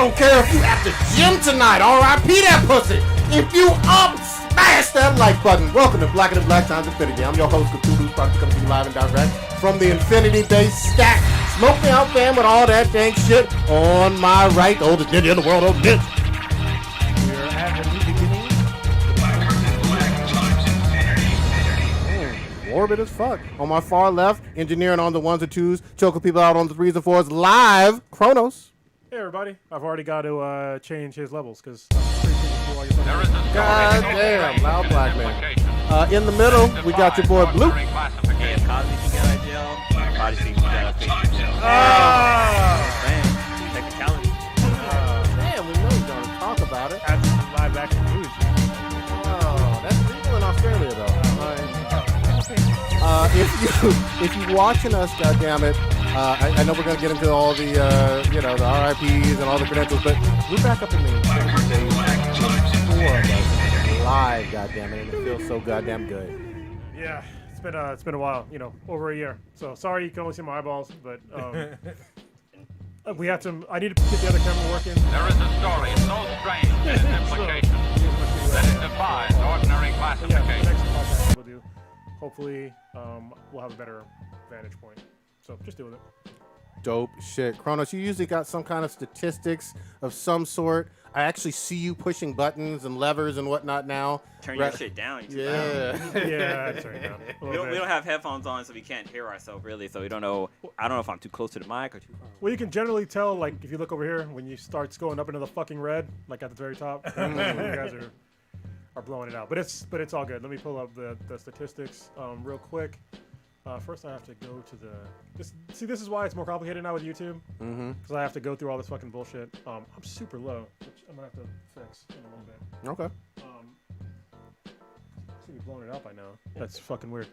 don't care if you at the gym tonight. R.I.P. that pussy. If you up, smash that like button. Welcome to Black and the Black Times Infinity. I'm your host, Cthulhu's probably coming to you live and direct from the Infinity Base stack. Smoke me out, fam, with all that dang shit on my right. The oldest ninja in the world, old ninja. We're at a new beginning. Morbid as fuck. On my far left, engineering on the ones and twos, choking people out on the threes and fours, live, Kronos. Hey everybody, I've already got to change his levels because God damn, loud black man. In the middle, we got your boy Blue. Hey, technicality. Damn, we know you're going to talk about it. That's live action news. Oh, that's legal in Australia, though. If you're watching us, goddammit, I know we're gonna get into all the the RIPs and all the credentials, but we're back up in the days 4 of us live, goddammit, and it feels so goddamn good. Yeah, it's been a while, over a year. So sorry you can only see my eyeballs, but we have to. I need to get the other camera working. There is a story so strange in its implications that it defies ordinary Yeah, the classification. next podcast we'll do. Hopefully, we'll have a better vantage point. So just deal with it. Dope shit. Kronos, you usually got some kind of statistics of some sort. I actually see you pushing buttons and levers and whatnot now. Turn your shit down. Yeah. Yeah, I'm sorry, no. We don't have headphones on, so we can't hear ourselves really. So we don't know. I don't know if I'm too close to the mic or too far. Well, you can generally tell, like, if you look over here, when you start going up into the fucking red, like at the very top, you guys are blowing it out. But it's all good. Let me pull up the statistics real quick. First, I have to go to this is why it's more complicated now with YouTube. Because I have to go through all this fucking bullshit. I'm super low, which I'm going to have to fix in a little bit. Okay. I see me blowing it out by now. That's fucking weird.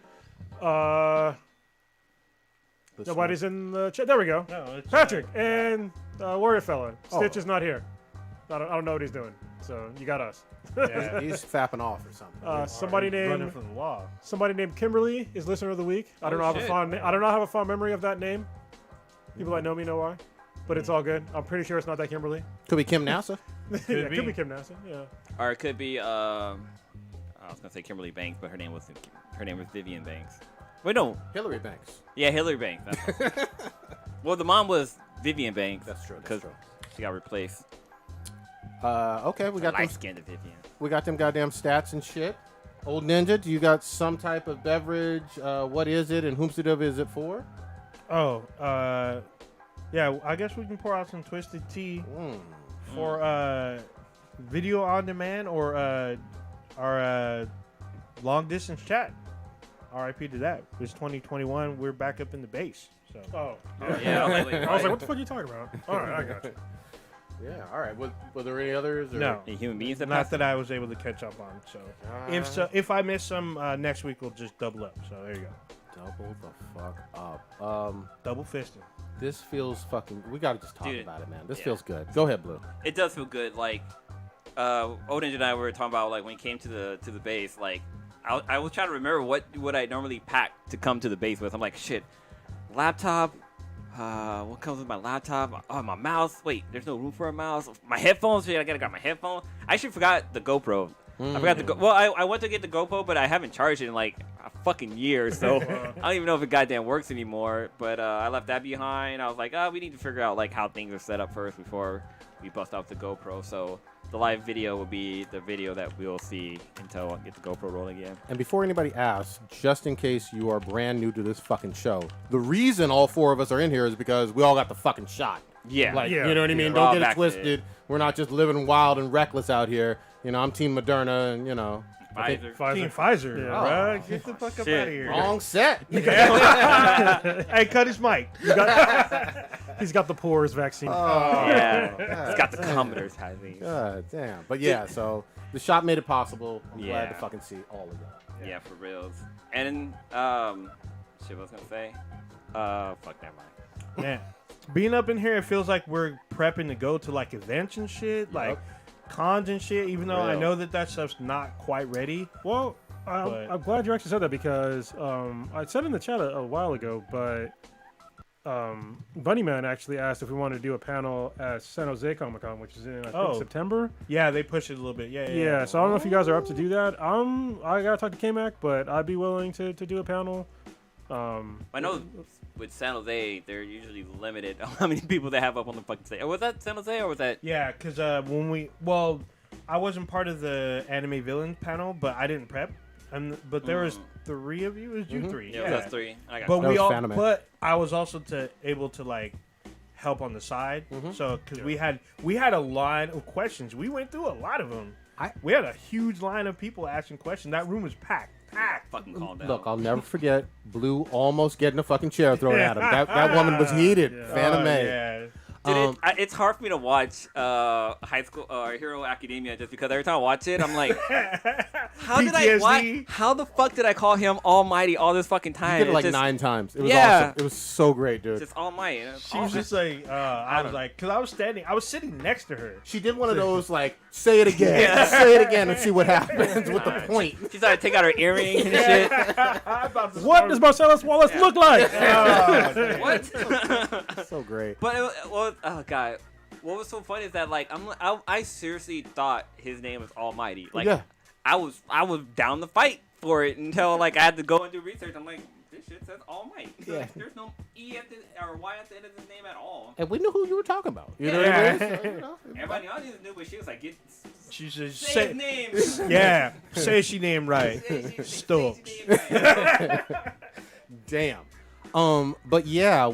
Nobody's in the chat. There we go. No, it's Patrick and Warrior Fella. Stitch is not here. I don't know what he's doing. So you got us. Yeah. He's fapping off or something. Somebody running named from the law. Kimberly is listener of the week. I don't know. I don't have a fond memory of that name. People that know me know why, but it's all good. I'm pretty sure it's not that Kimberly. Could be Kim NASA. Could be Kim NASA. Yeah. Or it could be. I was gonna say Kimberly Banks, but her name was Vivian Banks. Wait, no. Hillary Banks. Yeah, Hillary Banks. Well, the mom was Vivian Banks. That's true. Because she got replaced. Okay, we got them. Light-skinned Vivian. We got them goddamn stats and shit. Old Ninja, do you got some type of beverage? What is it, and whomsoever is it for? Oh, yeah. I guess we can pour out some twisted tea for video on demand or our long distance chat. RIP to that. It's 2021. We're back up in the base. So. Oh. Yeah. I was like, what the fuck are you talking about? All right, I got you. Yeah, all right. Were there any others? Or? No. Any human beings that Not passed? that I was able to catch up on. So if I miss some next week, we'll just double up. So there you go. Double the fuck up. Double fisting. This feels fucking. We gotta just talk Dude, about it, man. This yeah. feels good. Go ahead, Blue. It does feel good. Like, Odin and I were talking about, like, when he came to the base, like, I was trying to remember what I normally pack to come to the base with. I'm like, shit, laptop. What comes with my laptop? Oh, my mouse. Wait, there's no room for a mouse. My headphones. Shit, I gotta grab my headphones. I actually forgot the GoPro. I forgot the Well, I went to get the GoPro, but I haven't charged it in like a fucking year, so I don't even know if it goddamn works anymore. But I left that behind. I was like, we need to figure out like how things are set up first before we bust out the GoPro. So the live video will be the video that we'll see until I get the GoPro rolling again. And before anybody asks, just in case you are brand new to this fucking show, the reason all 4 of us are in here is because we all got the fucking shot. Yeah. Like, Yeah. you know what I mean? We're all Don't get it vaccinated. twisted. We're not just living wild and reckless out here. I'm Team Moderna, and Pfizer. Team Pfizer. Yeah. Bruh. Get the fuck up Shit. out of here. wrong set. Hey, cut his mic. He's got the pores vaccine. Yeah. It's got the commenters, I think. God damn. But yeah, so the shot made it possible. I'm glad Yeah. to fucking see all of y'all. Yeah, for reals. And shit, what I was gonna say? Fuck, never mind. Man, being up in here, it feels like we're prepping to go to like events and shit, like cons and shit. Even though I Real. know that stuff's not quite ready. Well, But- I'm glad you actually said that because I said in the chat a while ago, but Bunnyman actually asked if we wanted to do a panel at San Jose Comic Con, which is in I think Oh. September. Yeah, they pushed it a little bit. Yeah. Yeah, so I don't know if you guys are up to do that. I gotta talk to K-Mac, but I'd be willing to do a panel. I know with San Jose, they're usually limited on how many people they have up on the fucking stage. Was that San Jose or was that? Yeah, because I wasn't part of the anime villain panel, but I didn't prep. But there was 3 of you. It was you 3. Yeah, that's 3. I got But That we was all. Fanime. But I was also able to like help on the side. So because we had a line of questions, we went through a lot of them. We had a huge line of people asking questions. That room was packed. fucking calm down. Look, I'll never forget Blue almost getting a fucking chair thrown at him. That woman was heated. Phantom May. Yeah. Dude, it's hard for me to watch High School Hero Academia just because every time I watch it, I'm like, PTSD. how the fuck did I call him Almighty all this fucking time? He did it like It's just, 9 times. It was Yeah. awesome. It was so great, dude. just Almighty. She was just like, I was like, because I was sitting next to her. She did one of those like, say it again, Yeah. say it again, and see what happens with the point. She started to take out her earrings and shit. What does Marcellus Wallace look like? What? So great. But oh god, what was so funny is that like I seriously thought his name was Almighty. Like Yeah. I was down the fight for it until like I had to go and do research. I'm like, this shit says Almighty. Yeah. Like, there's no E at the or Y at the end of his name at all. And we knew who you were talking about. You know Yeah. what I mean? So, you know, Everybody else knew, but she was like, She just say his name. yeah, say she name right. Stokes. Say his name right. damn. But yeah,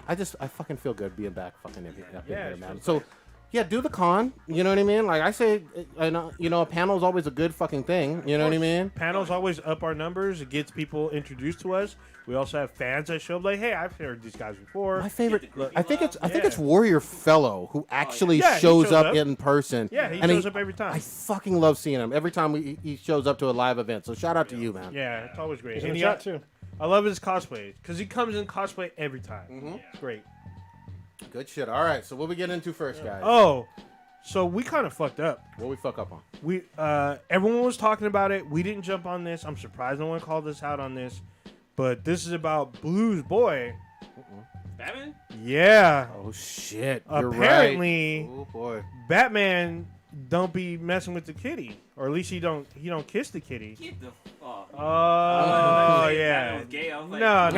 I fucking feel good being back fucking up Yeah, here, it's man. fun. So, yeah, do the con. You know what I mean? Like I say, a panel is always a good fucking thing. You know what I mean? Panels always up our numbers. It gets people introduced to us. We also have fans that show up like, hey, I've heard these guys before. My favorite, I think it's Yeah. Warrior Fellow who actually Yeah, he shows shows up up. in person. Yeah, he And shows up every time. I fucking love seeing him every time he shows up to a live event. So shout out to you, man. Yeah, it's always great. He's in And the he- chat too. I love his cosplay because he comes in cosplay every time. It's great. Good shit. All right, so what we get into first, guys? Oh, so we kind of fucked up. What we fuck up on? We everyone was talking about it. We didn't jump on this. I'm surprised no one called us out on this. But this is about Blue's boy. Batman? Yeah. Oh shit! You're Apparently, right. Oh boy. Batman don't be messing with the kitty, or at least he don't kiss the kitty. Get the fuck. Oh Batman yeah. was gay. I was like, No. not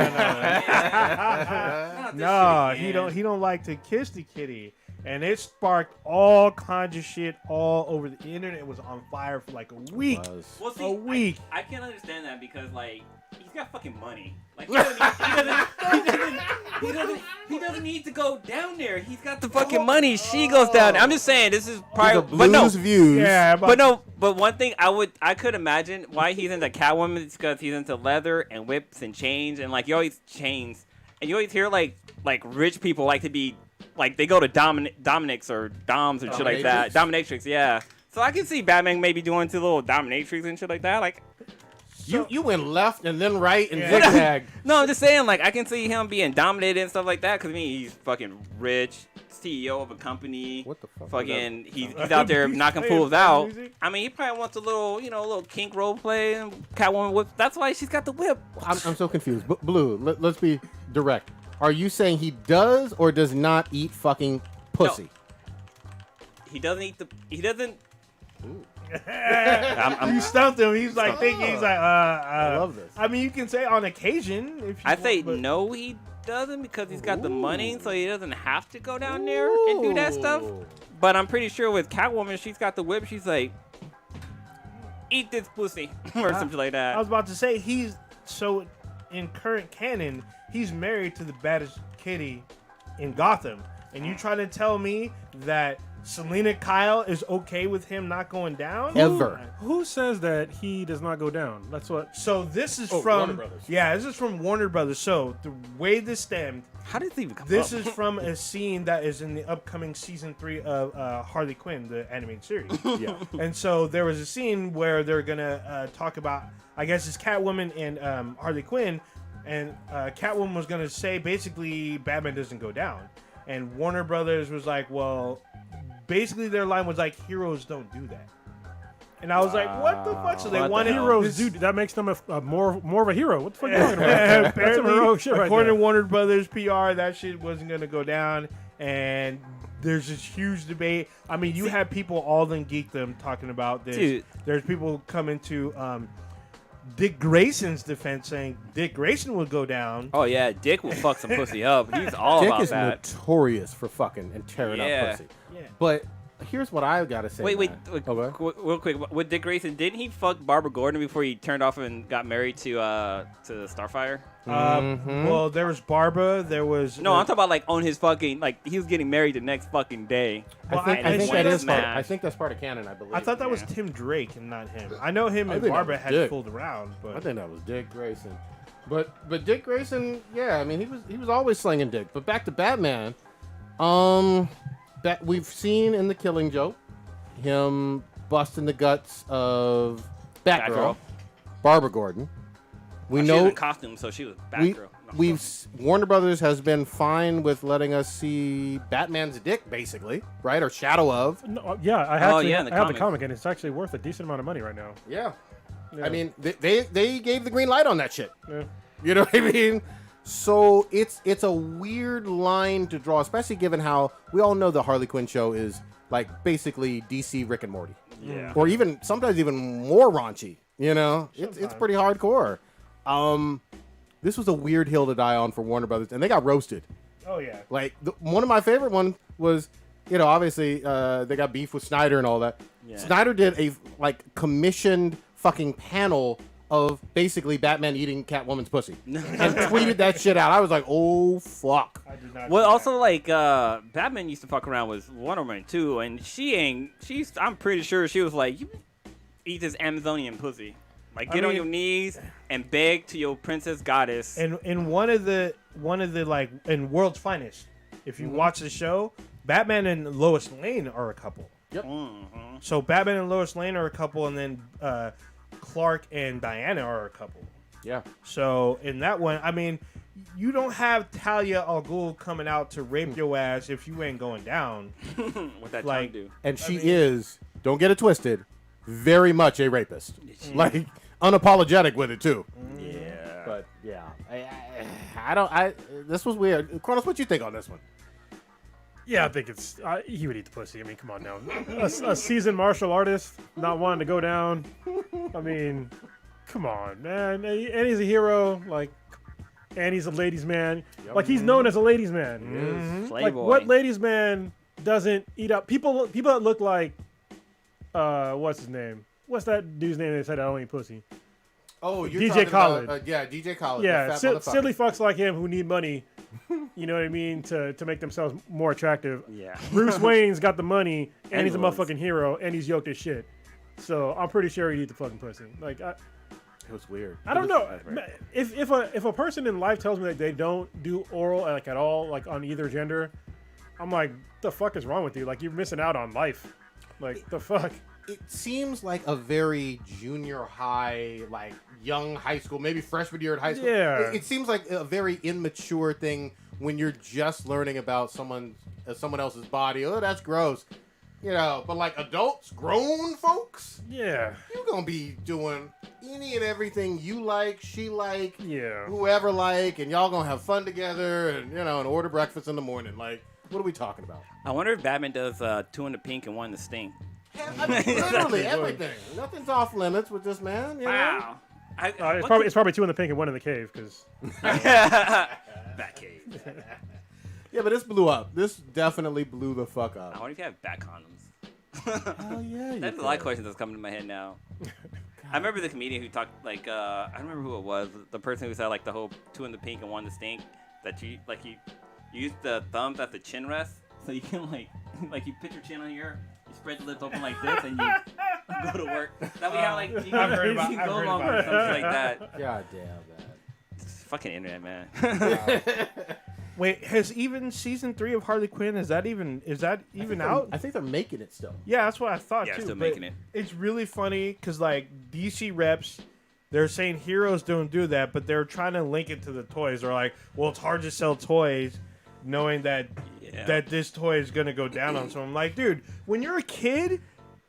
this No, shit he again. he don't like to kiss the kitty. And it sparked all kinds of shit all over the internet. It was on fire for like a week. Well, see, A week. I can't understand that because like he's got fucking money. Like he doesn't need to go down there. He's got the fucking money. She goes down there. I'm just saying this is These are probably, but no, Blue's views. Yeah, but one thing I could imagine why he's into Catwoman is because he's into leather and whips and chains and like you always chains and you always hear like rich people like to be like they go to Dominix or Doms and shit like that. Dominatrix, yeah. So I can see Batman maybe doing two little Dominatrix and shit like that. Like You went left and then right and Yeah. zigzag. no, I'm just saying like I can see him being dominated and stuff like that because I mean he's fucking rich, CEO of a company. What the fuck? Fucking, he's out there knocking playing fools fun out. music? I mean, he probably wants a little kink role play and Catwoman whip. That's why she's got the whip. I'm so confused. Blue, let's be direct. Are you saying he does or does not eat fucking pussy? He doesn't eat the. He doesn't. You stumped him. He's like thinking. He's like, I love this. I mean, you can say on occasion. If you I say want, but no, he doesn't because he's got the money, so he doesn't have to go down there and do that stuff. Ooh. But I'm pretty sure with Catwoman, she's got the whip. She's like, eat this pussy or something like I that. was about to say so in current canon, he's married to the baddest kitty in Gotham, and you trying to tell me that Selena Kyle is okay with him not going down Ever. Who says that he does not go down? That's what. So this is Warner from Brothers. yeah, this is from Warner Brothers. So the way this stemmed, How did this even come this up? is from a scene that is in the upcoming season 3 of Harley Quinn, the animated series. Yeah. And so there was a scene where they're gonna talk about, I guess it's Catwoman and Harley Quinn, and Catwoman was gonna say basically Batman doesn't go down, and Warner Brothers was like, well, basically their line was like, heroes don't do that. And I was like, what the fuck? So they What the wanted hell? Heroes, dude, that makes them a more of a hero. What the fuck are you talking about? That's some heroic shit right according to there. Warner Brothers PR, that shit wasn't going to go down. And there's this huge debate. I mean, you had people all in geekdom talking about this. Dude. There's people coming to Dick Grayson's defense saying Dick Grayson would go down. Oh yeah, Dick will fuck some pussy up. He's all Dick about is that. notorious for fucking and tearing Yeah. up pussy. Yeah. But here's what I gotta say. Wait, man. Oh, go ahead. real quick. With Dick Grayson, didn't he fuck Barbara Gordon before he turned off and got married to Starfire? Well, there was Barbara. There was No, I'm talking about like on his fucking like he was getting married the next fucking day. Well, I think I that think is part. smash. I think that's part of canon. I believe. I thought that was Yeah. Tim Drake and not him. I know him I and think that Barbara was had Dick. fooled around, I but think that was Dick Grayson. But Dick Grayson, yeah, I mean he was always slinging dick. But back to Batman, that we've seen in The Killing Joke, him busting the guts of Batgirl, Batgirl. Barbara Gordon. We She was know in costume, so she was Batgirl. No. Warner Brothers has been fine with letting us see Batman's dick, basically, right, or shadow of. No, yeah, I Oh, actually yeah, in the I have the comics. comic, and it's actually worth a decent amount of money right now. Yeah. Yeah. I mean, they gave the green light on that shit. Yeah. You know what I mean? So it's a weird line to draw, especially given how we all know the Harley Quinn show is like basically DC Rick and Morty, Yeah. or even sometimes even more raunchy. You know, it's pretty hardcore. This was a weird hill to die on for Warner Brothers, and they got roasted. oh yeah. Like one of my favorite ones was, you know, obviously they got beef with Snyder and all that. Yeah. Snyder did a like commissioned fucking panel of basically Batman eating Catwoman's pussy and tweeted that shit out. I was like, oh fuck. I did not. Well, see that. also like Batman used to fuck around with Wonder Woman too, and I'm pretty sure she was like, you eat this Amazonian pussy, like get on mean- your knees and beg to your princess goddess. And in one of the like in World's Finest, if you watch the show, Batman and Lois Lane are a couple. Mhm. So Batman and Lois Lane are a couple, and then Clark and Diana are a couple. Yeah. So in that one, I mean, you don't have Talia al Ghul coming out to rape your ass if you ain't going down. What that Like- tongue do? And she is, don't get it twisted, very much a rapist. Like unapologetic with it too. Yeah. But yeah, this was weird. Kronos, what you think on this one? Yeah, I think he would eat the pussy. I mean, come on now. A seasoned martial artist not wanting to go down. I mean, come on, man. And he's a hero. Like, and he's a ladies' man. Like, he's known as a ladies' man. Like, Playboy. what ladies' man doesn't eat up people that look like what's his name? What's that dude's name that said I don't eat pussy? Oh, you're DJ talking Khaled. about, yeah, DJ Khaled. Yeah, the fat motherfucker. silly fucks like him who need money. You know what I mean? To make themselves more attractive. Yeah. Bruce Wayne's got the money, and And he's a looks. motherfucking hero, and he's yoked as shit. So I'm pretty sure he'd eat the fucking pussy. Like It was weird. I don't know. If a person in life tells me that they don't do oral like at all, like on either gender, I'm like, the fuck is wrong with you? Like you're missing out on life. Like the fuck. It seems like a very junior high, like young high school, maybe freshman year in high school. Yeah. It seems like a very immature thing when you're just learning about someone else's body. Oh, that's gross. You know, but like adults, grown folks, Yeah. you're gonna be doing any and everything you like, she like, Yeah. whoever like, and y'all gonna have fun together, and you know, and order breakfast in the morning. Like, what are we talking about? I wonder if Batman does 2 in the pink and 1 in the stink. I mean, literally everything. Nothing's off limits with this man. You know? Wow. It's probably 2 in the pink and 1 in the cave because Batcave. Yeah, but this blew up. This definitely blew the fuck I up. wonder if you have bat condoms. Oh yeah, you That's a lot of questions that's coming to my head now. I remember the comedian who talked like I don't remember who it was. The person who said like the whole 2 in the pink and 1 in the stink. That you like you use the thumbs as the chin rest, so you can like you put your chin on here, you spread the lips open like this, and you go to work. That we have like you I've heard can about- I've go heard longer about or something like that. God damn that. It's fucking internet, man. Wait, has even season 3 of Harley Quinn is that even out? I think they're making it still. Yeah, that's what I thought Yeah, too. still but making it. It's really funny because like DC reps, they're saying heroes don't do that, but they're trying to link it to the toys. They're like, well, it's hard to sell toys, knowing that Yeah. that this toy is gonna go down on. So I'm like, dude, when you're a kid,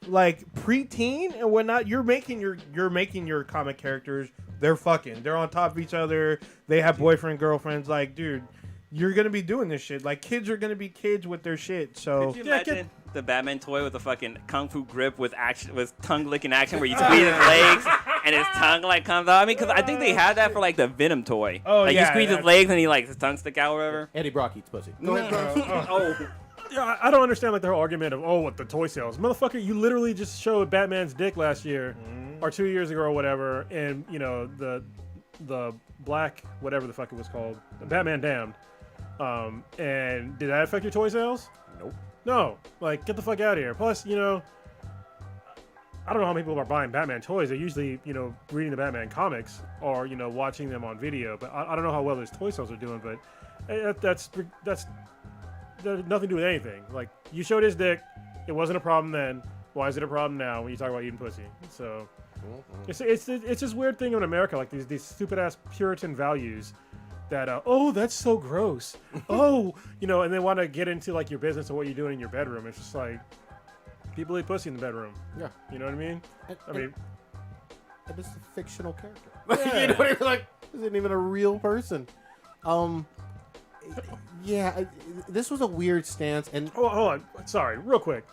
like preteen and whatnot, you're making your comic characters. They're fucking. They're on top of each other. They have boyfriend, girlfriends. Like, dude, you're gonna be doing this shit. Like, kids are gonna be kids with their shit. So Could you imagine the Batman toy with the fucking kung fu grip with action, with tongue licking action, where you squeeze his legs and his tongue like comes out? I mean, because I think they had that for like the Venom toy. Oh, like yeah, you squeeze his legs and he like his tongue stick out or whatever. Eddie Brock eats pussy. Go ahead, bro. Oh, Yeah, I don't understand like the whole argument of what the toy sales, motherfucker. You literally just showed Batman's dick last year or 2 years ago or whatever, and you know the black whatever the fuck it was called, Batman Damned. And did that affect your toy sales? Nope. No, like get the fuck out of here. Plus, you know, I don't know how many people are buying Batman toys. They're usually, you know, reading the Batman comics or you know watching them on video. But I don't know how well those toy sales are doing. But that's nothing to do with anything. Like, you showed his dick, it wasn't a problem then. Why is it a problem now when you talk about eating pussy? So it's this weird thing in America, like these stupid ass Puritan values that oh, that's so gross. Oh, you know, and they want to get into like your business or what you're doing in your bedroom. It's just like people eat pussy in the bedroom. Yeah. You know what I mean? I mean, it's a fictional character. You know what I mean? Like, this isn't even a real person. Yeah, this was a weird stance, and hold on. Sorry, real quick.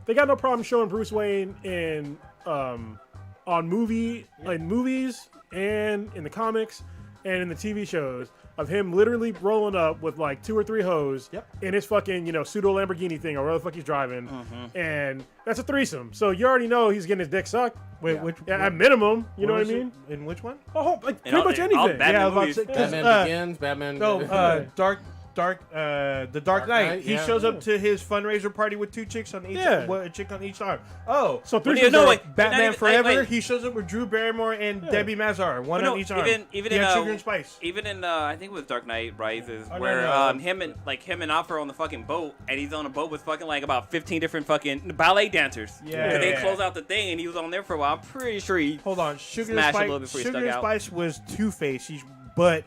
They got no problem showing Bruce Wayne in on movies and in the comics and in the TV shows of him literally rolling up with like 2 or 3 hoes in his fucking, you know, pseudo Lamborghini thing or whatever the fuck he's driving, and that's a threesome. So you already know he's getting his dick sucked. wait, At minimum, you know what I mean? In which one? Oh, like In pretty all- much in all anything. Batman Yeah, I was about to movies. say, 'cause, Batman Begins, Batman. No, the Dark Knight. Knight, He yeah. shows up to his fundraiser party with 2 chicks on each. Yeah. A chick on each arm. Oh, So But threesomes no, are- wait. Batman Not even- Forever. wait. He shows up with Drew Barrymore and Debbie Mazar, one No, on each arm. even he in had Sugar and Spice. even in I think it was Dark Knight Rises, Oh, where no. him and Alfred are on the fucking boat, and he's on a boat with fucking like about 15 different fucking ballet dancers. Yeah. And they Yeah. close out the thing, and he was on there for a while. I'm pretty sure he. Hold on, Sugar and Smash a little Spice. before he Sugar stuck and out. Spice was Two-Face, but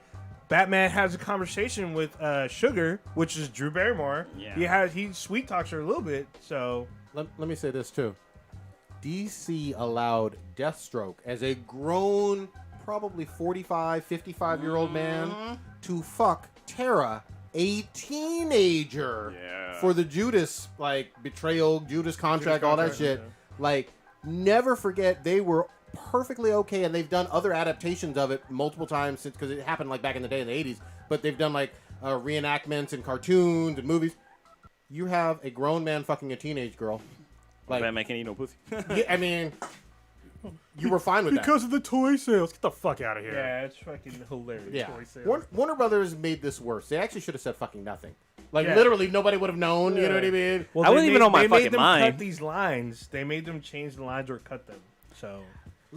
Batman has a conversation with Sugar, which is Drew Barrymore. Yeah. He sweet talks her a little bit. So Let me say this too. DC allowed Deathstroke as a grown, probably 45, 55-year-old man to fuck Tara, a teenager, for the Judas betrayal, Judas contract, all that shit. Like, never forget, they were perfectly okay, and they've done other adaptations of it multiple times since, because it happened like back in the day in the 80s. But they've done like reenactments and cartoons and movies. You have a grown man fucking a teenage girl. Like, Batman can't eat no pussy. yeah, I mean, you were fine with that. because of the toy sales. Get the fuck out of here. yeah, it's fucking hilarious. Yeah. toy sales. Warner Brothers made this worse. They actually should have said fucking nothing. Like, Yeah. literally, nobody would have known. You know what I mean? Well, I they wasn't even on my they made fucking them mind. cut these lines. They made them change the lines or cut them. So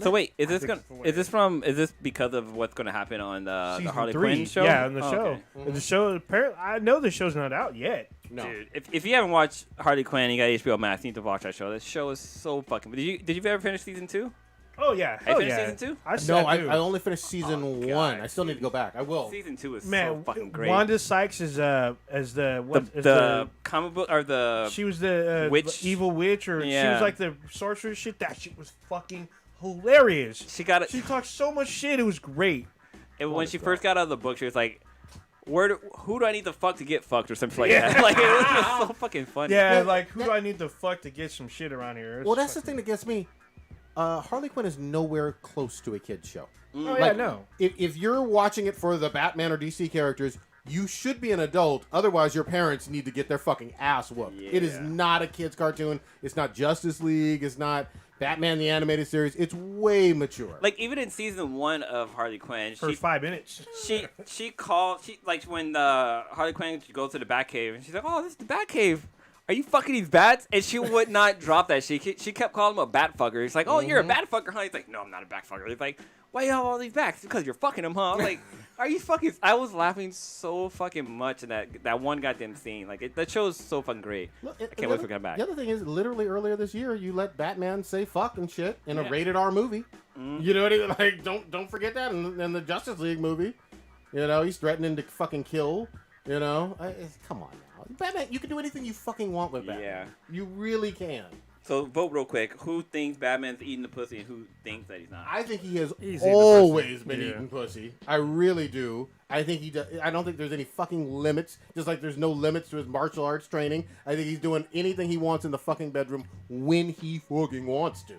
So wait, is this think gonna? it's Is this because of what's gonna happen on the Season Harley 3, Quinn show? yeah, on the Oh, show. okay. The show. Apparently, I know the show's not out yet. No. Dude, if you haven't watched Harley Quinn, you got HBO Max. You need to watch that show. That show is so fucking. Did you ever finish season 2? Oh yeah, Have hell you finished yeah. season 2? No, I do. only finished season Oh, 1. God, I still need to go back. I will. Season 2 is Man, so fucking great. Wanda Sykes is as the what is the comic book or the she was the witch? evil witch, or she Yeah. was like the sorceress shit. That shit was fucking hilarious. she got it. She talked so much shit. It was great. When she first got out of the book, she was like, who do I need to fuck to get fucked or something like that? Like, it was just so fucking funny. Yeah, Yeah, like who that- do I need to fuck to get some shit around here? It's Well, that's the fucking- thing that gets me. Harley Quinn is nowhere close to a kid's show. Oh yeah, no. If you're watching it for the Batman or DC characters, you should be an adult. Otherwise, your parents need to get their fucking ass whooped. It is Yeah. not a kid's cartoon. It's not Justice League. It's not Batman the Animated Series. It's way mature. Like, even in season 1 of Harley Quinn, For 5 minutes. she called when Harley Quinn goes to the Batcave, and she's like, "Oh, this is the Batcave. Are you fucking these bats?" And she would not drop that. She kept calling him a bat fucker. He's like, "Oh, you're a bat fucker, huh?" He's like, "No, I'm not a bat fucker." He's like, "Why you have all these bats? Because you're fucking them, huh?" I'm like, "Are you fucking?" I was laughing so fucking much in that one goddamn scene. Like, that show is so fucking great. Look, I can't wait for it to come back. The other thing is, literally earlier this year, you let Batman say fuck and shit in a Yeah. rated R movie. You know what I mean? Like, don't forget that in the Justice League movie. You know, he's threatening to fucking kill. You know, come on now, Batman. You can do anything you fucking want with Batman. Yeah. You really can. So vote real quick. Who thinks Batman's eating the pussy and who thinks that he's not? I think he has He's eating the always pussy. been Yeah. eating pussy. I really do. I think he does. I don't think there's any fucking limits. Just like there's no limits to his martial arts training. I think he's doing anything he wants in the fucking bedroom when he fucking wants to.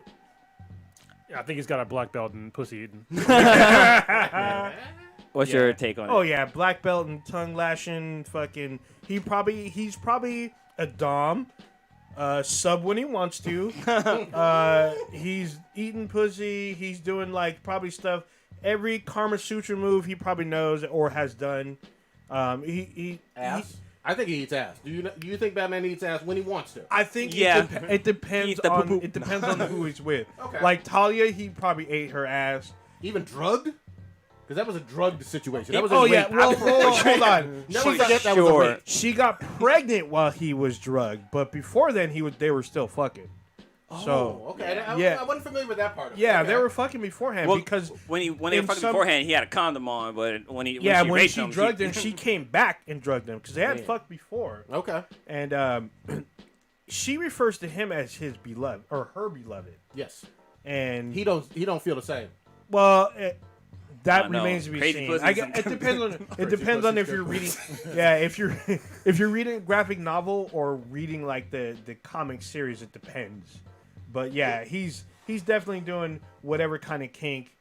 Yeah, I think he's got a black belt in pussy eating. What's your take on it? Oh yeah, black belt and tongue lashing. Fucking. He's probably a dom. Sub when he wants to. He's eating pussy. He's doing like probably stuff. Every Karma Sutra move he probably knows or has done. Ass. I think he eats ass. Do you think Batman eats ass when he wants to? I think Yeah. it depends Eat the on poo-poo. it depends on who he's with. Okay. Like Talia, he probably ate her ass. Even drugged? Because that was a drugged situation. That was a Oh yeah, rape. well, hold on. Never She forget got, that was a Sure. rape. she got pregnant while he was drugged, but before then they were still fucking. So Oh, okay. yeah. I wasn't familiar with that part of it. yeah, Okay. they were fucking beforehand Well, because when they were in fucking some- beforehand, he had a condom on, but when she when raped she him, drugged him, she came back and drugged him because they had Man. fucked before. Okay. And she refers to him as his beloved or her beloved, Yes. and He don't feel the same. well, that I know. remains to be Crazy seen. pussies It depends on pussies if you're good reading. Yeah, if you're reading a graphic novel or reading like the comic series, it depends. But yeah, he's definitely doing whatever kind of kink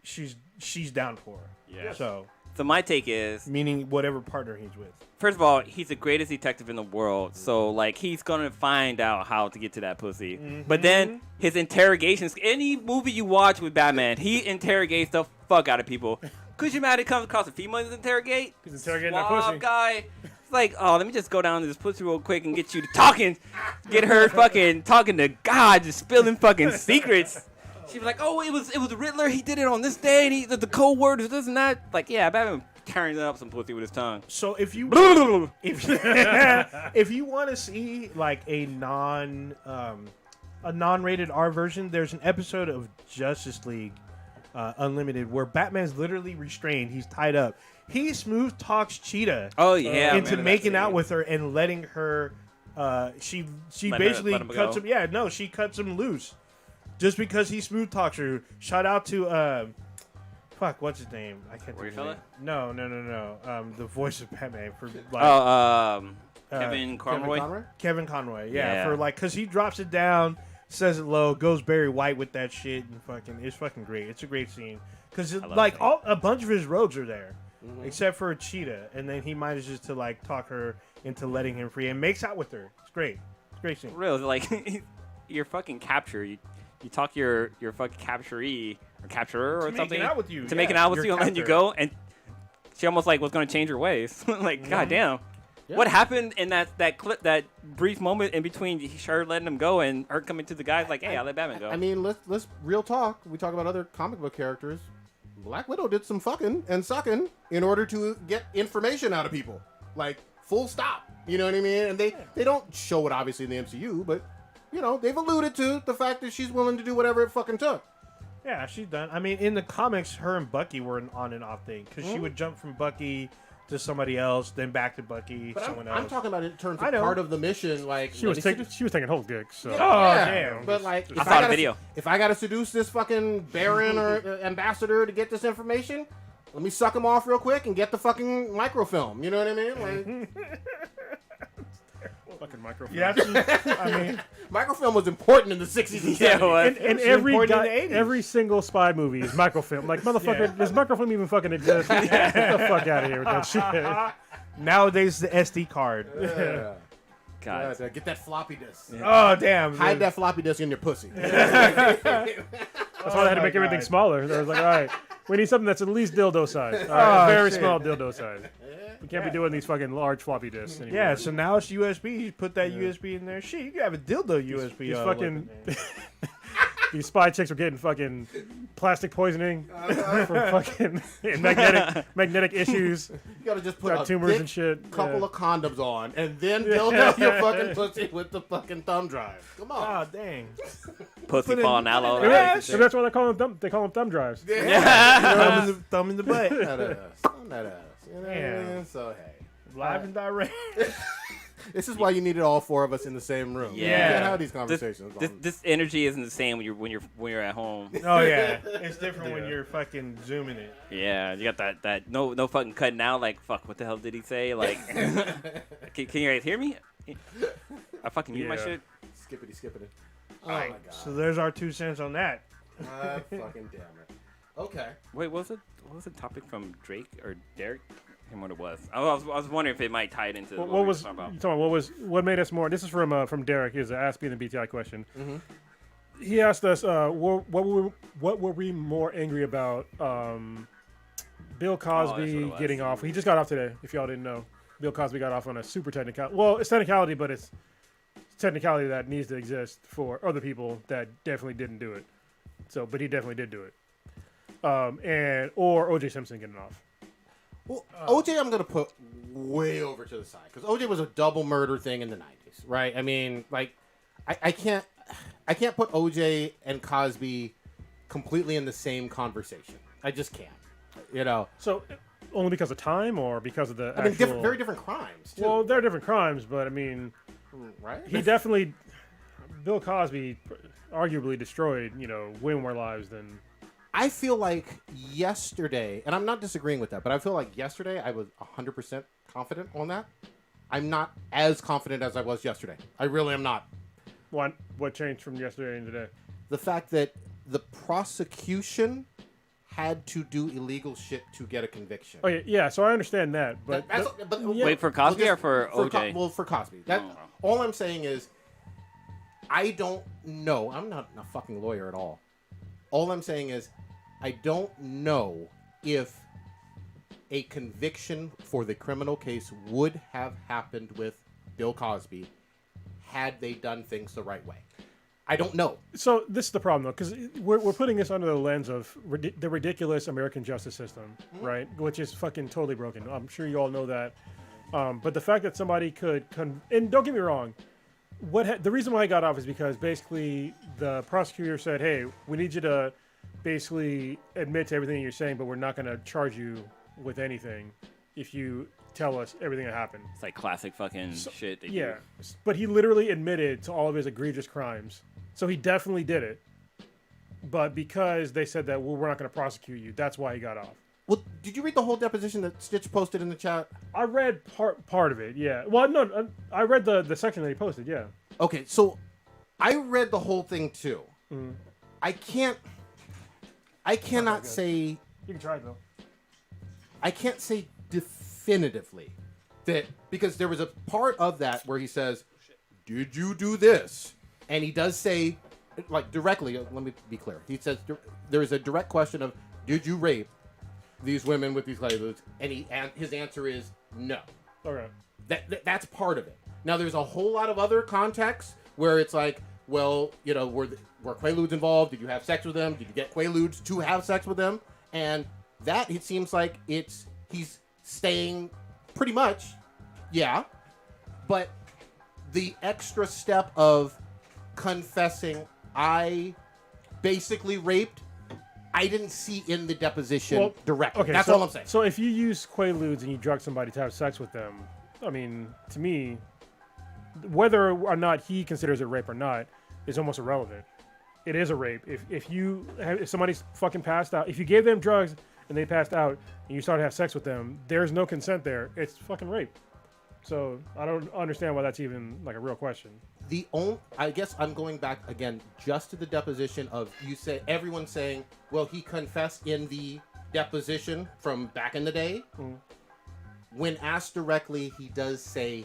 she's down for. Yeah. So So my take is, meaning whatever partner he's with. first of all, he's the greatest detective in the world. So like he's gonna find out how to get to that pussy. But then his interrogations, any movie you watch with Batman, he interrogates the fuck out of people. Could you imagine it comes across a female to interrogate? He's interrogating that Suave pussy. guy. It's like, oh, let me just go down to this pussy real quick and get you to talking. Get her fucking talking to God, just spilling fucking secrets. She was like, oh, it was the Riddler. He did it on this day, and the code word is this and that. Like, yeah, Batman tearing up some pussy with his tongue. So if you want to see like a non-rated R version, there's an episode of Justice League Unlimited where Batman's literally restrained. He's tied up. He smooth talks Cheetah Oh yeah, into man, making that's out it. with her and letting her. She Let basically him cuts go? him. Yeah, no, she cuts him loose just because he smooth talks her. Shout out to fuck, what's his name? I can't think of his Fella? name. No. The voice of Batman for like. Kevin Conroy. Kevin Conroy, yeah, Yeah. for like, cause he drops it down, says it low, goes Barry White with that shit, and fucking, it's fucking great. It's a great scene, cause love like that. a bunch of his rogues are there, except for Cheetah, and then he manages to like talk her into letting him free and makes out with her. It's great. It's a great scene. Real, like you're fucking capture. You talk your fucking capturee or capturer or To something making out with you, to yeah, making out with your you and letting you captor. go, and she almost like was gonna change her ways. Like, goddamn. Yeah. What happened in that clip, that brief moment in between her letting him go and her coming to the guys like, hey, I'll let Batman go. I mean, let's real talk. We talk about other comic book characters. Black Widow did some fucking and sucking in order to get information out of people. Like, full stop. You know what I mean? And they don't show it obviously in the MCU, but you know, they've alluded to the fact that she's willing to do whatever it fucking took. Yeah, she's done. I mean, in the comics, her and Bucky were an on and off thing, cause she would jump from Bucky to somebody else, then back to Bucky, But someone I'm else. talking about in terms I of know. part of the mission. Like She was taking whole gigs. So. Oh, yeah, damn. But like, if I saw the gotta- video. If I gotta seduce this fucking Baron or ambassador to get this information, let me suck him off real quick and get the fucking microfilm. You know what I mean? Like, Fucking microphone. Yeah, I mean, microfilm was important in the 60s and 70s. Yeah, what? And was every important in guy, the 80s. every single spy movie is microfilm. Like, motherfucker, Yeah. does microfilm even fucking exist? Get the fuck out of here with that shit. nowadays the SD card. Yeah. God. Get that floppy disk. Oh damn! Hide that floppy disk in your pussy. That's why they had to my make everything God. smaller. They was like, all right, we need something that's at least dildo size. All Oh, right, very shit. small dildo size. We can't be doing these fucking large floppy disks anymore. Yeah, so now it's USB. You put that USB in there. Shit, you can have a dildo USB. These all fucking up in there. these spy chicks are getting fucking plastic poisoning from fucking magnetic issues. You gotta just put Got a tumors thick and shit. couple Yeah. of condoms on and then build up your fucking pussy with the fucking thumb drive. Come on. Oh dang! Pussy Put in- falling out all Yeah. over. So that's why they call them thumb drives. Thumb in the butt. That ass. On that ass. You know what I Damn. mean? So, hey. Live and direct. This is why you needed all four of us in the same room. Yeah. You can't have these conversations. This energy isn't the same when you're at home. Oh yeah, it's different when you're fucking zooming it. Yeah, you got that no fucking cutting out. Like fuck, what the hell did he say? Like, can you guys hear me? I fucking mute my shit. Skippity. Oh Alright, my god. so there's our 2 cents on that. God fucking damn it. Okay. Wait, what was the topic from Drake or Derek? I can't remember what it was. I was wondering if it might tie it into What we were was talking about. you talking about? What made us more? This is from Derek. Here's an Ask Me the BTI question. He asked us, what were we more angry about? Bill Cosby was. getting off. He just got off today. If y'all didn't know, Bill Cosby got off on a super technical. Well, it's technicality, but it's technicality that needs to exist for other people that definitely didn't do it. So, but he definitely did do it. Or O.J. Simpson getting off. Well, OJ, I'm gonna put way over to the side because OJ was a double murder thing in the '90s, right? I mean, like, I can't put OJ and Cosby completely in the same conversation. I just can't, you know. So, only because of time, or because of the I mean, actual... very different crimes too. Well, they're different crimes, but I mean, right? he definitely, Bill Cosby, arguably destroyed, way more lives than. I feel like yesterday, and I'm not disagreeing with that, but I feel like yesterday I was 100% confident on that. I'm not as confident as I was yesterday. I really am not. What changed from yesterday and today? The fact that the prosecution had to do illegal shit to get a conviction. Oh yeah. So I understand that, but Wait, for Cosby or for OJ? For Cosby. All I'm saying is, I don't know. I'm not a fucking lawyer at all. All I'm saying is, I don't know if a conviction for the criminal case would have happened with Bill Cosby had they done things the right way. I don't know. So this is the problem, though, because we're putting this under the lens of the ridiculous American justice system, right? Which is fucking totally broken. I'm sure you all know that. But the fact that somebody could, and don't get me wrong, the reason why I got off is because basically the prosecutor said, "Hey, we need you to basically admit to everything you're saying, but we're not going to charge you with anything if you tell us everything that happened." It's like classic fucking shit. They Yeah, do. but he literally admitted to all of his egregious crimes. So he definitely did it. But because they said that, well, we're not going to prosecute you, that's why he got off. Well, did you read the whole deposition that Stitch posted in the chat? I read part of it, yeah. Well, no, I read the section that he posted, yeah. Okay, so I read the whole thing too. I cannot say. You can try it, though. I can't say definitively that, because there was a part of that where he says, "Did you do this?" And he does say, like, directly. Let me be clear. He says there is a direct question of, "Did you rape these women with these quaaludes?" And his answer is no. Okay. That's part of it. Now, there's a whole lot of other contexts where it's like, well, were quaaludes involved? Did you have sex with them? Did you get quaaludes to have sex with them? And that, it seems like he's staying pretty much, yeah. But the extra step of confessing, I basically raped, I didn't see in the deposition directly. Okay, That's so, all I'm saying. So if you use quaaludes and you drug somebody to have sex with them, I mean, to me, whether or not he considers it rape or not is almost irrelevant. It is a rape. If somebody's fucking passed out, if you gave them drugs and they passed out and you started to have sex with them, there's no consent there. It's fucking rape. So I don't understand why that's even like a real question. I guess I'm going back again just to the deposition of, everyone saying, well, he confessed in the deposition from back in the day. When asked directly, he does say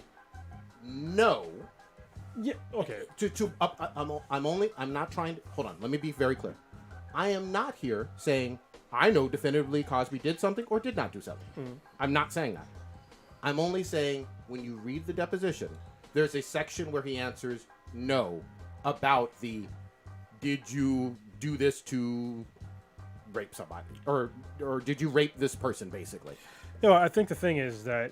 no. Yeah. Okay. I'm not trying to, hold on, let me be very clear. I am not here saying I know definitively Cosby did something or did not do something. I'm not saying that. I'm only saying when you read the deposition, there's a section where he answers no about did you do this to rape somebody? Or did you rape this person, basically? No, I think the thing is that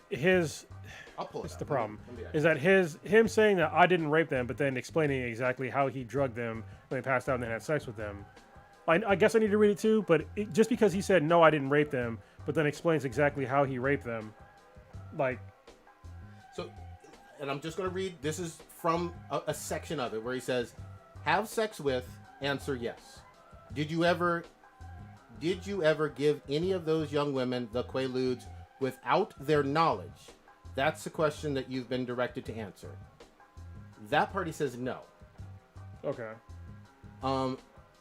I'll pull it it's out. the problem. Let me Is that him saying that I didn't rape them, but then explaining exactly how he drugged them when they passed out and then had sex with them. I guess I need to read it too, but just because he said, no, I didn't rape them, but then explains exactly how he raped them, like... So, and I'm just going to read. This is from a section of it where he says, "Have sex with, answer yes. Did you ever give any of those young women the Quaaludes without their knowledge? That's the question that you've been directed to answer." That party says no. Okay.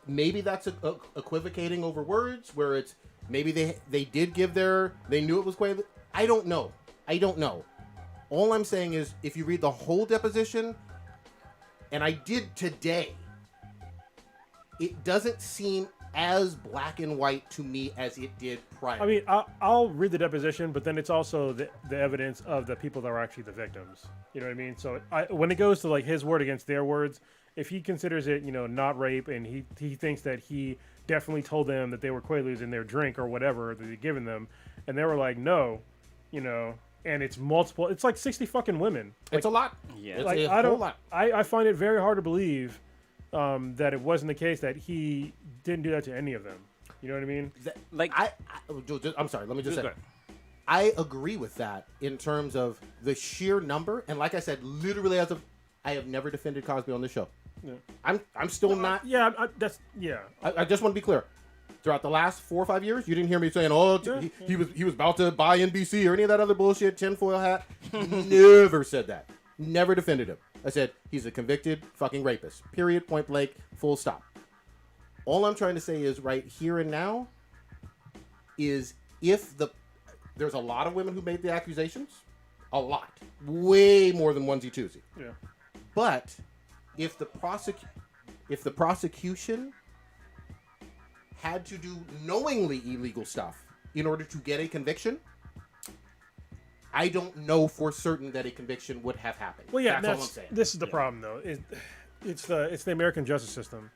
Maybe that's equivocating over words, where it's maybe they did give they knew it was Quaaludes. I don't know. All I'm saying is, if you read the whole deposition, and I did today, it doesn't seem as black and white to me as it did prior. I mean, I'll read the deposition, but then it's also the evidence of the people that were actually the victims. You know what I mean? So when it goes to like his word against their words, if he considers it, not rape, and he thinks that he definitely told them that they were Quaaludes in their drink or whatever that he'd given them, and they were like, no, and it's multiple. It's like 60 fucking women. It's a lot. Yeah. It's Like a I whole don't. lot. I find it very hard to believe that it wasn't the case that he didn't do that to any of them. You know what I mean? Like, I'm sorry. Let me just Just say, go ahead. I agree with that in terms of the sheer number. And like I said, literally, I have never defended Cosby on this show. Yeah. I'm still not. Yeah, I just want to be clear. Throughout the last 4 or 5 years, you didn't hear me saying, "Oh, he was about to buy NBC" or any of that other bullshit, tinfoil hat. Never said that. Never defended him. I said he's a convicted fucking rapist. Period. Point blank. Full stop. All I'm trying to say is right here and now is there's a lot of women who made the accusations, a lot, way more than onesie twosie. yeah. But if the prosecution had to do knowingly illegal stuff in order to get a conviction, I don't know for certain that a conviction would have happened. Well, yeah, that's all I'm saying. this is the problem, though. It's the American justice system,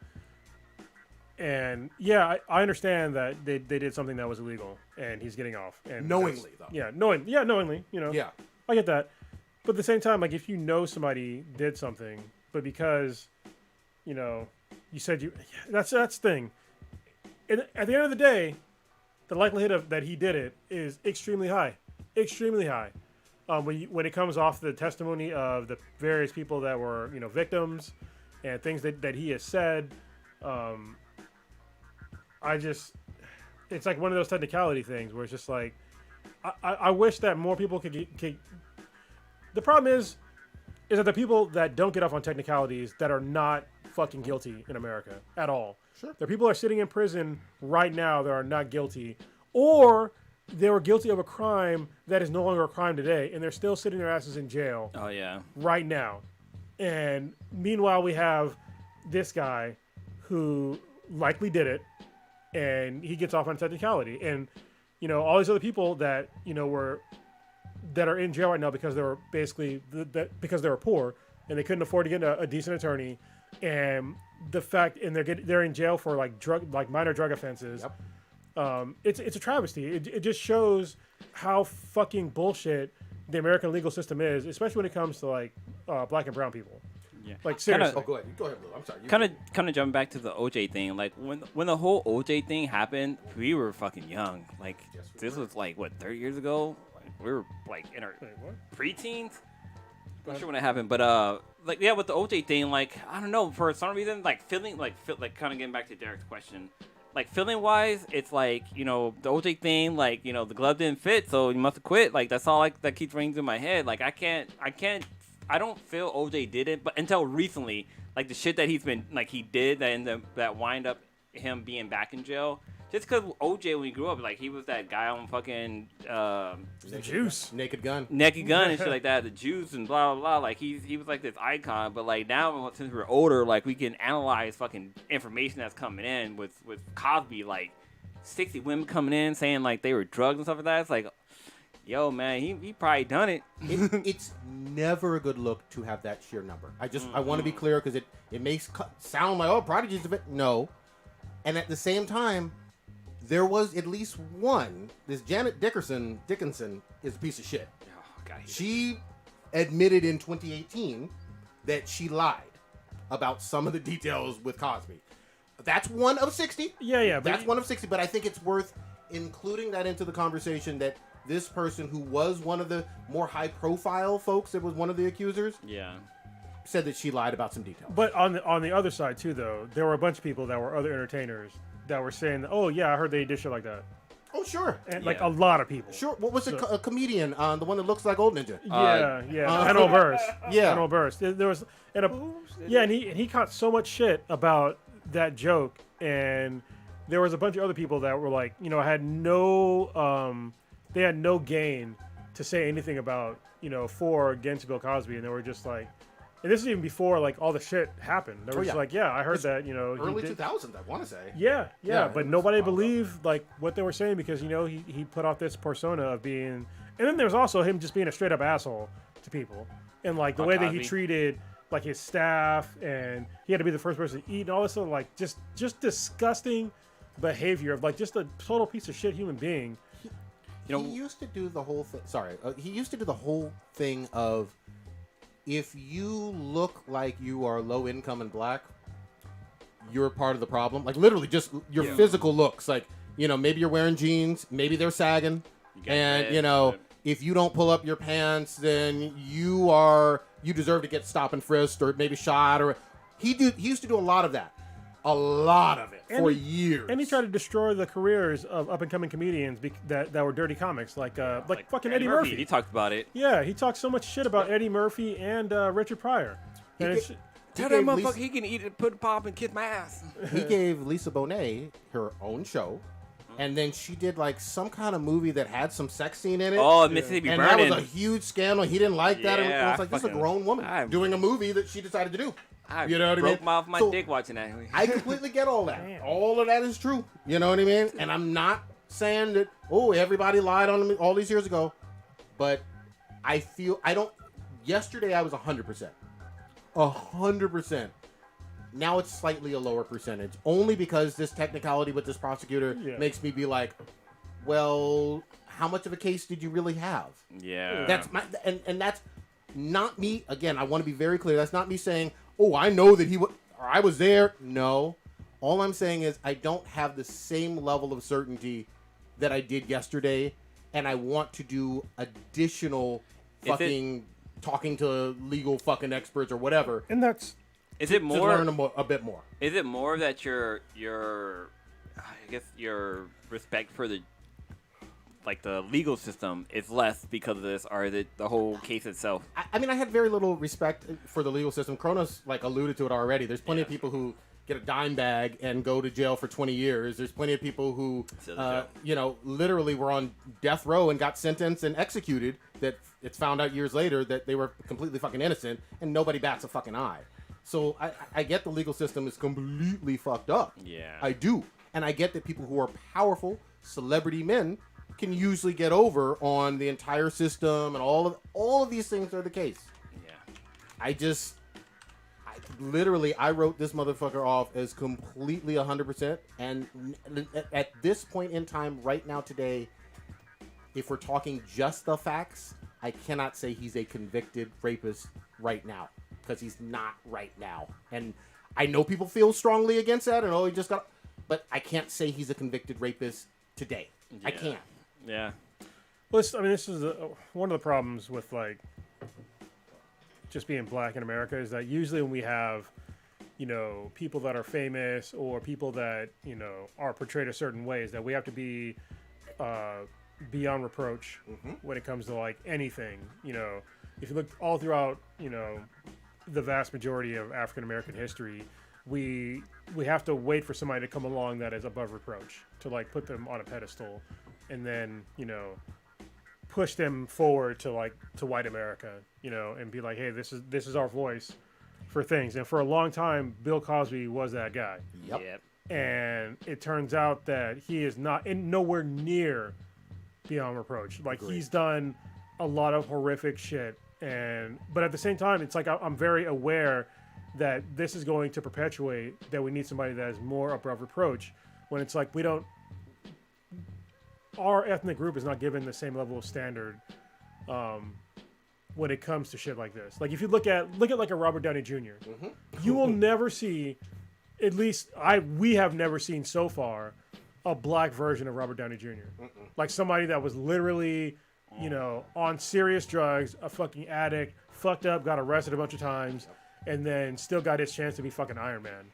and yeah, I understand that they did something that was illegal, and he's getting off. And Knowingly, though. Yeah, knowingly. Yeah. I get that, but at the same time, like if you know somebody did something, but because you said that's the thing. And at the end of the day, the likelihood of that he did it is extremely high. Extremely high. When it comes off the testimony of the various people that were, victims and things that he has said, it's like one of those technicality things where it's just like, I wish that more people could. The problem is that the people that don't get off on technicalities that are not fucking guilty in America at all. Sure. There are people that are sitting in prison right now that are not guilty, or they were guilty of a crime that is no longer a crime today, and they're still sitting their asses in jail oh yeah. right now. And meanwhile, we have this guy who likely did it, and he gets off on technicality. And all these other people that that are in jail right now because they were basically because they were poor and they couldn't afford to get a decent attorney, and they're in jail for minor drug offenses. Yep. It's a travesty. It just shows how fucking bullshit the American legal system is, especially when it comes to black and brown people. Yeah. Like seriously. Oh, go ahead, Lou. I'm sorry. Kind of jumping back to the OJ thing. Like when the whole OJ thing happened, we were fucking young. Like Yes, we this were. was like what 30 years ago. Like, we were like in our Wait, what? preteens. Not sure when it happened, but with the OJ thing, like I don't know, for some reason, feeling kind of getting back to Derek's question, feeling wise, it's like the OJ thing, the glove didn't fit, so you must have quit. Like that's all that keeps ringing through my head. Like I don't feel OJ did it, but until recently, the shit that he's been he did that wind up him being back in jail. Just because OJ, when he grew up, he was that guy on fucking Juice. Naked Gun. Naked Gun and shit like that, the juice and blah blah blah. He was this icon, but now since we're older, we can analyze fucking information that's coming in with Cosby, 60 women coming in saying they were drugged and stuff like that. It's like, yo man, he probably done it. It's never a good look to have that sheer number. I want to be clear because it makes sound like prodigies of it. No, and at the same time, there was at least one. This Janet Dickinson is a piece of shit. Oh, God, She admitted in 2018 that she lied about some of the details with Cosby. That's one of 60. Yeah. That's one of 60, but I think it's worth including that into the conversation that this person who was one of the more high-profile folks that was one of the accusers Yeah. said that she lied about some details. But on the other side too, though, there were a bunch of people that were other entertainers that were saying, "Oh yeah, I heard they did shit like that," Oh, sure. and like Yeah. a lot of people. Sure. What was a comedian? The one that looks like Old Ninja. Yeah. Enno Burst. Yeah. Enno Burst. There was and he caught so much shit about that joke, and there was a bunch of other people that were like, had no they had no gain to say anything about, for or against Bill Cosby, and they were just like, and this is even before like all the shit happened. They were just yeah. like, yeah, I heard It's that, he Early did- 2000s, I want to say. Yeah, Yeah, it but was nobody wild, though. believed like what they were saying because he put off this persona of being, and then there's also him just being a straight up asshole to people, and like the On way that he Cosby. treated like his staff, and he had to be the first person to eat and all this sort of like just disgusting behavior of like just a total piece of shit human being. You know, He used to do the whole thing. Sorry, he used to do the whole thing of, if you look like you are low income and black, you're part of the problem. Like literally, just your physical looks. Like maybe you're wearing jeans, maybe they're sagging, got and red, if you don't pull up your pants, then you deserve to get stop and frisked or maybe shot. Or he used to do a lot of that, for years. And he tried to destroy the careers of up and coming comedians that were dirty comics, like fucking Eddie Murphy. He talked about it. Yeah, he talked so much shit about Eddie Murphy and Richard Pryor. And He it's, ga- Tell he that gave motherfucker Lisa- he can eat it, put pop, and kiss my ass. he gave Lisa Bonet her own show, and then she did like some kind of movie that had some sex scene in it. Oh, Mississippi and Burning. that was a huge scandal. He didn't like that. And Yeah, I was like, this is a fucking- grown woman I- doing a movie that she decided to do. I You know what I broke mean? my off my So- dick watching that. I completely get all that. All of that is true. You know what I mean? And I'm not saying that, everybody lied on me all these years ago. But yesterday I was 100%. 100%. Now it's slightly a lower percentage. Only because this technicality with this prosecutor makes me be like, well, how much of a case did you really have? Yeah. That's and that's not me. Again, I want to be very clear. That's not me saying, I know that or I was there. No. All I'm saying is I don't have the same level of certainty that I did yesterday, and I want to do additional fucking talking to legal fucking experts or whatever. and that's Is it to more? learn a bit more. Is it more that your I guess your respect for the legal system is less because of this, or is it the whole case itself? I mean, I had very little respect for the legal system. Kronos alluded to it already. There's plenty of people who get a dime bag and go to jail for 20 years. There's plenty of people who, literally were on death row and got sentenced and executed. That it's found out years later that they were completely fucking innocent, and nobody bats a fucking eye. So I get the legal system is completely fucked up. Yeah. I do. And I get that people who are powerful, celebrity men can usually get over on the entire system, and all of these things are the case. Yeah. I wrote this motherfucker off as completely 100%. And at this point in time, right now, today, if we're talking just the facts, I cannot say he's a convicted rapist right now, because he's not right now. And I know people feel strongly against that, and he just got, but I can't say he's a convicted rapist today. I Yeah. can't. Yeah. Well, this is one of the problems with just being black in America is that usually when we have, people that are famous or people that are portrayed a certain way, is that we have to be beyond reproach when it comes to anything. If you look all throughout, the vast majority of African American history, we have to wait for somebody to come along that is above reproach to put them on a pedestal, and then push them forward to white America, and be like, hey, this is our voice for things. And for a long time, Bill Cosby was that guy. Yep. And it turns out that he is nowhere near beyond reproach. He's done a lot of horrific shit, but at the same time, it's I'm very aware that this is going to perpetuate that we need somebody that is more above reproach, when it's our ethnic group is not given the same level of standard when it comes to shit like this. If you look at a Robert Downey Jr., you will never see, at least we have never seen so far, a black version of Robert Downey Jr. Like somebody that was literally, you know, on serious drugs, a fucking addict, fucked up, got arrested a bunch of times, and then still got his chance to be fucking Iron Man.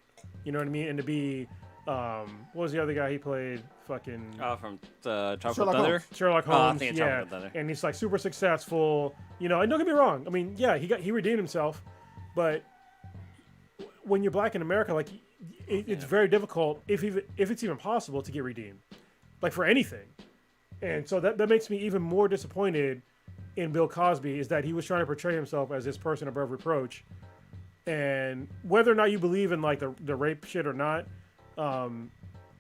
You know what I mean? And to be, what was the other guy he played? Fucking From Tropical Sherlock Thunder. Holmes. Sherlock Oh, I Holmes. think it's Yeah, Tropical Thunder. and he's like super successful. You know, and don't get me wrong. I mean, yeah, he redeemed himself, but when you're black in America, like it's very difficult, if it's even possible, to get redeemed, like for anything. And so that makes me even more disappointed in Bill Cosby, is that he was trying to portray himself as this person above reproach. And whether or not you believe in like the rape shit or not,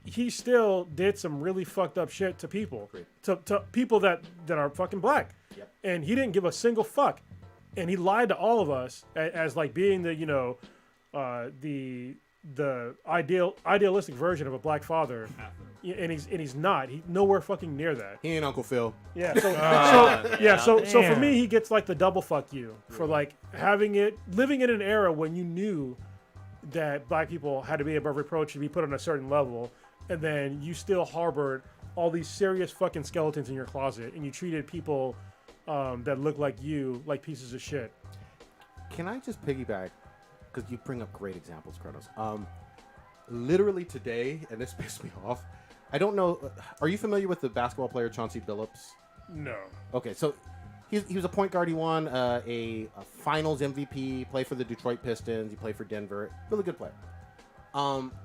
he still did some really fucked up shit to people, to people that are fucking black. Yep. And he didn't give a single fuck. And he lied to all of us as like being the, you know, the idealistic version of a black father. And he's not. He's nowhere fucking near that. He ain't Uncle Phil. Yeah. So for Damn. me, he gets like the double fuck you for like living in an era when you knew that black people had to be above reproach, to be put on a certain level, and then you still harbored all these serious fucking skeletons in your closet, and you treated people that look like you like pieces of shit. Can I just piggyback? Because you bring up great examples, Kronos. Literally today, and this pissed me off. I don't know. Are you familiar with the basketball player Chauncey Billups? No. Okay, so he was a point guard. He won a Finals MVP. Played for the Detroit Pistons. He played for Denver. Really good player.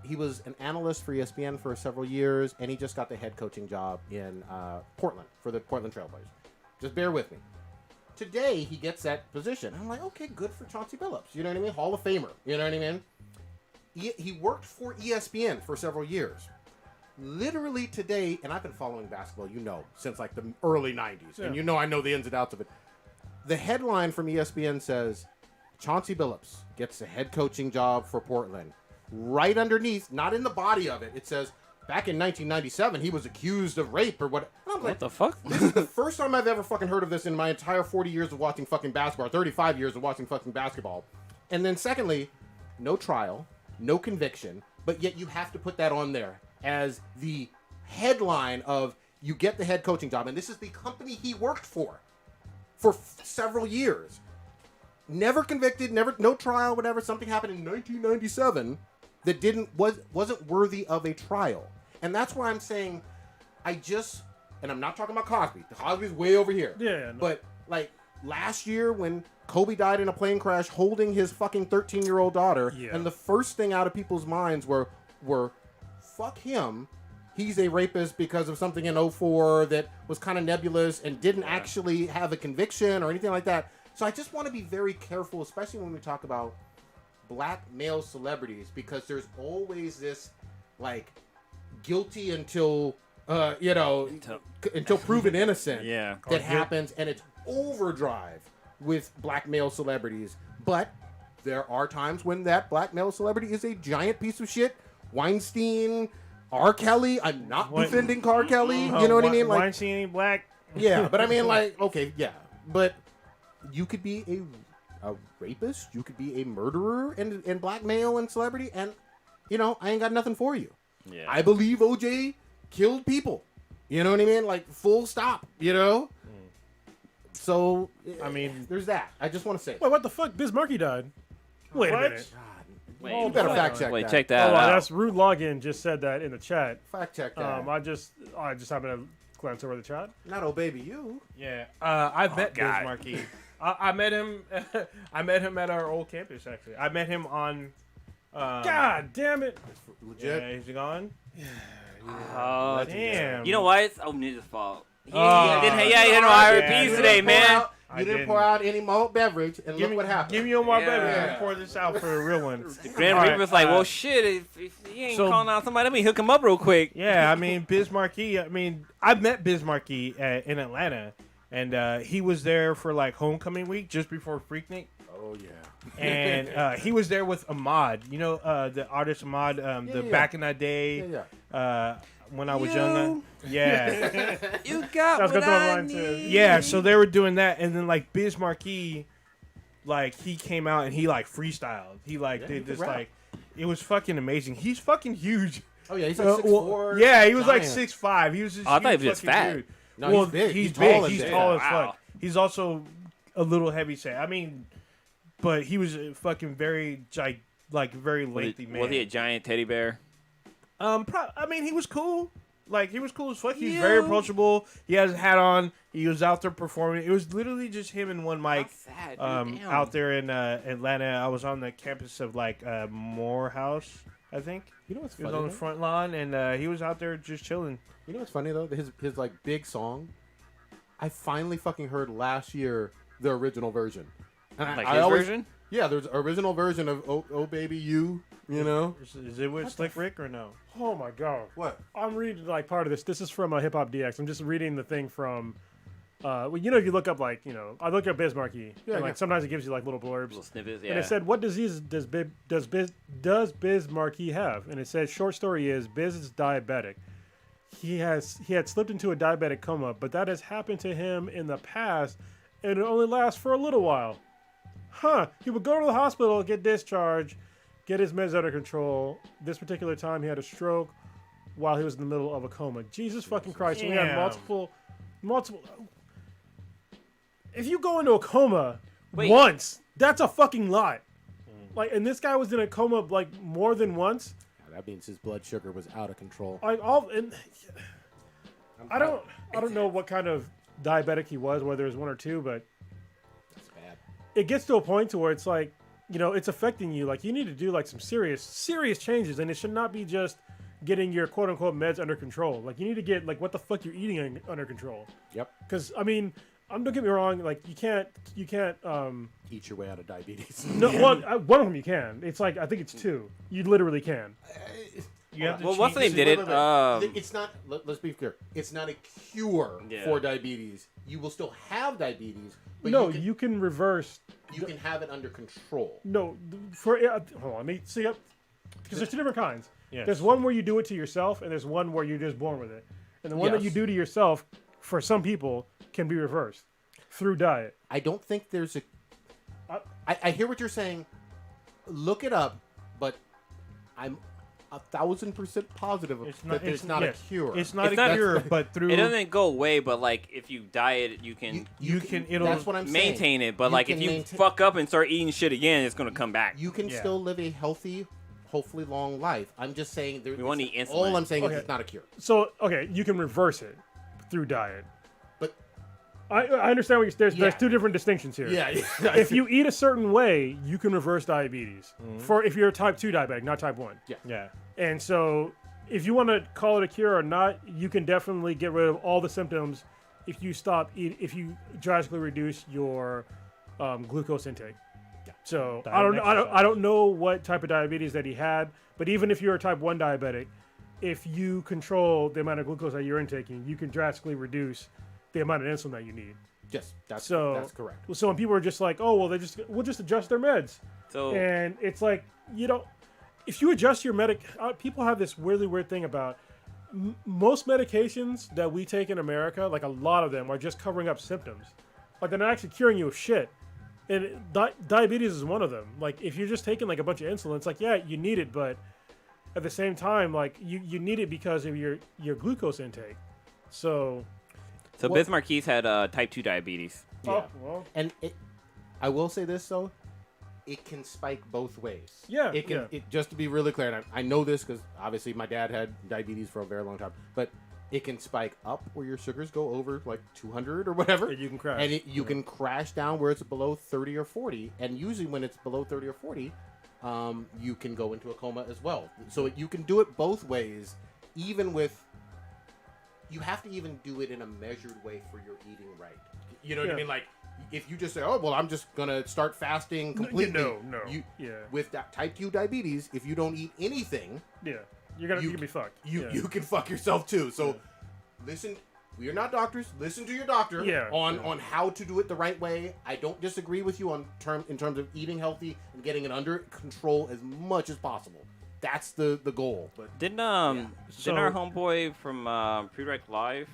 He was an analyst for ESPN for several years, and he just got the head coaching job in Portland for the Portland Trailblazers. Just bear with me. Today, he gets that position. I'm like, okay, good for Chauncey Billups. You know what I mean? Hall of Famer. You know what I mean? He worked for ESPN for several years. Literally today, and I've been following basketball, you know, since like the early 90s. And you know I know the ins and outs of it. The headline from ESPN says, Chauncey Billups gets a head coaching job for Portland. Right underneath, not in the body of it, it says, back in 1997, he was accused of rape or what. And I'm like, What the fuck? this is the first time I've ever fucking heard of this in my entire 40 years of watching fucking basketball, 35 years of watching fucking basketball. And then secondly, no trial, no conviction, but yet you have to put that on there as the headline of you get the head coaching job. And this is the company he worked for several years. Never convicted, no trial, whatever. Something happened in 1997 that wasn't worthy of a trial. And that's why I'm saying and I'm not talking about Cosby. Cosby's way over here. Yeah. No. But like last year when Kobe died in a plane crash holding his fucking 13-year-old daughter, and the first thing out of people's minds were fuck him. He's a rapist because of something in 2004 that was kind of nebulous and didn't actually have a conviction or anything like that. So I just want to be very careful, especially when we talk about black male celebrities, because there's always this like guilty until proven innocent Yeah. that happens, and it's overdrive with black male celebrities. But there are times when that black male celebrity is a giant piece of shit. Weinstein, R. Kelly. I'm not defending R. Kelly. You know what I mean? Like, Weinstein ain't black. yeah, but I mean, like, okay, yeah, but you could be a rapist, you could be a murderer and black male and celebrity, and you know, I ain't got nothing for you. Yeah. I believe OJ killed people. You know what I mean? Like, full stop. You know. So I mean, there's that. I just want to say. Wait, what the fuck? Biz Markie died. Wait a What? minute. Wait, You better fact check that. check that Oh, out. that's Rude Login just said that in the chat. Fact check that. I just happened to glance over the chat. Not oh baby you. yeah. I've met Biz God. Markie. I met him. I met him at our old campus. Actually, I met him on. God damn it! Legit. Yeah, he's gone. Oh, Damn. you know why? It's Ninja's fault. He Oh, didn't have yeah, RPs today, man. You didn't didn't. pour out any malt beverage, and look what happened. Give me your more Yeah. beverage and pour this out for a real one. Grand All right, Reaper's like, well, shit, if he ain't so- calling out somebody, let me hook him up real quick. Yeah, I mean, Biz Markie. I mean, I met Biz Markie in Atlanta, and he was there for like homecoming week just before Freaknik. Oh yeah. And he was there with Ahmad. You know, the artist Ahmad. Yeah. Back in that day. Yeah. When I was younger. Yeah. You got Sounds what good to I line too. need. Yeah, so they were doing that, and then like Biz Markie, like he came out and he like freestyled. He like Yeah, he did could this rap. like it was fucking amazing. He's fucking huge. Oh yeah, he's like 6'4". Yeah, he was like giant. 6'5". He was just Oh, I thought he was fucking fat. dude. No, well, he's big. He's He's tall big. and He's big. tall as Wow. fuck. He's also a little heavy set. I mean, but he was a fucking very very lengthy man. Was he a giant teddy bear? I mean, he was cool. Like, he was cool as fuck. He was very approachable. He has a hat on. He was out there performing. It was literally just him and one mic Sad, dude. Damn. out there in Atlanta. I was on the campus of, Morehouse, I think. You know what's He was funny? on the though? front lawn, and he was out there just chilling. You know what's funny though? His like big song. I finally fucking heard last year the original version. And Like I his always, version? Yeah, there's an original version of "Oh Baby You." You know Is it with Slick Rick or no? Oh my god. what? I'm reading like part of this. This is from Hip Hop DX. I'm just reading the thing from. Well, you know, if you look up I look up Biz Markie. Yeah, and, yeah. sometimes it gives you like little blurbs. Little snippets, yeah. And it said, "What disease does Biz Markie have?" And it says, "Short story is Biz is diabetic. He had slipped into a diabetic coma, but that has happened to him in the past, and it only lasts for a little while. He would go to the hospital, get discharged, get his meds under control. This particular time, he had a stroke while he was in the middle of a coma. Jesus fucking Christ! So we had Damn. multiple. If you go into a coma Wait. once, that's a fucking lot. And this guy was in a coma more than once. That means his blood sugar was out of control. I don't know what kind of diabetic he was, whether it was 1 or 2, but That's bad. it gets to a point to where it's it's affecting you. Like, you need to do some serious changes, and it should not be just getting your quote unquote meds under control. Like, you need to get what the fuck you're eating under control. Yep. Because don't get me wrong, you can't Eat your way out of diabetes. no, one of them you can. It's I think it's 2. You literally can. You have to Well, what's the change- name did it? It's not. Let's be clear. It's not a cure Yeah. for diabetes. You will still have diabetes, but No, you you can reverse. can have it under control. No, hold on, let me see up. Because there's 2 different kinds. Yes. There's one where you do it to yourself, and there's one where you're just born with it. And the one that you Yes. do to yourself, for some people, can be reversed through diet. I don't think there's a. I hear what you're saying. Look it up, but I'm 1,000% positive that there's not yes. a cure. It's not It's a not- cure, but through It doesn't go away, but if you diet, you can it'll That's what I'm saying. maintain it. But You if can you maintain- fuck up and start eating shit again, it's gonna come back. You can Yeah. still live a healthy, hopefully long life. I'm just saying. We won't eat insulin. All I'm saying Okay. is it's not a cure. So, okay, you can reverse it through diet. But I understand what there's Yeah. 2 different distinctions here. yeah, If you eat a certain way, you can reverse diabetes. For if you're a type 2 diabetic, not type 1. Yeah. And so, if you want to call it a cure or not, you can definitely get rid of all the symptoms if you if you drastically reduce your glucose intake. So Diet I and exercise. don't know what type of diabetes that he had, but even if you're a type 1 diabetic, if you control the amount of glucose that you're intaking, you can drastically reduce the amount of insulin that you need. yes, that's correct. So when people are just like, oh well, we'll just adjust their meds. So And it's if you adjust your people have this really weird thing about most medications that we take in America, a lot of them are just covering up symptoms. They're not actually curing you of shit. And diabetes is one of them. If you're just taking a bunch of insulin, it's yeah, you need it, but at the same time, you need it because of your glucose intake. So Biz Markie had type 2 diabetes. oh, well, And I will say this though, it can spike both ways. Yeah, It can. yeah. It, just to be really clear, and I know this because obviously my dad had diabetes for a very long time, but it can spike up where your sugars go over 200 or whatever. And you can crash. And you can crash down where it's below 30 or 40. And usually when it's below 30 or 40, you can go into a coma as well. So you can do it both ways, even with. You have to even do it in a measured way for your eating right. You know what I Yeah. mean? If you just say, "Oh, well, I'm just gonna start fasting completely," no. Yeah. With that type 2 diabetes, if you don't eat anything, yeah, you're gonna be fucked. you Yeah. you can fuck yourself too. So listen, we are not doctors. Listen to your doctor Yeah. on how to do it the right way. I don't disagree with you in terms of eating healthy and getting it under control as much as possible. That's the goal. But Didn't So- our homeboy from Predirect Live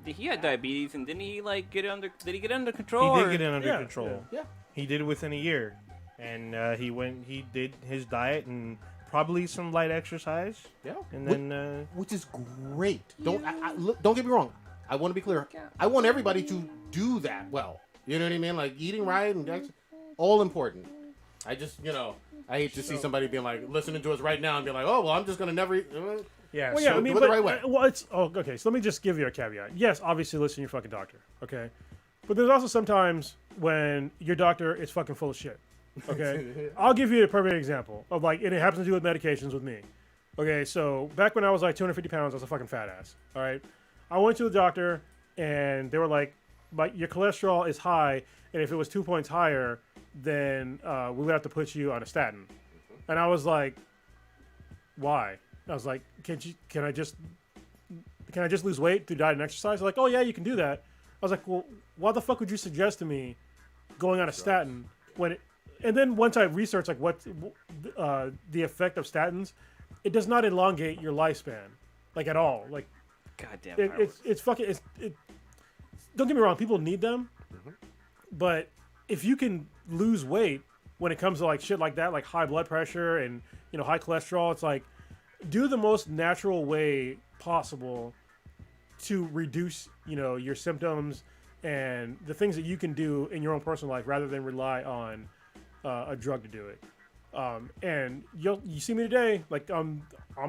he had diabetes and didn't he get it under? Did he get it under control? He or- did get it under Yeah, control. yeah. He did it within a year, and he did his diet and probably some light exercise. Yeah. And then Which is great. Don't don't get me wrong. I want to be clear. I want everybody to do that well. You know what I mean? Like eating right and that's all important. I just, I hate to see somebody being like listening to us right now and be like, oh, well, I'm just gonna never eat. yeah. Well, yeah, so I mean, do it but, the right way. well, it's okay. So let me just give you a caveat. Yes, obviously, listen to your fucking doctor. Okay, but there's also sometimes when your doctor is fucking full of shit. Okay, I'll give you a perfect example of like, and it happens to do with medications with me. Okay, so back when I was like 250 pounds, I was a fucking fat ass. All right, I went to the doctor and they were like, your cholesterol is high, and if it was 2 points higher, then we would have to put you on a statin. And I was like, why? I was like, can I just lose weight through diet and exercise? They're like, oh yeah, you can do that. I was like, well, why the fuck would you suggest to me going on a statin when it, and then once I researched like what the effect of statins, it does not elongate your lifespan, like at all. Like, Goddamn. it's fucking. Don't get me wrong, people need them, but if you can lose weight when it comes to like shit like that, like high blood pressure and high cholesterol, it's like do the most natural way possible to reduce your symptoms and the things that you can do in your own personal life rather than rely on a drug to do it. And you see me today, like I'm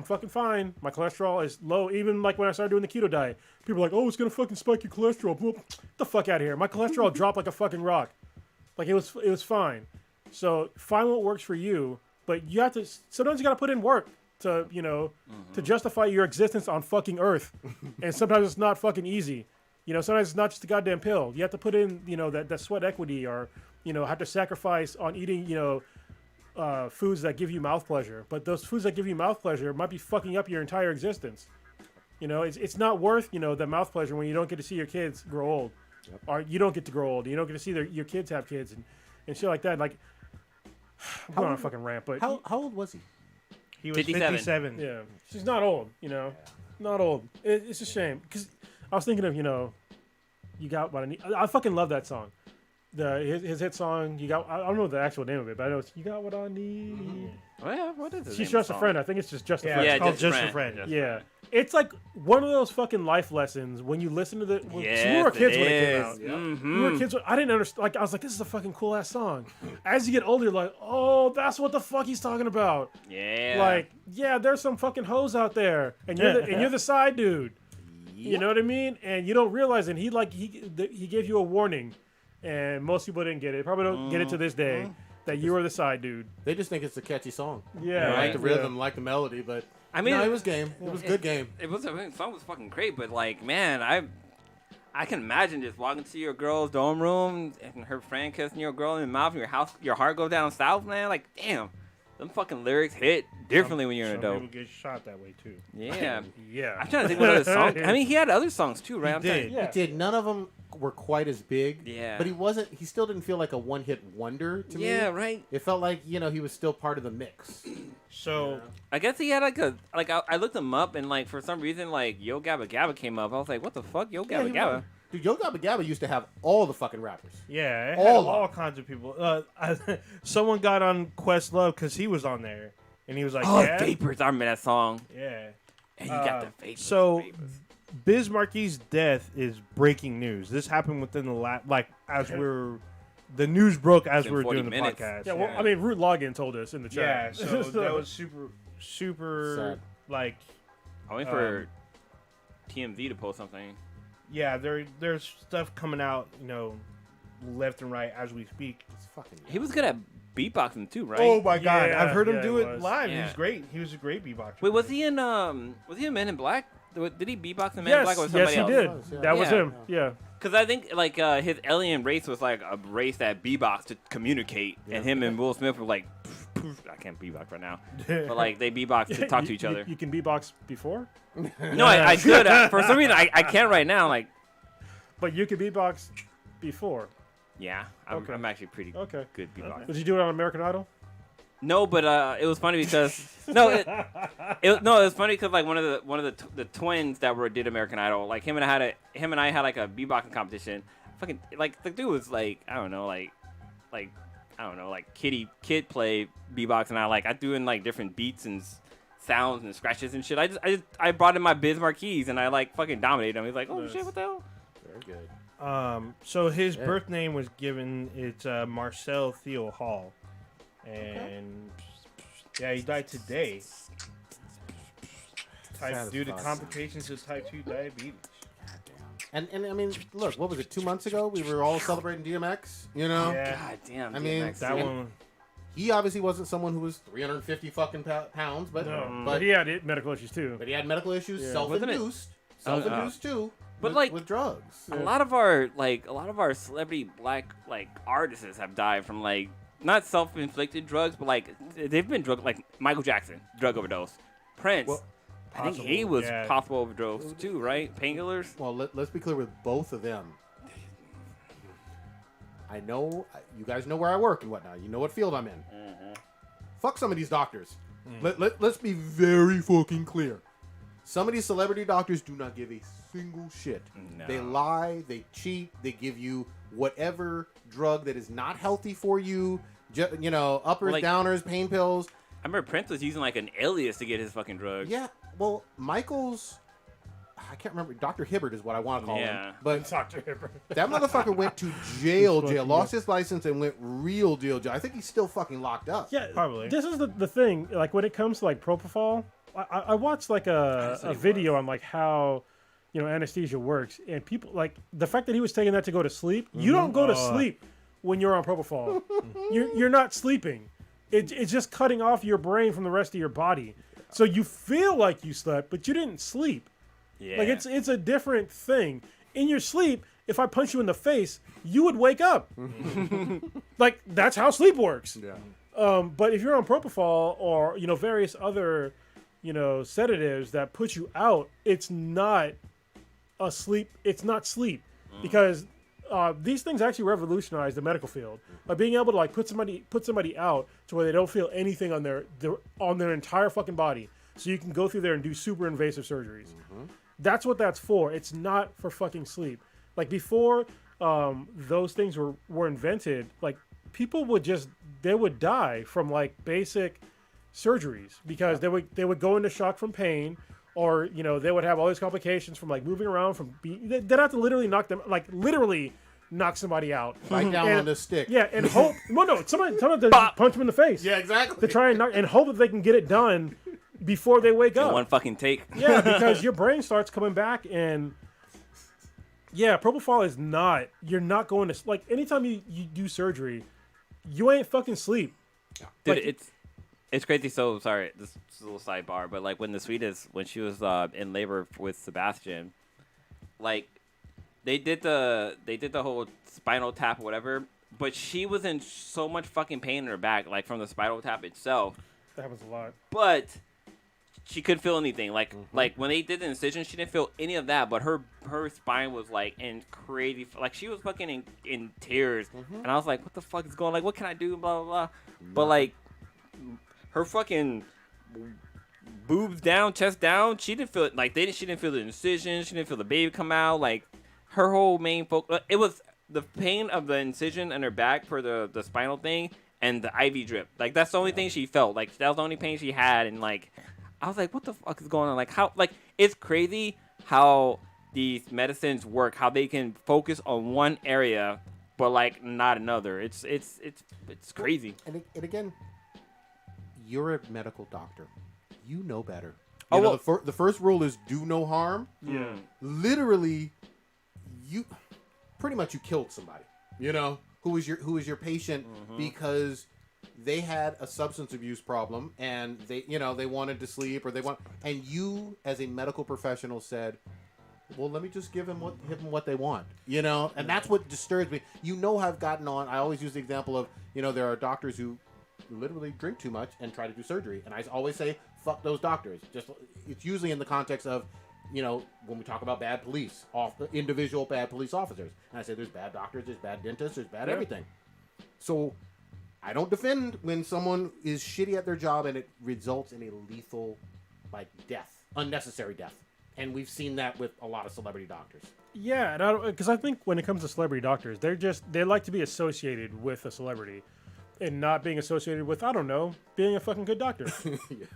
fucking fine. My cholesterol is low. Even like when I started doing the keto diet, people are like, "Oh, it's gonna fucking spike your cholesterol." Get the fuck out of here. My cholesterol dropped like a fucking rock. Like it was fine. So find what works for you, but you have to. Sometimes you gotta put in work to to justify your existence on fucking Earth, and sometimes it's not fucking easy. Sometimes it's not just a goddamn pill. You have to put in that sweat equity, or have to sacrifice on eating foods that give you mouth pleasure, but those foods that give you mouth pleasure might be fucking up your entire existence. It's not worth the mouth pleasure when you don't get to see your kids grow old, or you don't get to grow old. You don't get to see your kids have kids and shit like that. Like, I'm going on a fucking rant, but How old was he? he was 57. 57. yeah, she's not old. Not old. It's a shame because I was thinking of you got what I need. I fucking love that song. His hit song, I don't know the actual name of it, but I know it's You Got What I Need. Oh, yeah, what is it? She's just a friend. I think it's just a Yeah, friend. it's Yeah, called Just Just Friend. a Friend. Just Yeah. It's like one of those fucking life lessons when you listen to we were kids when it came out. Mm-hmm. We were kids. I didn't understand. Like, I was like, this is a fucking cool ass song. As you get older, you're like, oh, that's what the fuck he's talking about. Yeah. Like, yeah, there's some fucking hoes out there, and you're the side dude. You know what I mean? And you don't realize it. He gave you a warning, and most people didn't get it. Probably don't get it to this day that you were the side dude. They just think it's a catchy song. Yeah, They like the yeah. rhythm, like the melody, but I mean, no, it was game. It was a good game. The song was fucking great, but like, man, I can imagine just walking to your girl's dorm room and her friend kissing your girl in the mouth, and your heart goes down south, man. Like, damn, them fucking lyrics hit differently when you're an Some adult. people get shot that way too. Yeah. Yeah. I'm trying to think what other songs. I mean, he had other songs too, right? He I'm trying- did. Yeah. He did. None of them were quite as big. Yeah. But he still didn't feel like a one-hit wonder to me. Yeah, right. It felt like, he was still part of the mix. So I guess he had I looked him up, and like for some reason like Yo Gabba Gabba came up. I was like, what the fuck, Yo Gabba Gabba? Dude, Yo Gabba Gabba used to have all the fucking rappers. yeah, it All had all kinds of people. Someone got on Questlove because he was on there, and he was like, Oh, yeah, Vapors! I remember that song. yeah. And you got the Vapors. So Vapors. Biz Marquis' death is breaking news. This happened within the news broke as we Within were 40 doing the minutes. podcast. Yeah, well, I mean, Root Login told us in the yeah. chat. So that was super Sad. like. I wait for TMZ to post something. Yeah, there's stuff coming out, left and right as we speak. It's fucking. He was good at beatboxing too, right? Oh my god, Yeah, I've heard him yeah, do he it was. live. Yeah. He's great. He was a great beatboxer. Wait, was he in Men in Black? Did he beatbox in Men in Black or was Yes, somebody he else? did. Yeah. That was Yeah. him. Yeah. Because I think like his alien race was like a race that beatbox to communicate, and him and Will Smith were like, poof, I can't beatbox right now, but like they beatbox to talk to each other. You can beatbox before, No, I could. For some reason, I can't right now. Like, but you can beatbox before. yeah, Okay. I'm actually pretty Okay. good beatboxer. Did you do it on American Idol? No, but it was funny because it was funny because like one of the twins that did American Idol, like him and I had like a beatboxing competition. Fucking like the dude was like, I don't know, like I don't know, like kid play beatboxing. I threw in like different beats and sounds and scratches and shit. I brought in my Biz Marquis and I like fucking dominated him. He's like, oh shit, what the hell? Very good. So his birth name was given. It's Marcel Theo Hall, and yeah, he died today. Due to complications of type 2 diabetes. And I mean, look, what was it? 2 months ago, we were all celebrating DMX. You know, Yeah. God damn. I mean, DMX. That one. he obviously wasn't someone who was 350 fucking pounds, but But he had medical issues too. he had medical issues, Yeah. self-induced too. But with, like with drugs. a lot of our celebrity black like artists have died from like not self-inflicted drugs, but like they've been drug like Michael Jackson, drug overdose. Prince, Well, I think he was yeah. possible overdose too, right? Painkillers. Well, let's be clear with both of them. I know you guys know where I work and whatnot. You know what field I'm in. Fuck some of these doctors. Let's be very fucking clear. Some of these celebrity doctors do not give a single shit. No. They lie, they cheat, they give you whatever drug that is not healthy for you. You know, uppers, Like- downers, pain pills. I remember Prince was using like an alias to get his fucking drugs. Yeah, well, Michael's. I can't remember. Dr. Hibbert is what I want to call Yeah. him. But Dr. Hibbert. that motherfucker went to jail, fucking lost his license, and went real jail. I think he's still fucking locked up. Yeah, Probably. This is the thing. Like when it comes to like propofol, I watched like a video on like how anesthesia works, and people like the fact that he was taking that to go to sleep. You don't go to sleep when you're on propofol. You're not sleeping. It's just cutting off your brain from the rest of your body, so you feel like you slept, but you didn't sleep. Yeah. Like it's a different thing. In your sleep, if I punch you in the face, you would wake up. Like that's how sleep works. Yeah. But if you're on propofol or various other sedatives that put you out, it's not a sleep. It's not sleep because these things actually revolutionize the medical field by being able to like put somebody out to where they don't feel anything on their entire fucking body, so you can go through there and do super invasive surgeries. That's what that's for. It's not for fucking sleep. Like before those things were invented, like people would die from like basic surgeries because they would go into shock from pain, or they would have all these complications from like moving around they'd have to literally knock somebody out. Bite down on this stick. Yeah, and hope. Well, no, sometimes they punch them in the face. Yeah, exactly. To try and knock and hope that they can get it done before they wake In up. one fucking take. Yeah, because your brain starts coming back, and yeah, propofol is not. You're not going to like anytime you do surgery, you ain't fucking sleep. Dude, Like- it's crazy. So sorry, this is a little sidebar, but like when she was in labor with Sebastian, like they did the whole spinal tap or whatever, but she was in so much fucking pain in her back, like from the spinal tap itself. That happens a lot. But she couldn't feel anything. Like when they did the incision, she didn't feel any of that. But her spine was like in crazy. Like she was fucking in tears, and I was like, "What the fuck is going? Like, what can I do?" Blah blah blah. But like her fucking boobs down, chest down. She didn't feel it. Like she didn't feel the incision. She didn't feel the baby come out. Like her whole main focus. It was the pain of the incision in her back for the spinal thing and the IV drip. Like that's the only thing she felt. Like that was the only pain she had. And like I was like, what the fuck is going on? Like how? Like it's crazy how these medicines work. How they can focus on one area but like not another. It's crazy. And again, you're a medical doctor. You know better. Oh, You know, well- the first rule is do no harm. Yeah. Literally, you pretty much you killed somebody. Who was your patient because they had a substance abuse problem and they wanted to sleep and you as a medical professional said, well, let me just give them what they want, and that's what disturbs me. I've gotten on. I always use the example of there are doctors who literally drink too much and try to do surgery, and I always say fuck those doctors. It's usually in the context of when we talk about bad police, individual bad police officers, and I say there's bad doctors, there's bad dentists, there's bad everything. So I don't defend when someone is shitty at their job and it results in a lethal, death, unnecessary death. And we've seen that with a lot of celebrity doctors. Yeah, because I think when it comes to celebrity doctors, they like to be associated with a celebrity. and not being associated with, I don't know, being a fucking good doctor.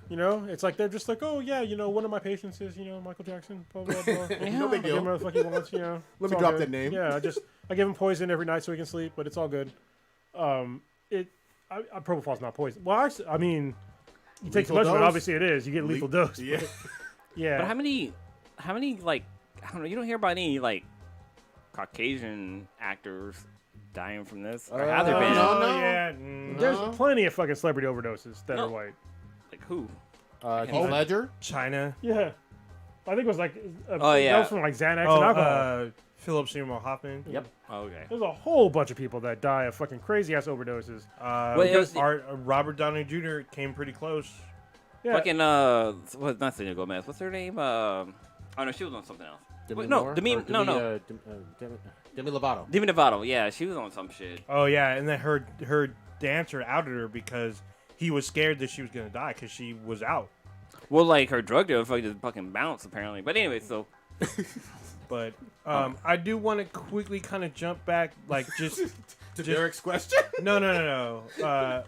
You know, it's like they're just like, oh yeah, you know, one of my patients is, you know, Michael Jackson. Blah blah blah. No big I give him deal. what the fuck he wants, you know. Let It's me all drop good. that name. Yeah, I give him poison every night so he can sleep, but it's all good. Propofol's not poison. Well, actually, I mean, you take too Lethal much of it, dose? obviously it is. You get lethal dose. Yeah. Yeah. But how many like I don't know? You don't hear about any like Caucasian actors dying from this, or have there been? no. Yeah. There's plenty of fucking celebrity overdoses that No. are white. Like who? Heath Ledger. China. Yeah. I think it was like Oh, yeah. that was from like Xanax and alcohol. Philip Seymour Hoffman. Yep. Oh, okay. There's a whole bunch of people that die of fucking crazy ass overdoses. Well, it was- Robert Downey Jr. came pretty close. Yeah. Fucking what's not Selena Gomez? What's her name? Oh no, she was on something else. Demi Wait, no, Moore? Demi Or no. Demi Lovato. Demi Lovato. Yeah, she was on some shit. Oh yeah, and then her dancer outed her because he was scared that she was gonna die because she was out. Well, like her drug dealer just fucking bounced apparently. But anyway, so But I do want to quickly kind of jump back, like just To Derek's question. no.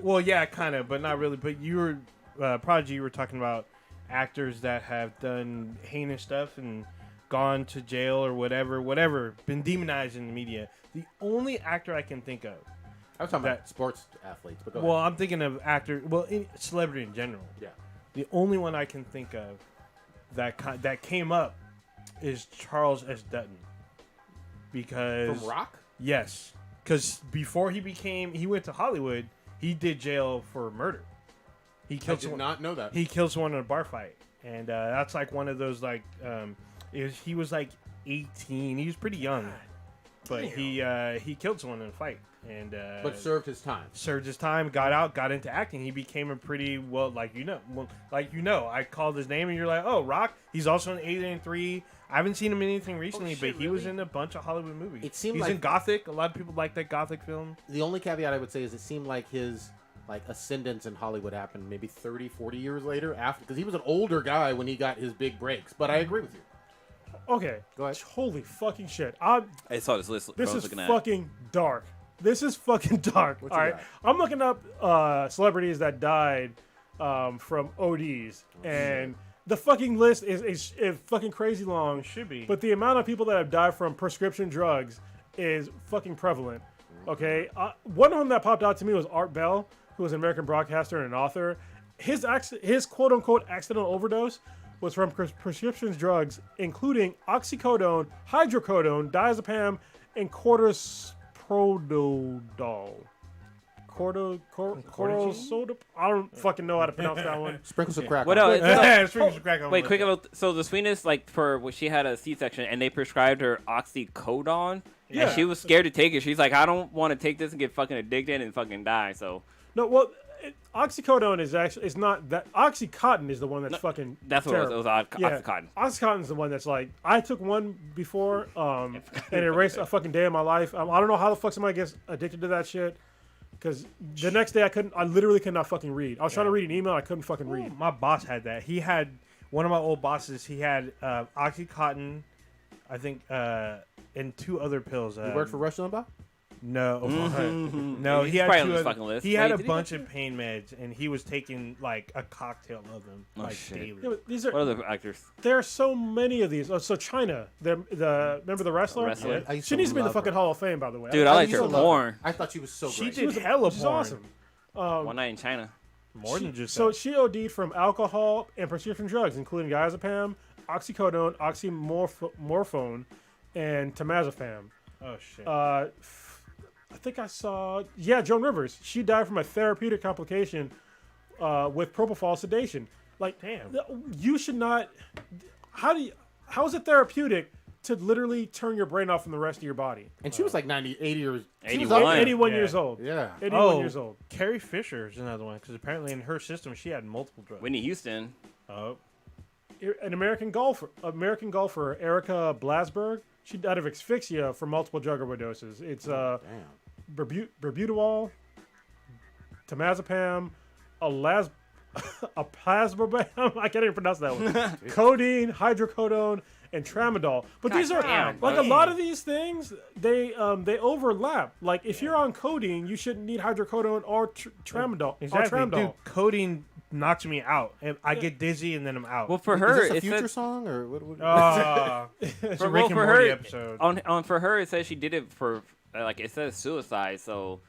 Well, yeah, kind of, but not really. But you were Prodigy. You were talking about actors that have done heinous stuff and gone to jail or whatever, been demonized in the media. The only actor I can think of. I was talking That- about sports athletes, but go Well, ahead. I'm thinking of actor. Well, celebrity in general. Yeah. The only one I can think of that came up is Charles S. Dutton. Because From Rock. yes, because before he went to Hollywood, he did jail for murder. He I killed did someone. not know that. He killed someone in a bar fight, and that's like one of those like he was like 18. He was pretty young, but he killed someone in a fight, and But served his time. served his time, got out, got into acting. He became a pretty I called his name and you're like, oh, Rock. He's also in Alien 3. I haven't seen him in anything recently, shit, but he was really? in a bunch of Hollywood movies. It seemed he's like- in Gothic. A lot of people like that Gothic film. The only caveat I would say is it seemed like his ascendance in Hollywood happened maybe 30, 40 years later after, because he was an older guy when he got his big breaks. But I agree with you. Okay. Go ahead. Holy fucking shit. I saw this list. This I was is looking at. fucking dark. This is fucking dark. What All you right. got? I'm looking up celebrities that died from ODs. And the fucking list is fucking crazy long. It should be. But the amount of people that have died from prescription drugs is fucking prevalent. Okay. One of them that popped out to me was Art Bell, who was an American broadcaster and an author. His quote unquote accidental overdose was from prescription drugs, including oxycodone, hydrocodone, diazepam, and cortisodol. Cortisodol. I don't fucking know how to pronounce that one. Sprinkle some crack. What on it. else? Sprinkle some crack on Wait, it. quick about so the sweetness, like for when she had a C-section and they prescribed her oxycodone, Yeah. and she was scared to take it. She's like, I don't want to take this and get fucking addicted and fucking die. So No, well, oxycodone is actually it's not that. Oxycontin is the one that's fucking. that's what it was. terrible. It was Yeah, Oxycontin. Oxycontin's the one that's like I took one before, and it erased a fucking day of my life. I don't know how the fuck somebody gets addicted to that shit. Because the next day I literally could not fucking read. I was trying to read an email, I couldn't fucking read. My boss had that. He had one of my old bosses. He had OxyContin, I think, and 2 other pills. You worked for Rush Limbaugh? No, Mm-hmm. no. He's He had probably on 2 this other, fucking list. He had Wait, a did he bunch go of pain meds, and he was taking like a cocktail of them, Oh, like shit. daily. Yeah, but these What are other actors? there are so many of these. Oh, so China, the remember the wrestler? Wrestler. I used She needs to be in the love fucking her. Hall of Fame, by the way. Dude, I liked used her to love porn. I thought she was so She great. did hella She's porn. awesome. One night in China. More than just So that. she OD'd from alcohol and prescription drugs, including diazepam, oxycodone, oxymorphone, and temazepam. Oh shit. I think I saw, Joan Rivers. She died from a therapeutic complication with propofol sedation. Like, Damn. you should not. How is it therapeutic to literally turn your brain off from the rest of your body? And she was like 90, 80 or... she was 81. up there. 81 Yeah. years old. Yeah. 81 years old. Carrie Fisher is another one because apparently in her system she had multiple drugs. Whitney Houston. Oh, An American golfer, Erica Blasberg. She died of asphyxia from multiple drug overdoses. It's Damn. Berbutal, temazepam, a plasmabam. I can't even pronounce that one. Codeine, hydrocodone, and tramadol. But these are damn, like a buddy. lot of these things. They overlap. Like if you're on codeine, you shouldn't need hydrocodone or tramadol. Exactly, Or tramadol. dude. Codeine knocks me out, and I get dizzy, and then I'm out. Well, for Is her, this a it future says, song or what? It's a for, Rick well, and for Morty her, episode. on for her, it says she did it for like it says suicide. So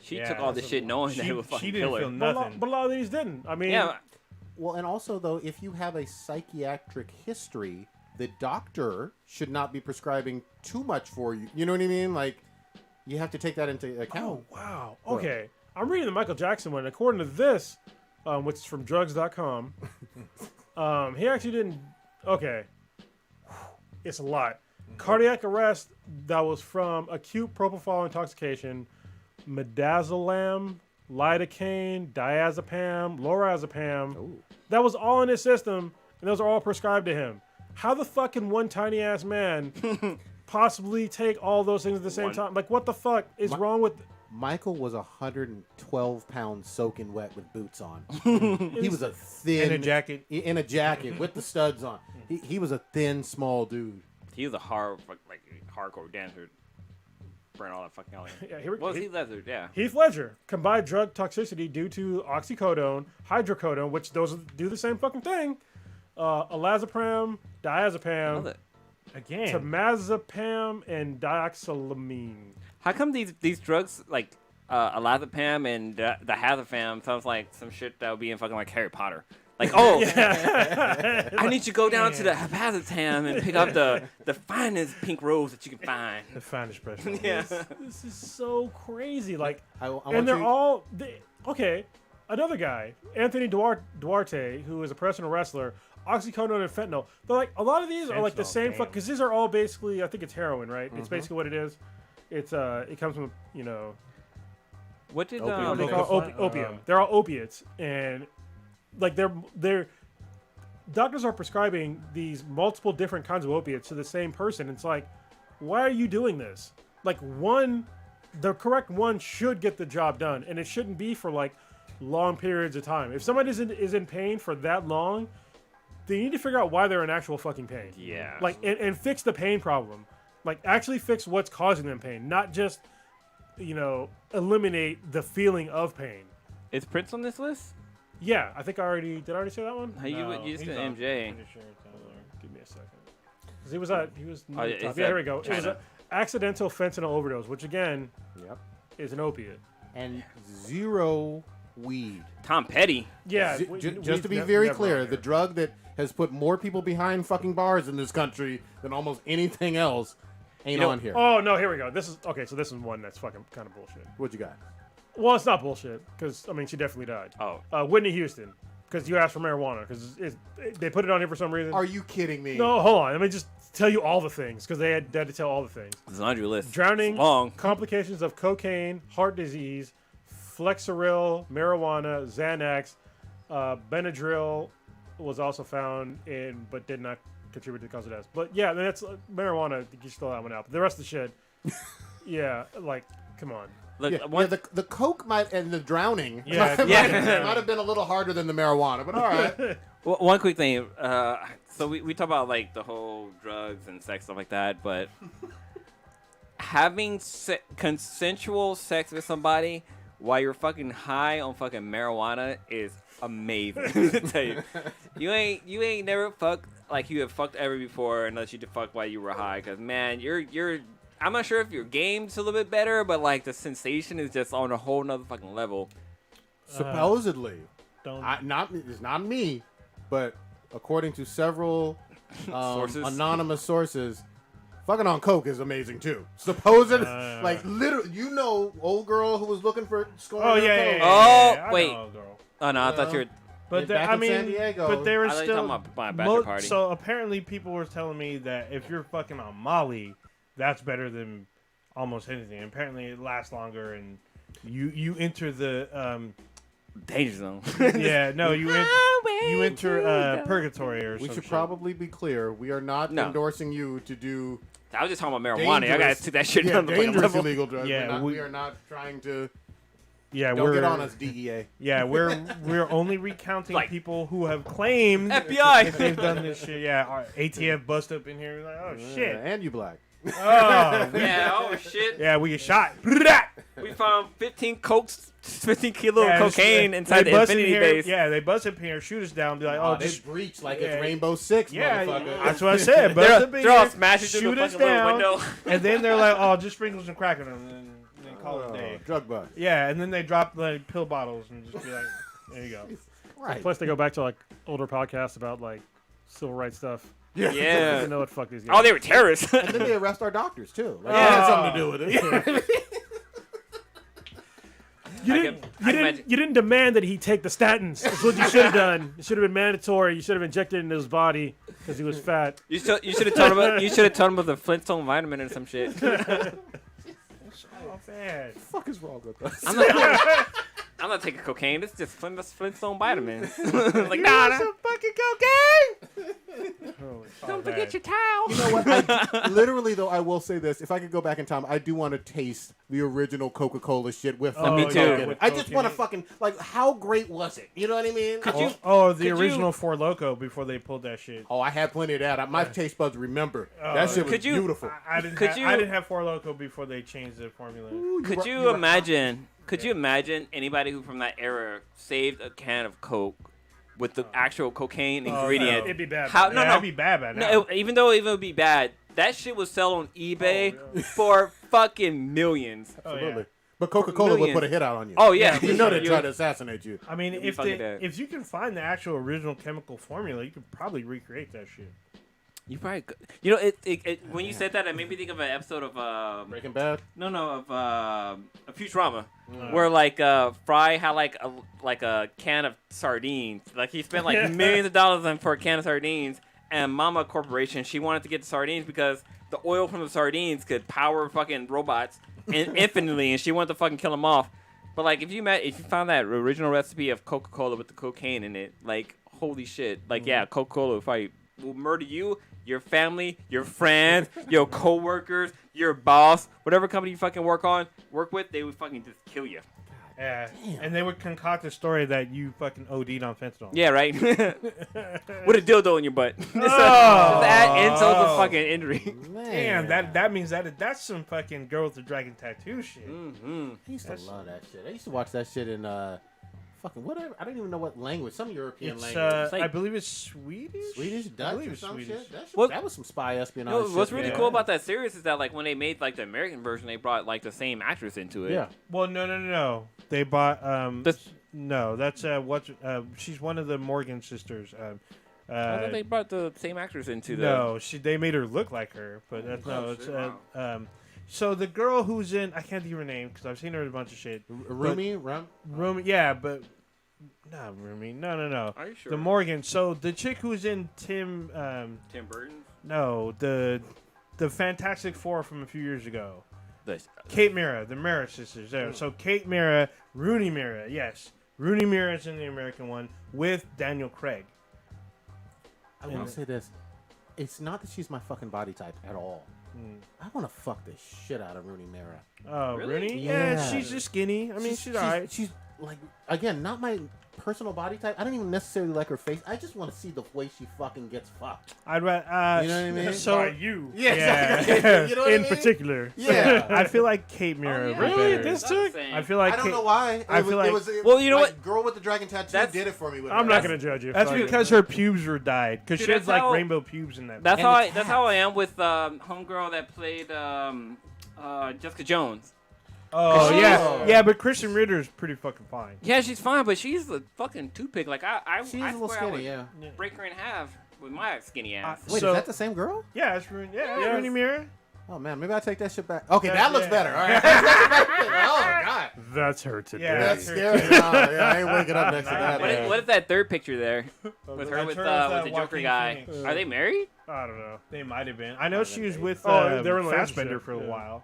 she Yeah, took all this shit knowing that it would she fucking didn't kill her. feel But nothing. a lot of these didn't. I mean, Yeah, Well, and also though, if you have a psychiatric history, the doctor should not be prescribing too much for you. You know what I mean? Like, you have to take that into account. oh wow. Okay, I'm reading the Michael Jackson one. According to this, which is from drugs.com, he actually didn't. Okay, it's a lot. Cardiac arrest that was from acute propofol intoxication, midazolam, lidocaine, diazepam, lorazepam. Ooh. That was all in his system, and those are all prescribed to him. How the fuck can one tiny ass man possibly take all those things at the same time? Like, what the fuck is wrong with? Michael was 112 pounds soaking wet with boots on. He was a thin... In a jacket. In a jacket with the studs on. He was a thin, small dude. he was a hardcore dancer. Burn all that fucking out. Yeah, here we What was go. he Ledger? Yeah. Heath Ledger, combined drug toxicity due to oxycodone, hydrocodone, which those do the same fucking thing, alazepam, diazepam, Another- Again. temazepam, and dioxylamine. How come these drugs like alazepam and diazepam sounds like some shit that would be in fucking like Harry Potter? Like, oh, I need you to go down to the hapazatam and pick up the finest pink rose that you can find. The finest pressure. Yeah. This is so crazy. Like, I want and they're you- all okay. Another guy, Anthony Duarte, who is a professional wrestler, oxycodone and fentanyl. They're like a lot of these are like the Fentanyl, same fuck damn. because these are all basically I think it's heroin, right? Mm-hmm. It's basically what it is. It's it comes from What did Opium. what do they Okay. call it? Opium. They're all opiates and like they're doctors are prescribing these multiple different kinds of opiates to the same person. It's like, why are you doing this? Like the correct one should get the job done, and it shouldn't be for like long periods of time. If somebody is in pain for that long, they need to figure out why they're in actual fucking pain. Yeah. Like and fix the pain problem. Like actually fix what's causing them pain, not just eliminate the feeling of pain. Is Prince on this list? Yeah, I think did I already say that one? How you just he's did on. MJ? Pretty sure it's on there. Give me a second. 'Cause he was near Oh, the is top. that Yeah, here we go. It was China? an accidental fentanyl overdose, which again Yep. is an opiate. And zero weed. Tom Petty. Yeah. Just to be very clear, the drug that has put more people behind fucking bars in this country than almost anything else ain't on here. Oh no, here we go. This is okay. So this is one that's fucking kind of bullshit. What you got? Well, it's not bullshit because I mean she definitely died. Oh. Whitney Houston, because you asked for marijuana because they put it on here for some reason. Are you kidding me? No, hold on. Let me just tell you all the things because they had to tell all the things. It's a laundry list. Drowning, It's long. complications of cocaine, heart disease, Flexeril, marijuana, Xanax, Benadryl was also found in, but did not contribute to the cause of death. But yeah, that's marijuana. You should throw that one out. But the rest of the shit, yeah, like come on. Look, Yeah, one, the coke might and the drowning Yeah, might, yeah. might have been a little harder than the marijuana, but all right. one quick thing. So we talk about like the whole drugs and sex stuff like that, but having consensual sex with somebody while you're fucking high on fucking marijuana is amazing. To tell you, you ain't never fucked like you have fucked ever before unless you did fuck while you were high. Cause man, you're. I'm not sure if your game's a little bit better, but like the sensation is just on a whole nother fucking level. Supposedly, Don't. it's not me, but according to several Sources? anonymous sources, fucking on coke is amazing too. Supposedly, like literally, old girl who was looking for scoring. Oh on yeah, coke. yeah, yeah, Oh, yeah, I wait. know, girl. Oh no, I thought you were. But Back I in mean, San Diego. but there I was thought you still were talking about my bachelor party. So apparently, people were telling me that if you're fucking on Molly, that's better than almost anything. Apparently, it lasts longer, and you enter the Danger zone. yeah, no, you enter purgatory or We some should shit. probably be clear. We are not No. endorsing you to do I was just talking about marijuana. I gotta dangerous, take that shit down the fucking dangerous level. illegal drugs. Yeah, we we- are not trying to, Yeah, Don't we're get on us, DEA. Yeah, we're only recounting Like- people who have claimed FBI. that they've done this shit. Yeah, our ATF bust up in here. Like, oh shit. And you black. Oh Yeah, oh shit. yeah, we get shot. We found 15 kilo Yeah, cocaine they inside the bust in Infinity here, Base. Yeah, they bust up in here, shoot us down, be like, oh, They just breach like yeah. it's Rainbow Six, yeah, motherfucker. that's what I said. Bust They're, up in they're all here, smashing through shoot the us fucking little down, window. and then they're like, oh, just sprinkle some crack on them, and then call it a day. Drug bust. Yeah, and then they drop like pill bottles and just be like, there you go. Right. Plus, they go back to like older podcasts about like civil rights stuff. Yeah. You know what? Fuck these guys. Oh, they were terrorists. And then they arrest our doctors too. Like, Yeah. that had something to do with it. You didn't demand that he take the statins. That's what you should have done. It should have been mandatory. You should have injected it into his body because he was fat. You should have told him. You should have told him about the Flintstone vitamin or some shit. Oh man. What the fuck is wrong with us? I'm not taking cocaine. This is just Flintstone vitamins. Like, nah, nah. Some fucking cocaine. Don't forget your towel. You know what? Literally, though, I will say this. If I could go back in time, I do want to taste the original Coca-Cola shit with Oh, me fucking too. Coke in it. with I just Coke want to in it. fucking, like, how great was it? You know what I mean? The original Four Loko before they pulled that shit. Oh, I had plenty of that. My taste buds remember. That shit was Could you- beautiful. I didn't Could have, you- I didn't have Four Loko before they changed the formula. Could you imagine? Could you imagine anybody who from that era saved a can of Coke with the actual cocaine ingredient? It'd be bad. How? Yeah, No, that'd no. be bad by now. No, even though it would be bad, that shit would sell on eBay for fucking millions. Absolutely. But Coca-Cola would millions. put a hit out on you. Oh yeah, You know they tried to assassinate you. I mean, You'd be if fucking dead. if you can find the actual original chemical formula, you could probably recreate that shit. You probably could. You know, it when you said that, it made me think of an episode of Breaking Bad? of Futurama, where like Fry had like a can of sardines. Like he spent like millions of dollars for a can of sardines, and Mama Corporation, she wanted to get the sardines because the oil from the sardines could power fucking robots infinitely, and she wanted to fucking kill them off. But like if you found that original recipe of Coca-Cola with the cocaine in it, like holy shit, like yeah, Coca-Cola will murder you, your family, your friends, your coworkers, your boss, whatever company you fucking work with, they would fucking just kill you. Yeah, and they would concoct a story that you fucking OD'd on fentanyl. Yeah, right. With a dildo in your butt. Just add insult to fucking injury. Damn, that means that's some fucking girl with the dragon tattoo shit. Mm-hmm. I used to love that shit. I used to watch that shit in fucking whatever. I don't even know what language. Some European It's language. I believe it's Swedish. Swedish, I Dutch, believe or it's some Swedish. shit. Well- That was some spy espionage. You know, what's shit, really man. cool about that series is that like when they made like the American version, they brought like the same actress into it. Yeah. Well, no. They bought This- no, that's she's one of the Morgan sisters. I thought they brought the same actress into the. No, they made her look like her, but that's no. It's so the girl who's in, I can't think of her name because I've seen her in a bunch of shit. Rumi, Rum? Rumi, yeah, but not Rumi. No. Are you sure? The Morgan. So the chick who's in Tim Burton. no, the Fantastic Four from a few years ago. The, Kate Mara, the Mara sisters. There. So Kate Mara, Rooney Mara, yes. Rooney Mara is in the American one with Daniel Craig. I want to say this. It's not that she's my fucking body type at all. I want to fuck the shit out of Rooney Mara. Oh, Really? Rooney? Yeah. Yeah, she's just skinny. I mean, she's alright. She's like, again, not my personal body type. I don't even necessarily like her face. I just want to see the way she fucking gets fucked. I'd rather. You know what I mean? So By you. Yeah, Yeah. exactly. You know what I In mean? particular. Yeah. I feel like Kate Mara. yeah. would be Really? better. This That's what I'm chick? saying. I feel like I don't Kate- know why. I feel like- Well, you know like, what? Girl with the dragon tattoo That's- did it for me. With I'm her. not gonna judge you. That's Fuck it. because her pubes were dyed. Because she Dude, has that's like how- rainbow pubes in that. That's And how the that's how I am with homegirl that played Jessica Jones. Oh Oh. yeah. But Kristen Ritter's pretty fucking fine. Yeah, she's fine, but she's a fucking toothpick. Like She's I a little swear I would skinny, yeah. break her in half with my skinny ass. Wait, So- is that the same girl? Yeah, it's Rooney. Yeah, Yeah. Rooney Mara. Oh man, maybe I take that shit back. Okay, Yeah, that looks yeah. better. All right. Oh god, That's her today. Yeah, that's her scary. No, yeah, I ain't waking up next to that. What man. is, what is that third picture there with her That's with her the Joker Joaquin guy? Phoenix. Are they married? I don't know. They might have been. I know she was with Oh, they were in a Fassbender relationship, for a while.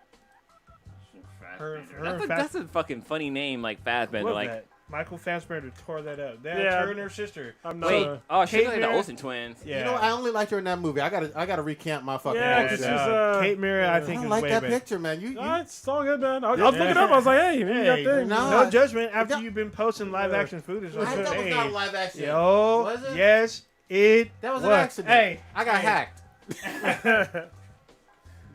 Her That's and a fucking funny name, like Fassbender. Love Like that. Michael Fassbender tore that up. That's Yeah. her and her sister. I'm not. Wait, oh, she's Kate like the Mara- Olsen twins. Yeah. You know, I only liked her in that movie. I gotta recant my fucking. Yeah, bullshit. 'cause she's, Kate Mara, I I think don't is like way that better. picture, man. You It's all good, man. I was looking up. I was like, hey, maybe Hey, that thing. no. no judgment after That- you've been posting live action footage. that was Hey. not live action. Yo, Was it? yes, it That was was. an accident. Hey, I got hey. hacked.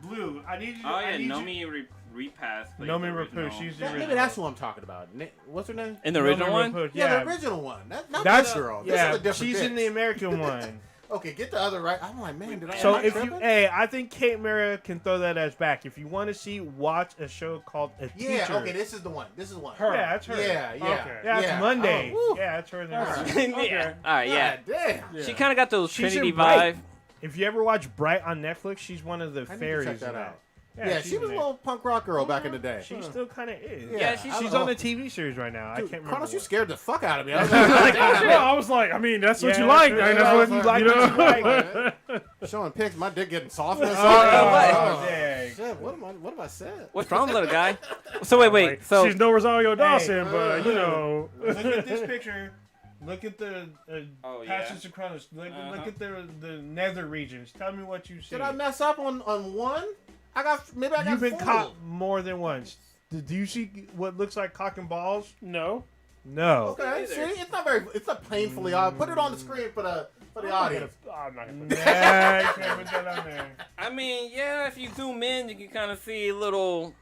Blue, I need you. Oh I yeah, need Nomi Repass. you. Nomi Rapu, she's the original. Maybe that's who I'm talking about. What's her name? In the original Nomi one. Rapu, Yeah, the original one. Not That's this girl. Yeah, This is a different she's in bitch. the American one. Okay, get the other right. I'm like, man, did I? So am I if you, tripping? hey, I think Kate Mara can throw that ass back. If you want to see, watch a show called A Yeah, Teacher. okay, this is the one. This is one. Yeah, that's her. Yeah, yeah. Okay. Yeah, it's yeah. Monday. Oh, woo. Yeah, that's her. Yeah. All right, yeah. God damn. Yeah. She kind of got those She's Trinity in Bright. vibe. If you ever watch Bright on Netflix, she's one of the I need to fairies. check that in out. Yeah, Yeah, she's she was a in there. little punk rock girl back in the day. She still kind of is. Yeah, she's I- on a TV series right now. I Dude, can't remember. Carlos, you what. scared the fuck out of me. I was like, I was like, I mean, that's what Yeah, you like. that's I mean, what that's you what like, you what you know. like. showing pics, my dick getting softness. Oh, dang. Shit, what have I said? What's wrong, little guy? So wait. Like, So she's no Rosario Dawson, but you know. Look at this picture. Look at the Oh, yeah. Passage to Chronos. Look at the nether regions. Tell me what you see. Did I mess up on one? I got You've been fooled. caught more than once. Do you see what looks like cock and balls? No. No. Okay, see, it's not painfully odd. Put it on the screen for the audience. I'm not gonna. Nah, you can't put that on there. I mean, yeah, if you zoom in, you can kind of see a little.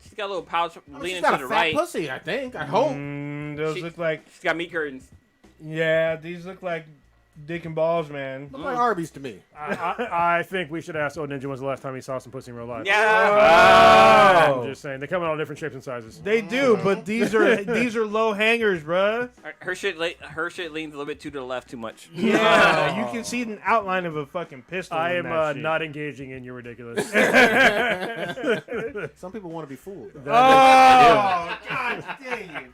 She's got a little pouch I mean, leaning she's got to a the fat right. pussy, I think. I hope. Those She- look like, She's got meat curtains. yeah, these look like dick and balls, man. Look like Arby's to me. I think we should ask Old Ninja when's the last time he saw some pussy in real life. Yeah. Oh. I'm just saying they come in all different shapes and sizes. They do, but these are low hangers, bruh. Her shit leans a little bit too to the left too much. Yeah, you can see an outline of a fucking pistol. I in am that shit. not engaging in your ridiculous. Some people want to be fooled. Oh, God dang it!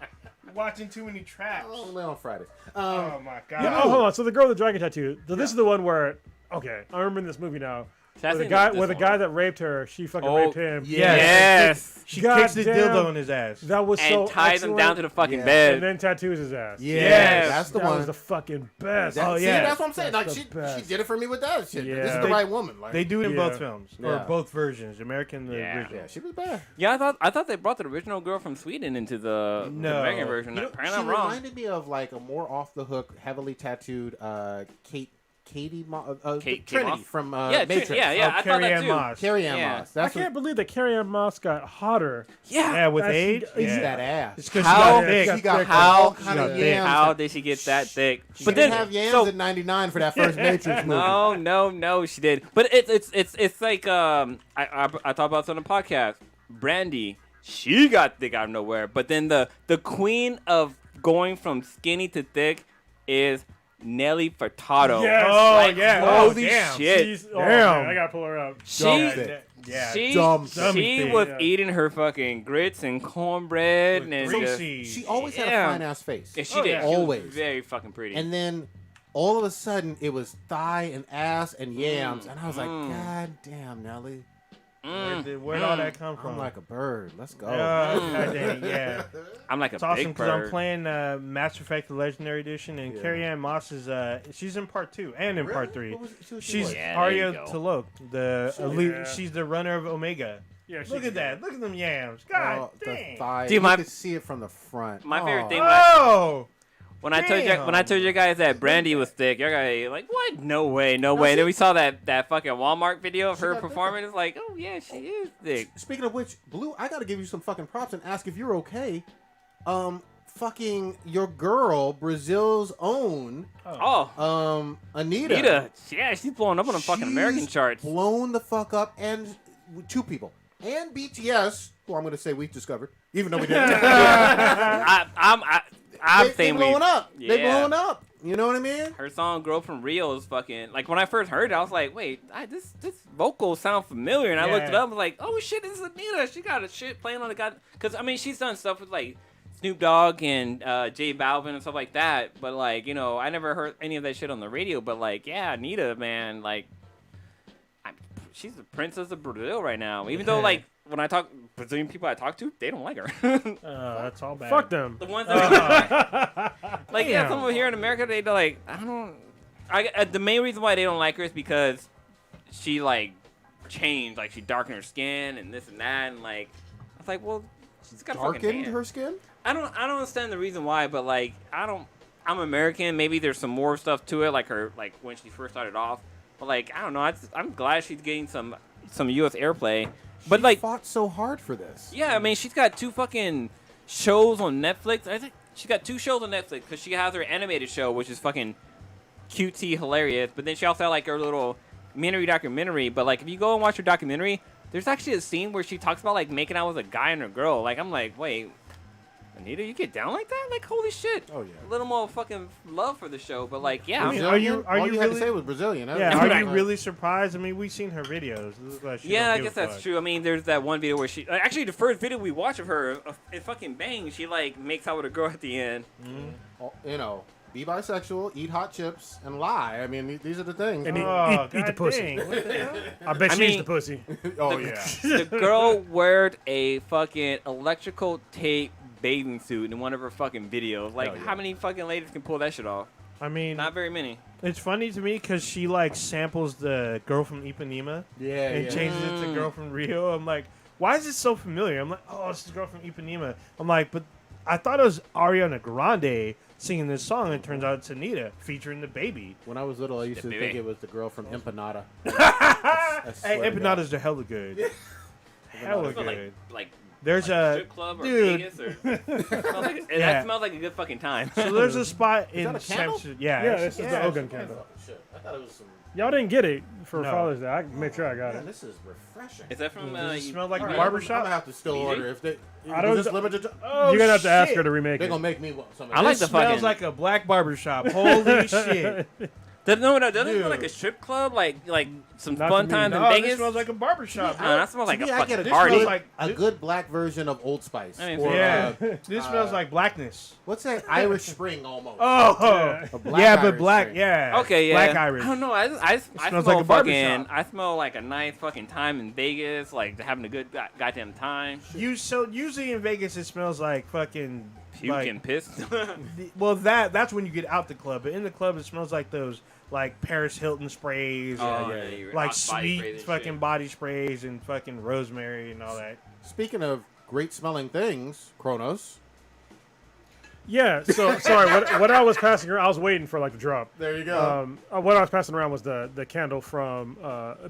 Watching too many traps. Only on Fridays. Oh my God. Yeah, oh, hold on. So the girl with the dragon tattoo. So this is the one where, okay, I remember in this movie now. That's Where the in guy, this where the one. guy that raped her, she fucking Oh, raped him. yeah. Yes. She God kicks the damn. dildo in his ass. That was so And ties him excellent. down to the fucking Yeah. bed. And then tattoos his ass. Yeah, Yes. that's the that one. was the fucking best. That- Oh, see, yeah. that's what I'm saying. That's Like the she best. did it for me with that shit. This is Yeah. the right woman. Like They do it in Yeah. both films or Yeah. both versions, American and the Yeah. original. yeah, she was bad. Yeah, I thought they brought the original girl from Sweden into the No. American version. You know, Apparently she I'm wrong. reminded me of like a more off the hook, heavily tattooed Katie Kate Trinity Moss? from Yeah, Matrix. yeah, I thought Carrie that Ann too. Moss. Carrie Ann Yeah. Moss. I That's can't believe that Carrie Ann Moss got hotter. Yeah, with That's- age. she- she's Yeah. that ass. It's because How- she got Yeah, thick. She got thick. all How, kind of thick. yams. how did she get that thick? She But didn't then, have yams so, in '99 for that first Matrix movie. no, she did. But it's like I talked about this on the podcast. Brandy, she got thick out of nowhere. But then the queen of going from skinny to thick is Nelly Furtado. Yes. Oh, Like, yeah. holy damn. shit. She's, oh, Damn. man, I gotta pull her up. She thick. Yeah. she Dumb thick. was Yeah. eating her fucking grits and cornbread With and three just, C's. She always had Yeah. a fine ass face. yeah, she Oh, did. yeah. She was Always. very fucking pretty. And then all of a sudden it was thigh and ass and yams, and I was like, God damn, Nelly, Where'd all that come from? I'm like a bird. Let's go. God dang, yeah. I'm like a It's awesome big because I'm bird. playing Mass Effect: The Legendary Edition, and Yeah. Carrie Ann Moss is she's in part 2 and in part 3. What was she She's was? Yeah, there you Arya go. Talok, the elite. Yeah. She's the runner of Omega. Yeah, she Look did at that! Look at them yams! God Oh, the dang! thigh. Dude, you my- could see it from the front. My favorite Oh. thing Oh, when I told you guys that Brandy was thick, you're guys like, what? No way. And then we saw that fucking Walmart video of her got thicker. performing. It's like, oh yeah, she is thick. Speaking of which, Blue, I gotta give you some fucking props and ask if you're okay. Fucking your girl, Brazil's own, Oh, Anita. Anita, yeah, she's blowing up on the fucking American She's charts. blown the fuck up, and two people, and BTS, who I'm gonna say we discovered, even though we didn't. I'm they saying blowing up. Yeah. They blowing up. You know what I mean? Her song "Girl from Rio" is fucking like when I first heard it, I was like, wait, this vocal sound familiar, and I looked it Yeah. up, I was like, oh shit, this is Anita. She got a shit playing on the god. Because I mean, she's done stuff with like Snoop Dogg and J Balvin and stuff like that, but like I never heard any of that shit on the radio. But like, yeah, Anita, man, like, she's the princess of Brazil right now. Even though like when I talk Brazilian people I talk to, they don't like her. That's all bad. Fuck them. The ones that like yeah, Damn. some of here in America they like I don't. The main reason why they don't like her is because she like changed, like she darkened her skin and this and that, and like I was like, well, she's got Darkened fucking tan. her skin? I don't understand the reason why, but like I'm American. Maybe there's some more stuff to it, like her like when she first started off. But like I don't know. I'm glad she's getting some U.S. airplay. But She like fought so hard for this. yeah, I mean she's got 2 fucking shows on Netflix. I think she's got 2 shows on Netflix because she has her animated show, which is fucking cutesy hilarious. But then she also had like her little mini documentary. But like if you go and watch her documentary, there's actually a scene where she talks about like making out with a guy and a girl. Like I'm like, wait, Anita, you get down like that? Like holy shit! Oh, yeah. A little more fucking love for the show, but like yeah, I mean, Brazilian? are All you you had to really- say was Brazilian. That Yeah, was are like- you really surprised? I mean, we've seen her videos. This is like she yeah, don't I give guess a that's fuck. true. I mean, there's that one video where she actually the first video we watch of her, it fucking bangs. She like makes out with a girl at the end. You know, be bisexual, eat hot chips, and lie. I mean, these are the things. And Oh, eat the God pussy. dang, what the hell? I bet I she eats mean- the pussy. Oh, yeah. The girl wore a fucking electrical tape bathing suit in one of her fucking videos. Like, Hell yeah. how many fucking ladies can pull that shit off? I mean, Not very many. it's funny to me because she like samples the girl from Ipanema Yeah, and yeah. changes it to girl from Rio. I'm like, why is it so familiar? I'm like, oh, it's the girl from Ipanema. I'm like, but I thought it was Ariana Grande singing this song, and it turns out it's Anita featuring the baby. When I was little, I used to baby. think it was the girl from Empanada. Hey, empanadas are hella good. Hella So, good. like There's like a strip club or dude. Vegas or smells like, Yeah. that smells like a good fucking time. So there's a spot in that a San candle? Francisco. Yeah, Yeah, it's- this is yeah, the it's- Ogun candle. Shit, I thought it was some. Y'all didn't get it for No. Father's Day. I make sure I got Man, it. this is refreshing. Is that from? Does it smell like All a right, barber I'm shop? gonna have to still Easy? order if they. I don't- Is this limited? Oh, You're gonna have to ask shit. her to remake They're it. gonna make me want some. Of I like this. the Smells fucking- like a black barber shop. Holy shit! Doesn't it smell Dude. like a strip club? Like some Not fun to me. times in No, Vegas? this smells like a barber shop. Nah, that smells like To a me, I fucking get it. party. This smells Like- like a good black version of Old Spice. I mean, Or, Yeah, uh, this smells like blackness. what's that? Irish Spring almost. Oh, A black yeah, but Irish black, Spring. yeah. Okay, yeah. Black Irish. I don't know. I smells smell like a barber fucking. shop. I smell like a nice fucking time in Vegas, like having a good goddamn time. So usually in Vegas it smells like fucking Puke like, and piss. well that's when you get out the club, but in the club it smells like those like Paris Hilton sprays, Oh, and, yeah, your like hot body sprays sweet and fucking shit. body sprays and fucking rosemary and all that. Speaking of great smelling things, Kronos. Yeah. So sorry. What I was passing around, I was waiting for like the drop. There you go. What I was passing around was the candle from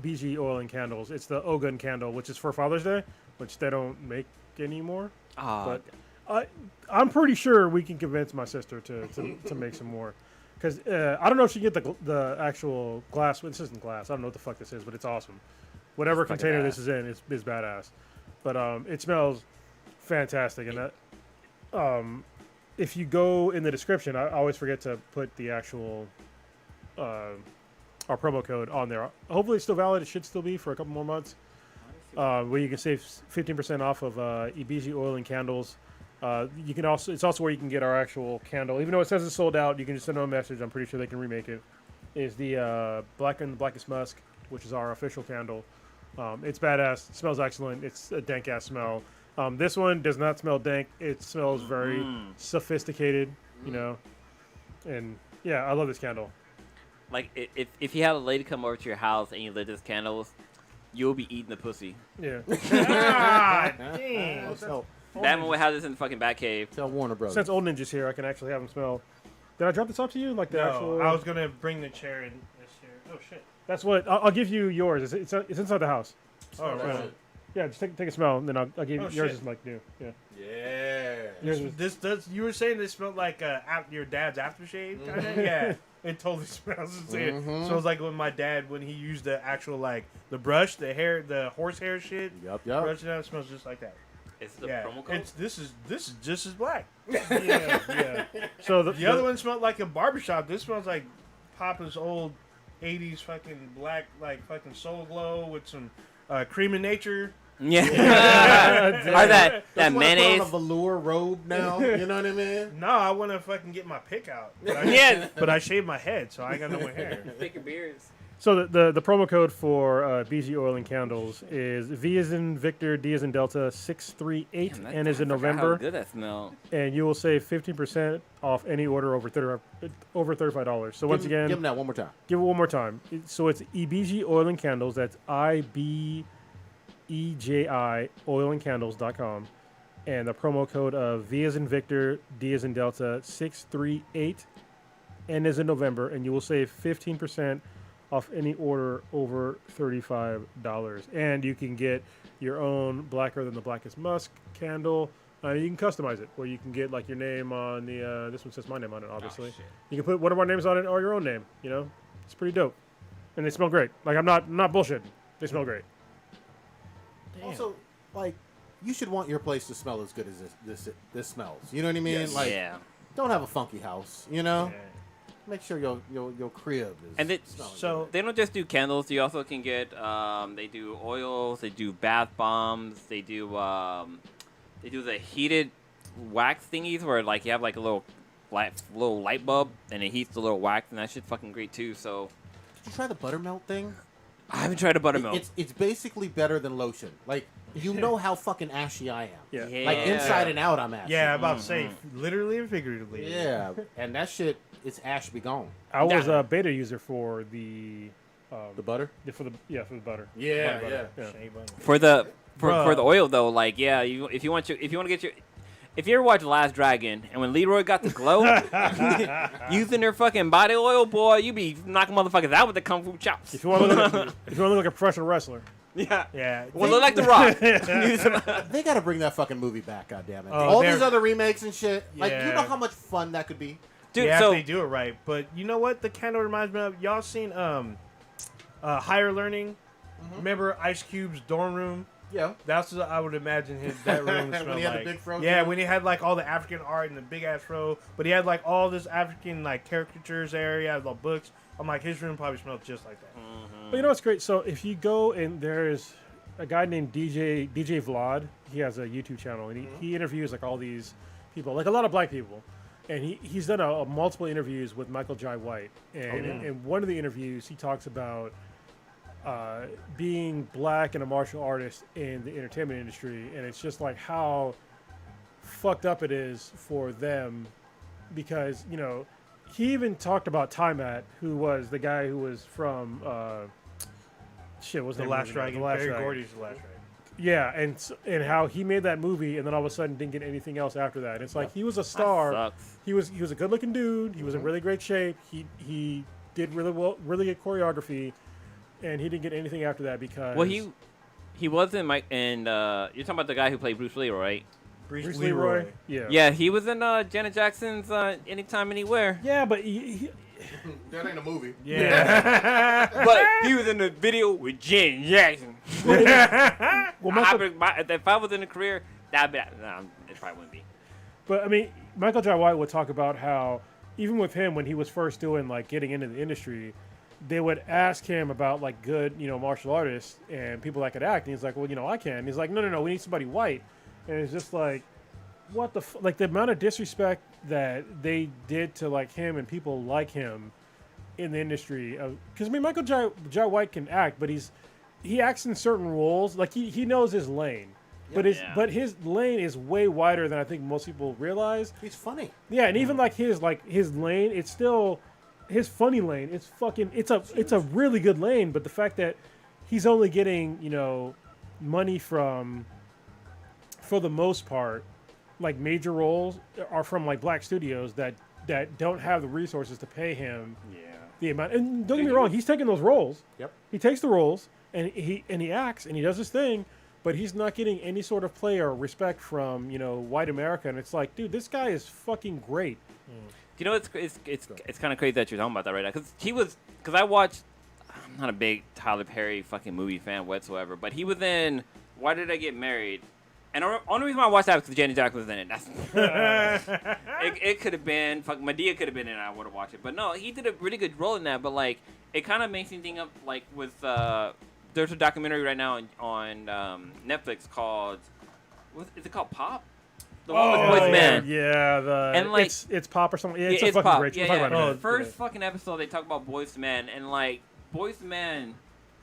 BG Oil and Candles. It's the Ogun candle, which is for Father's Day, which they don't make anymore. Oh, But I'm pretty sure we can convince my sister to make some more. Because I don't know if she can get the actual glass. This isn't glass. I don't know what the fuck this is, but it's awesome. Whatever It's fucking container badass. this is in, is badass. But it smells fantastic. And if you go in the description, I always forget to put the actual our promo code on there. Hopefully it's still valid. It should still be for a couple more months. Where you can save 15% off of EBG Oil and Candles. You can also it's also where you can get our actual candle. Even though it says it's sold out, you can just send them a message. I'm pretty sure they can remake it. Is the Black and the Blackest Musk, which is our official candle. It's badass. It smells excellent. It's a dank ass smell. This one does not smell dank. It smells very sophisticated, you know. And yeah, I love this candle. like if you had a lady come over to your house and you lit this candles, you'll be eating the pussy. Yeah. God damn. Tell Batman would have this in the fucking Batcave. Warner Brothers. Since Old Ninja's here, I can actually have him smell. Did I drop this off to you? Like the actual. No, I was gonna bring the chair in this chair. Oh shit. That's what I'll give you yours. It's inside the house. Oh That's right. it. Yeah, just take a smell, and then I'll give you Oh, yours. shit. Is like new. Yeah. Yeah. Yours is, This does. You were saying this smelled like your dad's aftershave, kind of. Yeah, it totally smells the same. Smells like when my dad when he used the actual like the brush, the horsehair shit. Yup. Brush it out, it smells just like that. It's the Yeah, promo code. this is just as black. yeah. So The other one smelled like a barbershop. This smells like Papa's old '80s fucking black, like fucking Soul Glow with some cream of nature. Yeah. Or that Just wanna put mayonnaise. on a velour robe now. You know what I mean? No, I want to fucking get my pick out. But I, Yeah. but I shaved my head, so I got no more hair. Thicker beards. So the promo code for BG Oil and Candles is V as in Victor, D as in Delta, 638, Damn, N as in How November, good that smell. and you will save 15% off any order over $35. So once again, give them that one more time. give it one more time. So it's EBG Oil and Candles. That's IBEJI oilandcandles.com. And the promo code of V as in Victor, D as in Delta, 638, N as in November, and you will save 15% off any order over $35. And you can get your own Blacker Than the Blackest Musk candle. You can customize it, where you can get like your name on the. This one says my name on it, obviously. You can put one of our names on it or your own name. You know, it's pretty dope, and they smell great. Like I'm not bullshitting. They smell great. Also, like, you should want your place to smell as good as this smells. You know what I mean? Yes. Like, Yeah. don't have a funky house. You know, make sure your crib is. And smelling so- good. they don't just do candles. You also can get. They do oils. They do bath bombs. They do. They do the heated wax thingies where like you have like a little light bulb and it heats the little wax, and that shit's fucking great too. So Did you try the buttermelt thing? I haven't tried a buttermilk. It's basically better than lotion. Like, you know how fucking ashy I am. Yeah. Like, inside and out, I'm ashy. Yeah, I'm about to say, literally and figuratively. Yeah, and that shit, it's ash be gone. I was a beta user for the The butter? for the butter. Yeah, Butter, yeah. Shea butter. For the Bruh. oil though, like if you want to get your. If you ever watch Last Dragon, and when Leroy got the glow, using their fucking body oil, boy, you be knocking motherfuckers out with the kung fu chops. If you want to look like a professional wrestler, Yeah. Yeah. Well, look like The Rock. They gotta bring that fucking movie back, goddammit. Oh, All they're- these other remakes and shit. Like, you Yeah. know how much fun that could be? Dude, Yeah, so if they do it right. But you know what the candle reminds me of? Y'all seen Higher Learning? Remember Ice Cube's dorm room? Yeah. That's what I would imagine that room When smelled he had the like. big fro Yeah, too? when he had like all the African art and the big ass fro, but he had like all this African like caricatures area, the books. I'm like, his room probably smelled just like that. but you know what's great? So if you go and there's a guy named DJ Vlad. He has a YouTube channel and he interviews like all these people, like a lot of black people. And he's done a multiple interviews with Michael Jai White. And in one of the interviews, he talks about being black and a martial artist in the entertainment industry. And it's just like how fucked up it is for them because, you know, he even talked about Timat, who was the guy who was from, what's The name Last of Dragon, The Last Barry Dragon. Gordy's The Last Dragon. Yeah, and how he made that movie, and then all of a sudden didn't get anything else after that. It's like he was a star. sucks. He was a good looking dude. He was in really great shape. He did really well, really good choreography, and he didn't get anything after that because Well, he was in Mike, and you're talking about the guy who played Bruce Lee, right? Bruce Leroy. Yeah. Yeah, he was in Janet Jackson's Anytime, Anywhere. Yeah, but he That ain't a movie. Yeah. But he was in the video with Janet Jackson. well, Michael, If I was in a career, that'd be nah, it probably wouldn't be. but I mean, Michael Jai White would talk about how even with him when he was first doing like getting into the industry, they would ask him about like good, you know, martial artists and people that could act, and he's like, well, you know, I can. And he's like, no, we need somebody white, and it's just like, what the like the amount of disrespect that they did to like him and people like him in the industry. Because I mean, Michael Jai White can act, but he acts in certain roles. Like he knows his lane, but his lane is way wider than I think most people realize. He's funny. Yeah, and even like his lane, it's still his funny lane. It's a really good lane, but the fact that he's only getting, you know, money from, for the most part, like major roles are from like black studios that don't have the resources to pay him the amount. And don't get me wrong, he's taking those roles. Yep. He takes the roles and he acts and he does his thing, but he's not getting any sort of play or respect from, you know, white America. And it's like, dude, this guy is fucking great. You know, it's kind of crazy that you're talking about that right now, because I watched. I'm not a big Tyler Perry fucking movie fan whatsoever, but he was in Why Did I Get Married? And the only reason why I watched that was because Janet Jackson was in it. It could have been, Madea could have been in it, I would have watched it. But no, he did a really good role in that. But like, it kind of makes me think of like with there's a documentary right now on Netflix called, is it called Pop? The one with Boyz II Men. Yeah, And, it's Pop or something. Yeah, it's Yeah, a fucking Pop. great. Yeah, We'll talk yeah. about it in a The minute. first fucking episode, they talk about Boyz II Men, and like Boys to Men,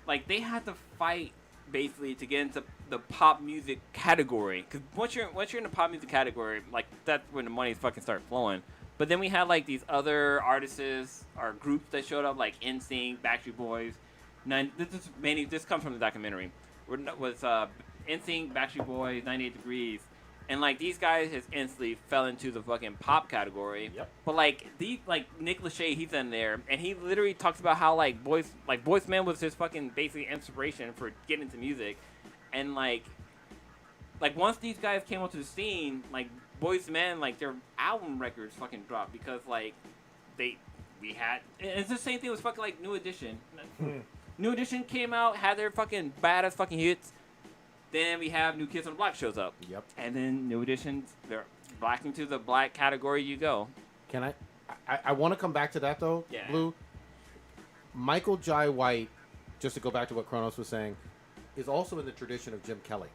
like they had to fight basically to get into the pop music category. Because once you're in the pop music category, like that's when the money fucking start flowing. But then we had like these other artists or groups that showed up, like NSYNC, Backstreet Boys. This comes from the documentary. Was NSYNC, Backstreet Boys, 98 Degrees. And like these guys just instantly fell into the fucking pop category. Yep. But like Nick Lachey, he's in there, and he literally talks about how Boys Men was his fucking basically inspiration for getting into music, and like once these guys came onto the scene, like Boys Men, like their album records fucking dropped because like we had, and it's the same thing with fucking like New Edition. New Edition came out, had their fucking badass fucking hits. Then we have New Kids on the Block shows up. Yep. And then New Editions, they're back into the black category you go. Can I want to come back to that, though, Yeah. Blue. Michael Jai White, just to go back to what Kronos was saying, is also in the tradition of Jim Kelly.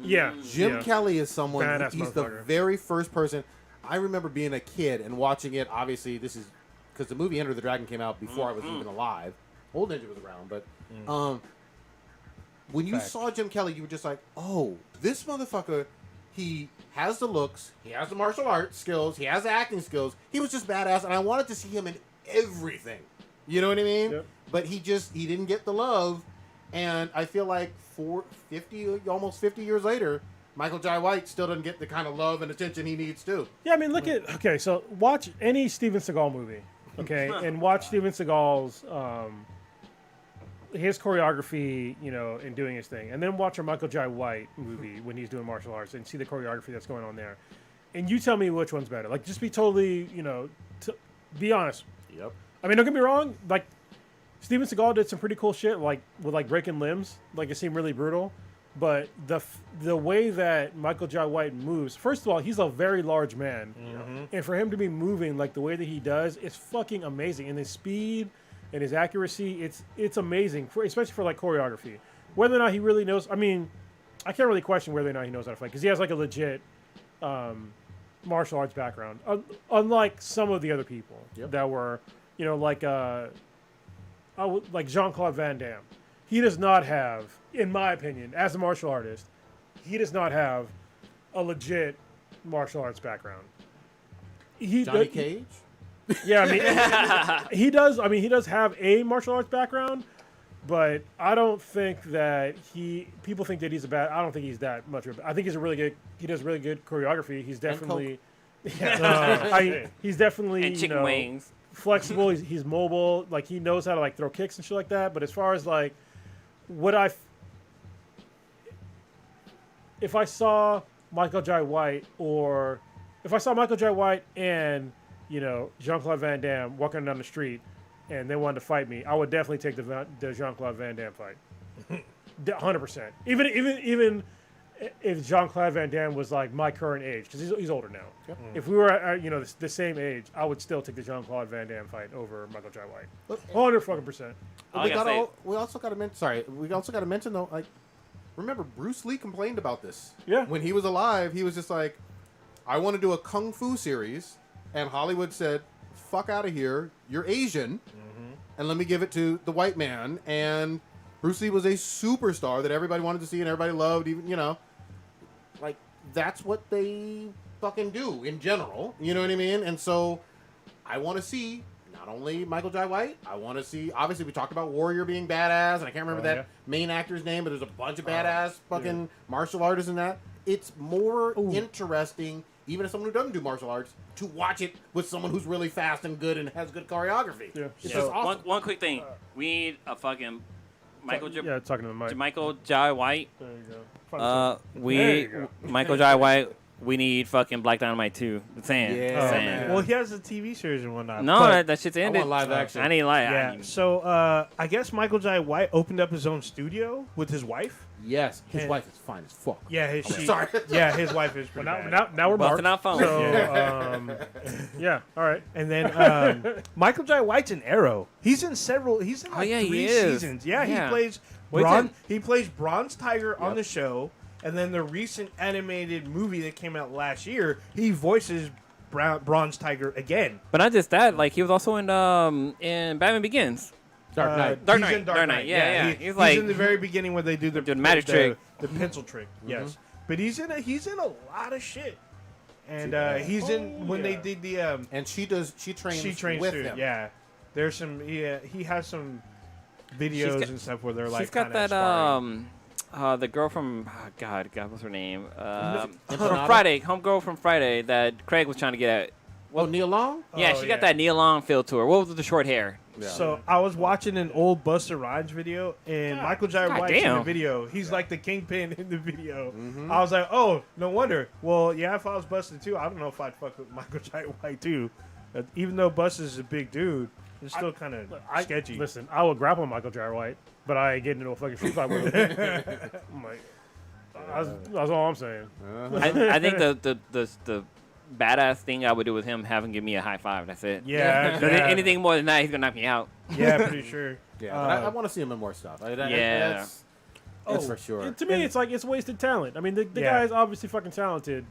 Yeah. Jim yeah. Kelly is someone, Badass he's the motherfucker. very first person. I remember being a kid and watching it. Obviously, this is because the movie Enter the Dragon came out before I was even alive. Old Ninja was around, but when you Facts. saw Jim Kelly, you were just like, oh, this motherfucker, he has the looks, he has the martial arts skills, he has the acting skills. He was just badass, and I wanted to see him in everything. You know what I mean? Yep. But he didn't get the love, and I feel like almost 50 years later, Michael Jai White still doesn't get the kind of love and attention he needs to. Yeah, I mean, okay, so watch any Steven Seagal movie, okay, and watch Steven Seagal's his choreography, in doing his thing, and then watch a Michael Jai White movie when he's doing martial arts and see the choreography that's going on there, and you tell me which one's better. Like, just be totally, be honest. Yep. I mean, don't get me wrong. Like, Steven Seagal did some pretty cool shit, like with breaking limbs. Like, it seemed really brutal. But the way that Michael Jai White moves, first of all, he's a very large man, and for him to be moving like the way that he does, it's fucking amazing. And his speed and his accuracy, it's amazing, especially for like choreography. Whether or not he really knows, I mean, I can't really question whether or not he knows how to fight because he has like a legit martial arts background, unlike some of the other people that were, like Jean-Claude Van Damme. He does not have, in my opinion, as a martial artist, he does not have a legit martial arts background. Johnny Cage? Yeah, I mean, he does. I mean, he does have a martial arts background, but I don't think that people think that he's I don't think he's that much of I think he's he does really good choreography. He's definitely, he's definitely, And chicken wings. flexible. He's mobile. Like, he knows how to like throw kicks and shit like that. But as far as like, if I saw Michael Jai White and Jean-Claude Van Damme walking down the street and they wanted to fight me, I would definitely take the Jean-Claude Van Damme fight. 100%. Even if Jean-Claude Van Damme was like my current age, because he's older now. Yep. If we were at the same age, I would still take the Jean-Claude Van Damme fight over Michael Jai White. 100%. We also got to mention though, like, remember Bruce Lee complained about this. Yeah. When he was alive, he was just like, I want to do a kung fu series, and Hollywood said, fuck out of here, you're Asian, and let me give it to the white man. And Bruce Lee was a superstar that everybody wanted to see and everybody loved, even, like, that's what they fucking do in general, you know what I mean? And so I want to see not only Michael Jai White, I want to see, obviously we talked about Warrior being badass, and I can't remember that main actor's name, but there's a bunch of badass fucking martial artists in that. It's more interesting, even as someone who doesn't do martial arts, to watch it with someone who's really fast and good and has good choreography. Yeah. It's So just awesome. one quick thing. We need a fucking Michael talking to the mic. Michael Jai White. There you go. There you go. Michael Jai White. We need fucking Black Dynamite 2. The saying. Yeah, The saying. man. Well, he has a TV series and whatnot. No, but- that shit's I ended. want live action. I need live. yeah. So I guess Michael Jai White opened up his own studio with his wife. Yes, his And- wife is fine as fuck. Yeah, sorry. Yeah, his wife is pretty bad. Now we're Busting marked. out phones. So, yeah, all right. And then Michael Jai White's in Arrow. He's in several. He's in like yeah, he 3 is. seasons. Yeah, Yeah. he plays Well, he's Bronze. He plays Bronze Tiger on the show, and then the recent animated movie that came out last year, he voices Bronze Tiger again. But not just that. Like he was also in Batman Begins. Dark Knight. Dark he's Knight, in Dark Dark Knight. Knight, yeah. He's like in the very beginning when they do the magic trick. the pencil trick. Yes, but he's in a lot of shit. And he's in when they did the And she trains with too. him. Yeah, there's some. He has some videos and stuff where they're like. she's got that sparring. the girl from God, what's her name? From Empanada? Friday, homegirl from Friday that Craig was trying to get at. Oh, Neil Long? Yeah, she got that Neil Long feel to her. What was with the short hair? Yeah. So I was watching an old Busta Rhymes video, and Michael J. White's in the damn. video. He's like the kingpin in the video. I was like, oh, no wonder. Well, yeah, if I was Busta too, I don't know if I'd fuck with Michael J. White too. Even though Busta's a big dude, it's still kind of sketchy. Listen, I will grapple Michael J. White, but I ain't getting into a fucking street fight with him. I'm like, that's all I'm saying. I think the badass thing I would do with him, have him give me a high five. That's it. Yeah, But anything more than that, he's gonna knock me out. yeah, pretty sure. Yeah, but I want to see him in more stuff. Yeah. That's for sure. To me, it's like it's wasted talent. I mean, the guy is obviously fucking talented,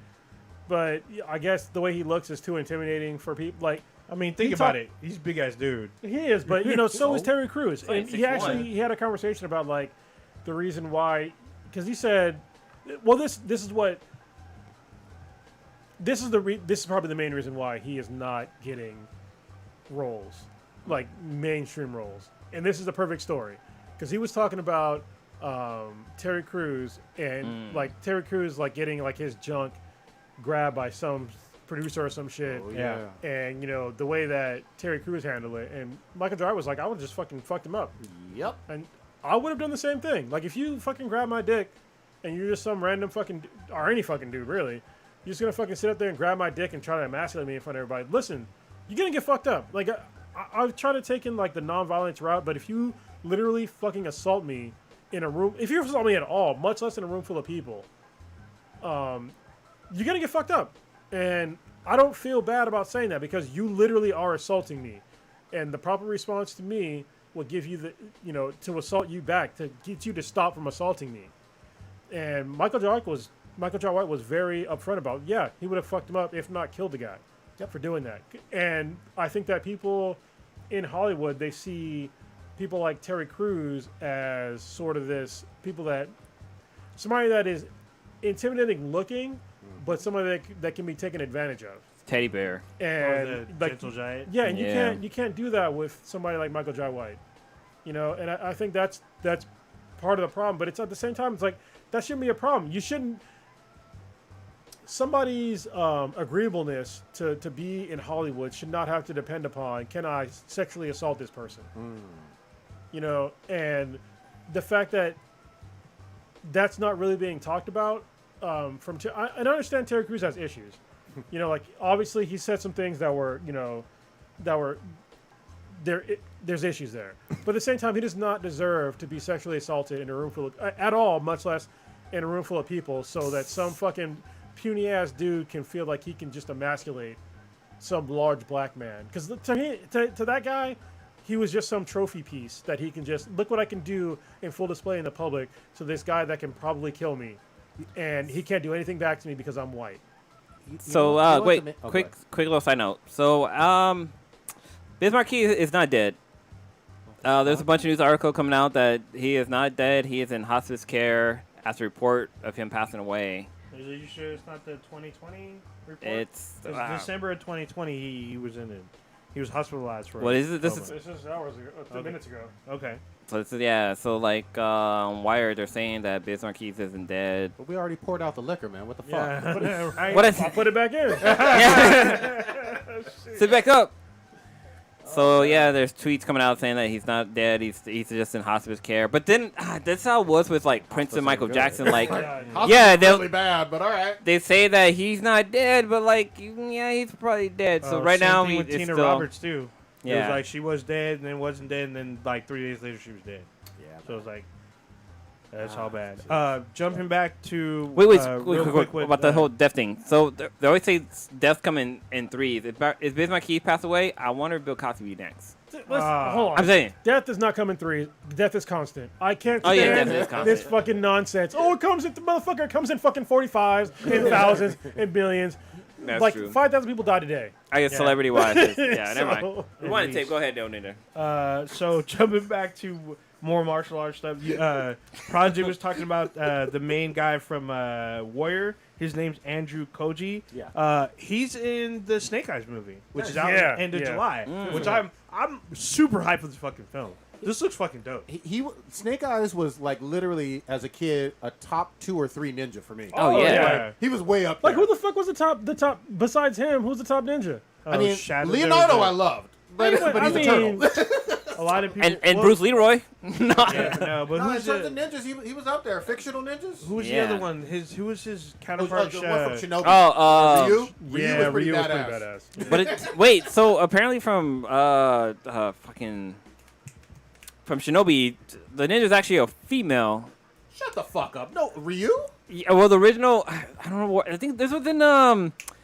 but I guess the way he looks is too intimidating for people. Like, I mean, think about it. He's a big ass dude. he is, but so is Terry Crews. like And he 6'1". he had a conversation about like the reason why, because he said, well, this is what. This is probably the main reason why he is not getting roles, like mainstream roles. And this is the perfect story, because he was talking about Terry Crews and like Terry Crews like getting like his junk grabbed by some producer or some shit. Oh, yeah. And the way that Terry Crews handled it, and Michael J. was like, I would just fucking fucked him up. Yep. And I would have done the same thing. Like if you fucking grab my dick, and you're just some random fucking or any fucking dude really. You're just gonna fucking sit up there and grab my dick and try to emasculate me in front of everybody. Listen, you're gonna get fucked up. Like I've tried to take in like the non-violence route, but if you literally fucking assault me in a room, if you assault me at all, much less in a room full of people, you're gonna get fucked up. And I don't feel bad about saying that because you literally are assaulting me, and the proper response to me will give you the to assault you back, to get you to stop from assaulting me. And Michael J. White was very upfront about, he would have fucked him up, if not killed the guy, for doing that. And I think that people in Hollywood, they see people like Terry Crews as sort of somebody that is intimidating looking, but somebody that can be taken advantage of. Teddy bear. And the gentle giant. Yeah, and you can't do that with somebody like Michael J. White. And I think that's part of the problem. But it's at the same time, it's like, that shouldn't be a problem. You shouldn't. Somebody's agreeableness to be in Hollywood should not have to depend upon, can I sexually assault this person? And the fact that that's not really being talked about. I understand Terry Crews has issues. Like obviously he said some things that were there. There's issues there, but at the same time, he does not deserve to be sexually assaulted in a room full of at all, much less in a room full of people, so that some fucking puny ass dude can feel like he can just emasculate some large black man. Because to that guy, he was just some trophy piece that he can just look what I can do in full display in the public. So this guy that can probably kill me, and he can't do anything back to me because I'm white. So quick little side note. So Biz Markie is not dead. There's a bunch of news article coming out that he is not dead. He is in hospice care after a report of him passing away. Are you sure it's not the 2020 report? It's December of 2020. He was in it. He was hospitalized for. What is it? This is hours ago, minutes ago. Okay. So So like Wired, they're saying that Biz Markie isn't dead. But we already poured out the liquor, man. What the fuck? Yeah. Right. What is? I'll put it back in. Sit back up. So there's tweets coming out saying that he's not dead. He's just in hospice care. But then that's how it was with like Prince and Michael Jackson. Like, Hospice really bad, but all right. They say that he's not dead, but like, he's probably dead. So right same now, thing with Tina still, Roberts too. It Yeah. was like she was dead and then wasn't dead, and then like 3 days later she was dead. Yeah. So it was like, that's how bad. Jumping back to Wait, real quick with, about the whole death thing. So they always say deaths come in threes. If Biz Markie passed away, I wonder if Bill Cosby be next. Hold on. I'm saying. Death does not come in threes. Death is constant. I can't Oh, yeah, stand death is constant. this fucking nonsense. Oh, it comes in fucking 45s and thousands and billions. That's like true. 5,000 people died today. I guess Yeah. celebrity-wise. Yeah, never mind. So- Rewind At the tape. least. Go ahead, No Ninja. So jumping back to more martial arts stuff, Project was talking about the main guy from Warrior. His name's Andrew Koji. Yeah. He's in the Snake Eyes movie, which is out Yeah, end of yeah. July. Which I'm super hyped for this fucking film. This looks fucking dope. Snake Eyes was like literally as a kid a top 2 or 3 ninja for me. Oh, yeah. yeah. He was way up Like, there. who the fuck was the top besides him? Who's the top ninja? I mean, Shadow- Leonardo there was I loved, but he's I a mean- turtle. a lot of people. And well, Bruce Leroy. Yeah, no, but No, in who's terms of the, ninjas, he was up there. Fictional ninjas. who's Yeah. the other one? Who was his Oh, counterpart? the one from Shinobi. Oh, Ryu? Ryu Yeah, was pretty Ryu was badass. pretty badass. But wait, so apparently from from Shinobi, the ninja's actually a female. Shut the fuck up. No, Ryu? Yeah, well, the original, I don't know what. I think this was in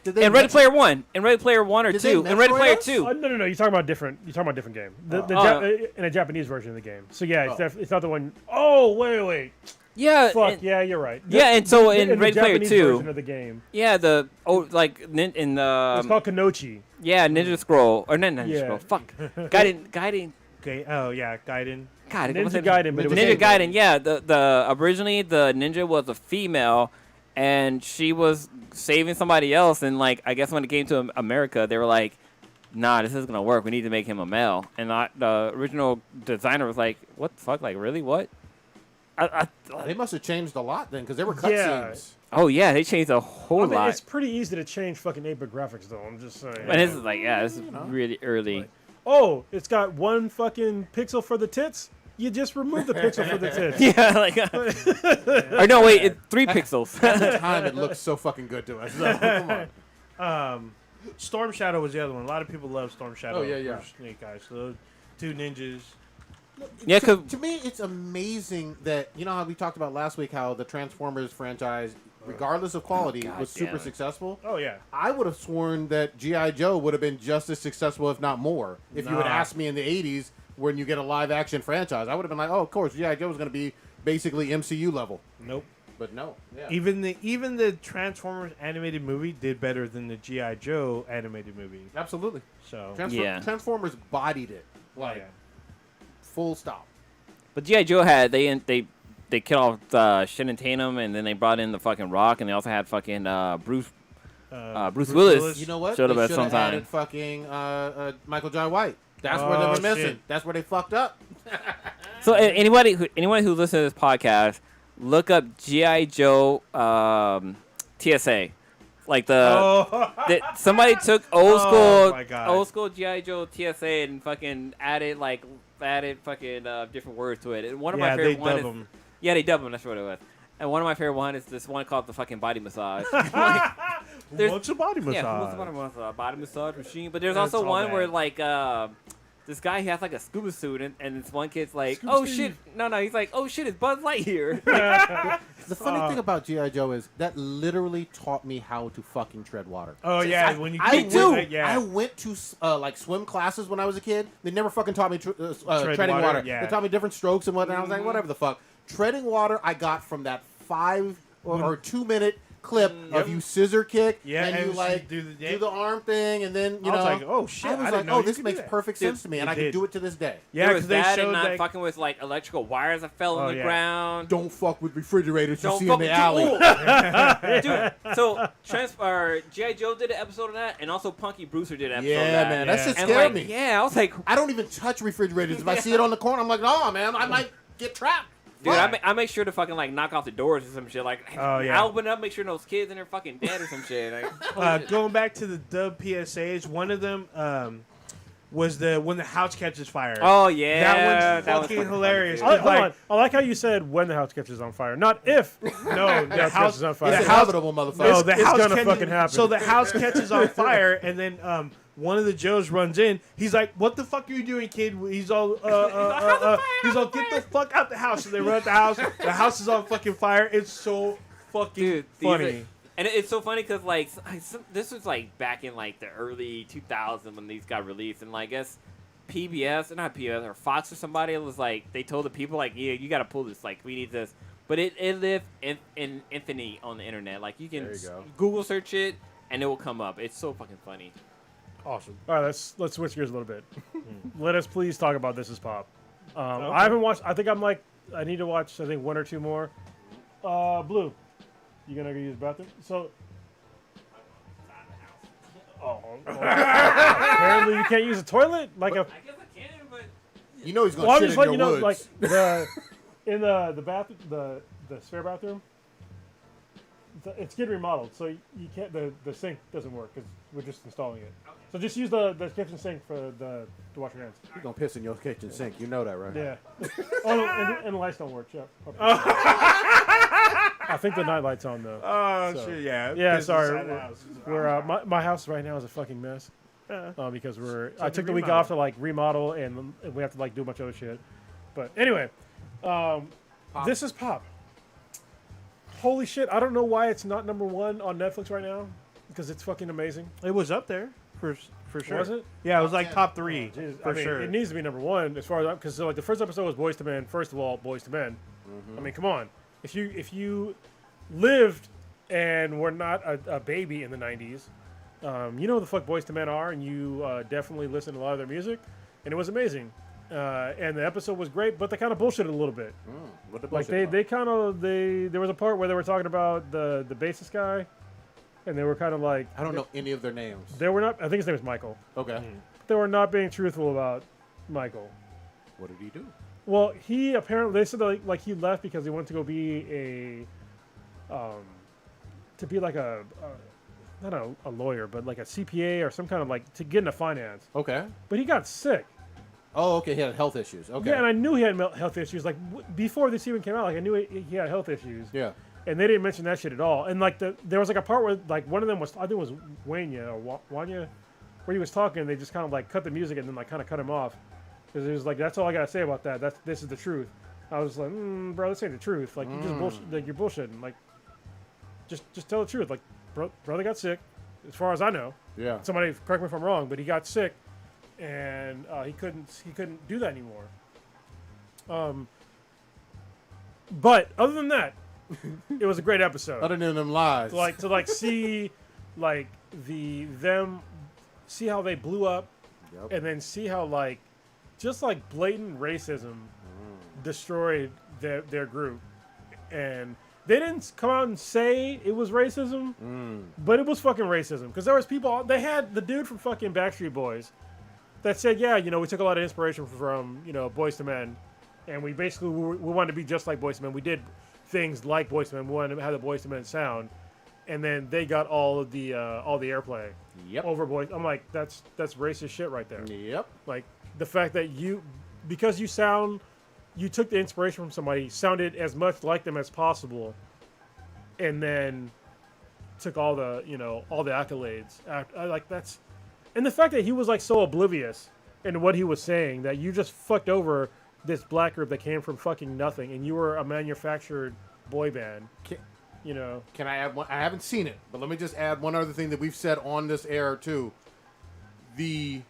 Did they in Ready mention- Player 1, in Ready Player 1 or Did they 2, in Ready Metroid Player us? 2. Oh, no, you're talking about different. You're talking about different game. In a Japanese version of the game. So yeah, it's not the one. Oh wait. Yeah, Fuck and- yeah, you're right. Yeah, and so in the Ready Player Japanese 2, version of the game, yeah, the in the it's called Kanochi. yeah Ninja Scroll or not Ninja Yeah. Scroll. Fuck, Gaiden. Okay. Oh yeah, Gaiden. God, Ninja what's it- Gaiden, but it was Ninja a- Gaiden. Yeah, the originally the ninja was a female, and she was saving somebody else. And like I guess when it came to America, they were like, "Nah, this isn't gonna work. We need to make him a male." And the original designer was like, "What the fuck? Like really? What?" They must have changed a lot then, because there were Yeah. cutscenes. Oh yeah, they changed a whole I mean, lot. it's pretty easy to change fucking 8-bit graphics, though. I'm just saying. And this is like, yeah, this is really early. Oh, it's got one fucking pixel for the tits. You just remove the pixel for the tits. Yeah, like, or no, wait, it's 3 pixels. At the time, it looked so fucking good to us. So, come on. Storm Shadow was the other one. A lot of people love Storm Shadow. Oh, yeah. for Snake Eyes. So those 2 ninjas. Yeah, to, 'cause- to me, it's amazing that, you know how we talked about last week how the Transformers franchise, regardless of quality, was super damn it. successful. Oh yeah. I would have sworn that G.I. Joe would have been just as successful, if not more, if you had Nah. asked me in the 80s when you get a live-action franchise. I would have been like, oh, of course, G.I. Joe is going to be basically MCU level. Nope. But no. Yeah. Even the Transformers animated movie did better than the G.I. Joe animated movie. Absolutely. So Yeah. Transformers bodied it. Like, yeah. full stop. But G.I. Joe had they killed off Shannon Tatum, and then they brought in the fucking Rock, and they also had fucking Bruce Willis. You know what? Showed up They at should some have time. added fucking Michael Jai White. That's where they Oh, were missing. shit. That's where they fucked up. So anyone who listens to this podcast, look up G.I. Joe TSA. Like somebody took Oh, my God. old school G.I. Joe TSA and fucking added fucking different words to it. And one of my Yeah, favorite they ones dub is, them. yeah, they dub them. That's what it was. And one of my favorite ones is this one called the fucking body massage. There's- What's a body massage? Yeah, what's the body massage? Body massage machine. But there's That's also all one bad. where like this guy he has like a scuba suit and this one kid's like, Scuba oh Steve. shit, no, he's like, oh shit, it's Buzz Lightyear. The funny thing about G.I. Joe is that literally taught me how to fucking tread water. Oh yeah, when you I get do. with it, yeah. I went to like swim classes when I was a kid. They never fucking taught me treading water, water. yeah. They taught me different strokes and whatnot. I was like, whatever the fuck. Treading water, I got from that 5 or 2 minute clip of you scissor kick Yeah, and you and like do the do the arm thing and then you I know. was like, oh shit, I was I like, didn't know oh, you this could do makes that. perfect sense to me, and it I can did. do it to this day. Yeah, There was because they that showed and not like fucking with like electrical wires that fell on Oh, the yeah. ground. Don't fuck with refrigerators you Don't see in fuck the with- alley. Dude, so G.I. Joe did an episode of that, and also Punky Brewster did an episode Yeah, of that. man, that Yeah. shit And scared like, me. yeah, I was like, I don't even touch refrigerators. If I see it on the corner, I'm like, oh man, I might get trapped. dude, Fuck. I make sure to fucking like knock off the doors or some shit. Like, Oh, yeah. I open up, make sure those kids in there fucking dead or some shit. Like, going back to the dub PSAs, one of them was when the house catches fire. oh yeah, that was one's fucking funny, hilarious. too. Hold Like- on. I like how you said when the house catches on fire, not if. No, the house house catches on fire. It's the house inevitable, motherfucker. No, the It's house gonna catches, fucking happen. So the house catches on fire, and then one of the Joes runs in. He's like, "What the fuck are you doing, kid?" He's all, he's all, "Get the fuck out the house!" So they run out the house. The house is on fucking fire. It's so fucking Dude, these funny. are- and it's so funny because like this was like back in like the early 2000s when these got released, and like I guess PBS or not PBS or Fox or somebody was like they told the people like, yeah, you got to pull this, like we need this, but it lived in infamy on the internet. Like you can There you go. Google search it, and it will come up. It's so fucking funny. Awesome. All right, let's switch gears a little bit. Let us please talk about This Is Pop. I haven't watched. I think I need to watch. I think one or two more. Blue, you gonna go use the bathroom? So. Oh. Apparently you can't use a toilet like a. I guess I can, but You know he's gonna Well, I'm shit just in letting your you know, like woods. in the bathroom, the spare bathroom. It's getting remodeled, so you can't. The sink doesn't work because we're just installing it. So just use the kitchen sink for to wash your hands. You're gonna piss in your kitchen sink. You know that, right? Yeah. Oh, no, and the lights don't work. Yeah. I think the night light's on though. Oh, So- shit, yeah. Yeah, Piss sorry. inside the house. We're my house right now is a fucking mess. Because I took the week remodel. off to like remodel and we have to like do a bunch of other shit. But anyway, This Is Pop. Holy shit! I don't know why it's not number one on Netflix right now because it's fucking amazing. It was up there for sure. Was it? Yeah, it was like top 3 Jeez, for I mean, sure. It needs to be number one as far as because like the first episode was Boys to Men. First of all, Boys to Men. I mean, come on. If you lived and were not a baby in the '90s, you know who the fuck Boys to Men are, and you definitely listened to a lot of their music, and it was amazing. And the episode was great, but they kind of bullshitted a little bit. What the Like bullshit there was a part where they were talking about the bassist guy, and they were kind of like I don't know any of their names. they were not. I think his name was Michael. Okay. They were not being truthful about Michael. What did he do? Well, he apparently they said that, like he left because he wanted to go be to be like not a lawyer, but like a CPA or some kind of like to get into finance. Okay. But he got sick. Oh, okay. He had health issues. Okay. Yeah, and I knew he had health issues. Like before this even came out, like I knew he had health issues. Yeah. And they didn't mention that shit at all. And like there was like a part where like one of them was I think it was Wanya or Wanya, where he was talking. And they just kind of like cut the music and then like kind of cut him off because it was like that's all I gotta say about that. This is the truth. I was like, bro, this ain't the truth. Like you just bullshit. Like you're bullshitting. Like just tell the truth. Like brother got sick, as far as I know. Yeah. Somebody correct me if I'm wrong, but he got sick, and he couldn't do that anymore. But other than that, it was a great episode. Other than them lies. to see like them see how they blew up, Yep. and then see how like just like blatant racism destroyed their group, and they didn't come out and say it was racism, but it was fucking racism because there was people. They had the dude from fucking Backstreet Boys that said, yeah, we took a lot of inspiration from Boys to Men, and we basically we wanted to be just like Boys to Men. We did things like Boys to Men. We wanted to have the Boys to Men sound, and then they got all the airplay Yep. over Boys. I'm like, that's racist shit right there. Yep. Like the fact that because you took the inspiration from somebody, sounded as much like them as possible, and then took all the accolades. Like that's, and the fact that he was like so oblivious in what he was saying that you just fucked over this black group that came from fucking nothing, and you were a manufactured boy band. Can I add one? I haven't seen it, but let me just add one other thing that we've said on this air too. The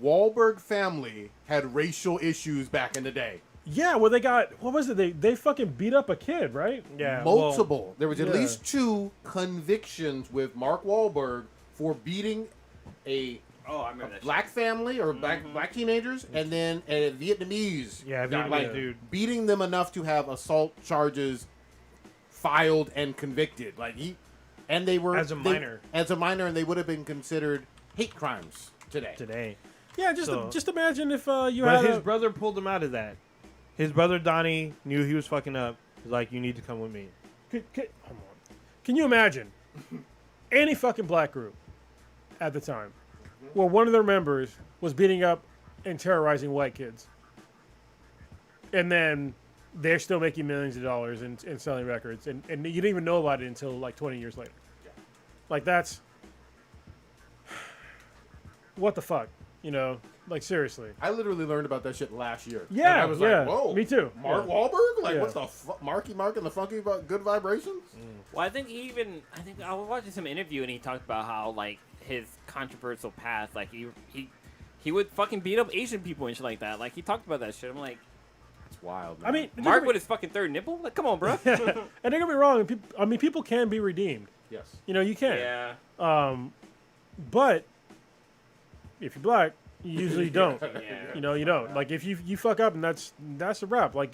Wahlberg family had racial issues back in the day. Yeah, well, they got what was it? They fucking beat up a kid, right? Yeah, Multiple. There was at yeah. least 2 convictions with Mark Wahlberg for beating a Oh, I remember that. black family or black teenagers, and then a Vietnamese Yeah, guy, Vietnamese like dude. beating them enough to have assault charges filed and convicted. And they were As a minor. and they would have been considered hate crimes today. Yeah, So- just imagine if you But had his brother pulled him out of that. His brother Donnie knew he was fucking up. He's like, you need to come with me. Can you imagine any fucking black group at the time where one of their members was beating up and terrorizing white kids, and then they're still making millions of dollars and selling records, and you didn't even know about it until like 20 years later. Like that's what the fuck, like seriously. I literally learned about that shit last year. Yeah, and I was yeah, like, whoa, me too. Mark Yeah. Wahlberg? Like, Yeah. what's the Marky Mark and the Funky Good Vibrations? Well, I think I was watching some interview and he talked about how like his controversial past, like he would fucking beat up Asian people and shit like that. Like he talked about that shit. I'm like, It's wild, man. I mean, Mark with his fucking third nipple? Like, come on, bro. and don't get me wrong. People can be redeemed. Yes. You know, you can. Yeah. But if you're black, you usually don't. Yeah. You know, you don't. Like if you fuck up and that's a wrap. Like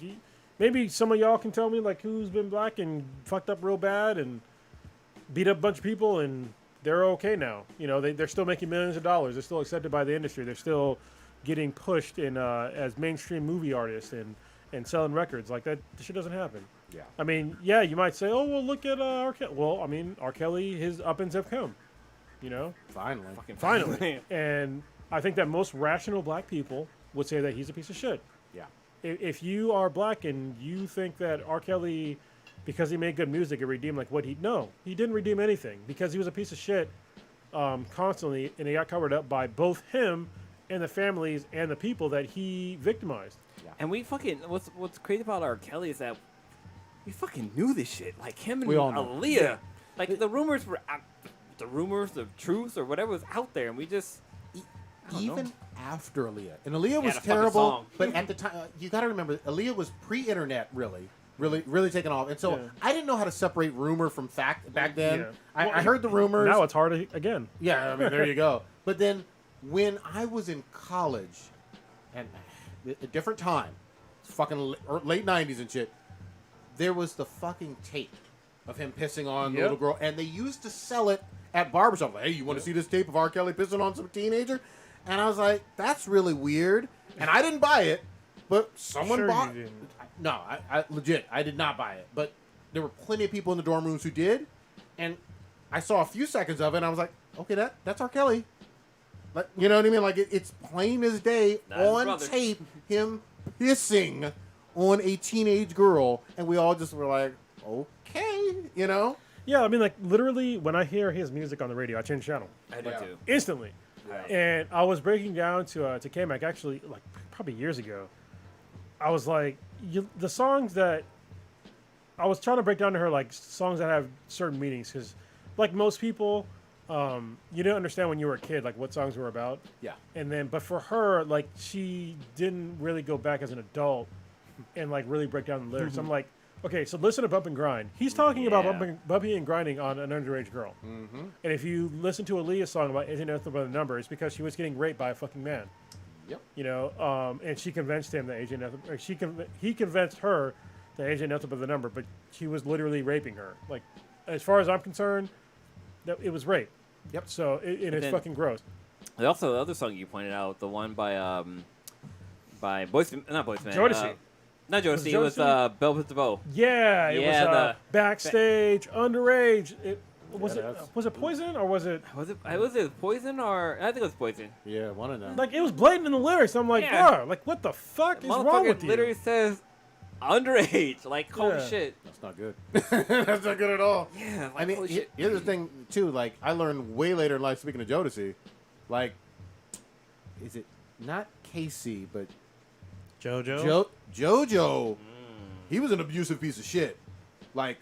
maybe some of y'all can tell me like who's been black and fucked up real bad and beat up a bunch of people and they're okay now. You know, they're still making millions of dollars. They're still accepted by the industry. They're still getting pushed in as mainstream movie artists and selling records. Like that shit doesn't happen. Yeah. I mean, yeah, you might say, oh, well, look at R. Kelly. Well, I mean, R. Kelly, his up-ins have come. You know? Finally. Finally. And I think that most rational black people would say that he's a piece of shit. Yeah. If you are black and you think that R. Kelly, because he made good music, it redeemed like what he didn't redeem anything because he was a piece of shit constantly, and he got covered up by both him and the families and the people that he victimized. And we fucking what's crazy about R. Kelly is that we fucking knew this shit. Like him and We all knew. Aaliyah. Yeah. Like the rumors were the rumors, the truth or whatever was out there, and we just I don't Even know. after Aaliyah. And Aaliyah was the fucking terrible, song. but at the time, you got to remember, Aaliyah was pre-internet, really taking off. And so Yeah. I didn't know how to separate rumor from fact back then. Yeah. I heard the rumors. Now it's hard again. Yeah, I mean, there you go. But then when I was in college, and a different time, it's fucking late 90s and shit, there was the fucking tape of him pissing on the Yep. little girl, and they used to sell it at barbershop. Like, hey, you want to see this tape of R. Kelly pissing on some teenager? And I was like, that's really weird. And I didn't buy it, but someone Sure bought you didn't. No, I legit, I did not buy it. But there were plenty of people in the dorm rooms who did, and I saw a few seconds of it, and I was like, okay, that's R. Kelly. Like, you know what I mean? Like, it's plain as day Not his on brother. tape, him pissing on a teenage girl, and we all just were like, okay, you know? Yeah, I mean, like, literally, when I hear his music on the radio, I change channel. I do Yeah. too. Instantly. And I was breaking down to K-Mac, actually, like, probably years ago. I was like, the songs that... I was trying to break down to her, like, songs that have certain meanings, because, like most people, you didn't understand when you were a kid, like, what songs were about. Yeah. And then, but for her, like, she didn't really go back as an adult and, like, really break down the lyrics. I'm like, okay, so listen to Bump and Grind. He's talking about bumping and grinding on an underage girl. Mm-hmm. And if you listen to Aaliyah's song about Agent Nothing But a Number, it's because she was getting raped by a fucking man. Yep. You know, and she convinced him that Agent Nothing, or he convinced her that Agent Nothing But the Number, but she was literally raping her. Like, as far as I'm concerned, that it was rape. Yep. So it's then- fucking gross. And also, the other song you pointed out, the one by Boyz, not Boyz II Men. Jodeci. Not Was Jodeci. it It was Jodeci? Bell with the Bow. Yeah, it Yeah, was backstage, underage. Was that's- it Poison or was it Was it Poison or I think it was Poison. Yeah, one of them. like it was blatant in the lyrics? I'm like, Yeah. bro, like what the fuck is wrong Motherfucker with you? literally says underage. Like holy Yeah. shit. That's not good. That's not good at all. Yeah. Like, I mean, holy shit. here's the thing, too. Like, I learned way later in life, speaking of Jodeci, like, is it not Casey, but JoJo. JoJo, he was an abusive piece of shit. Like,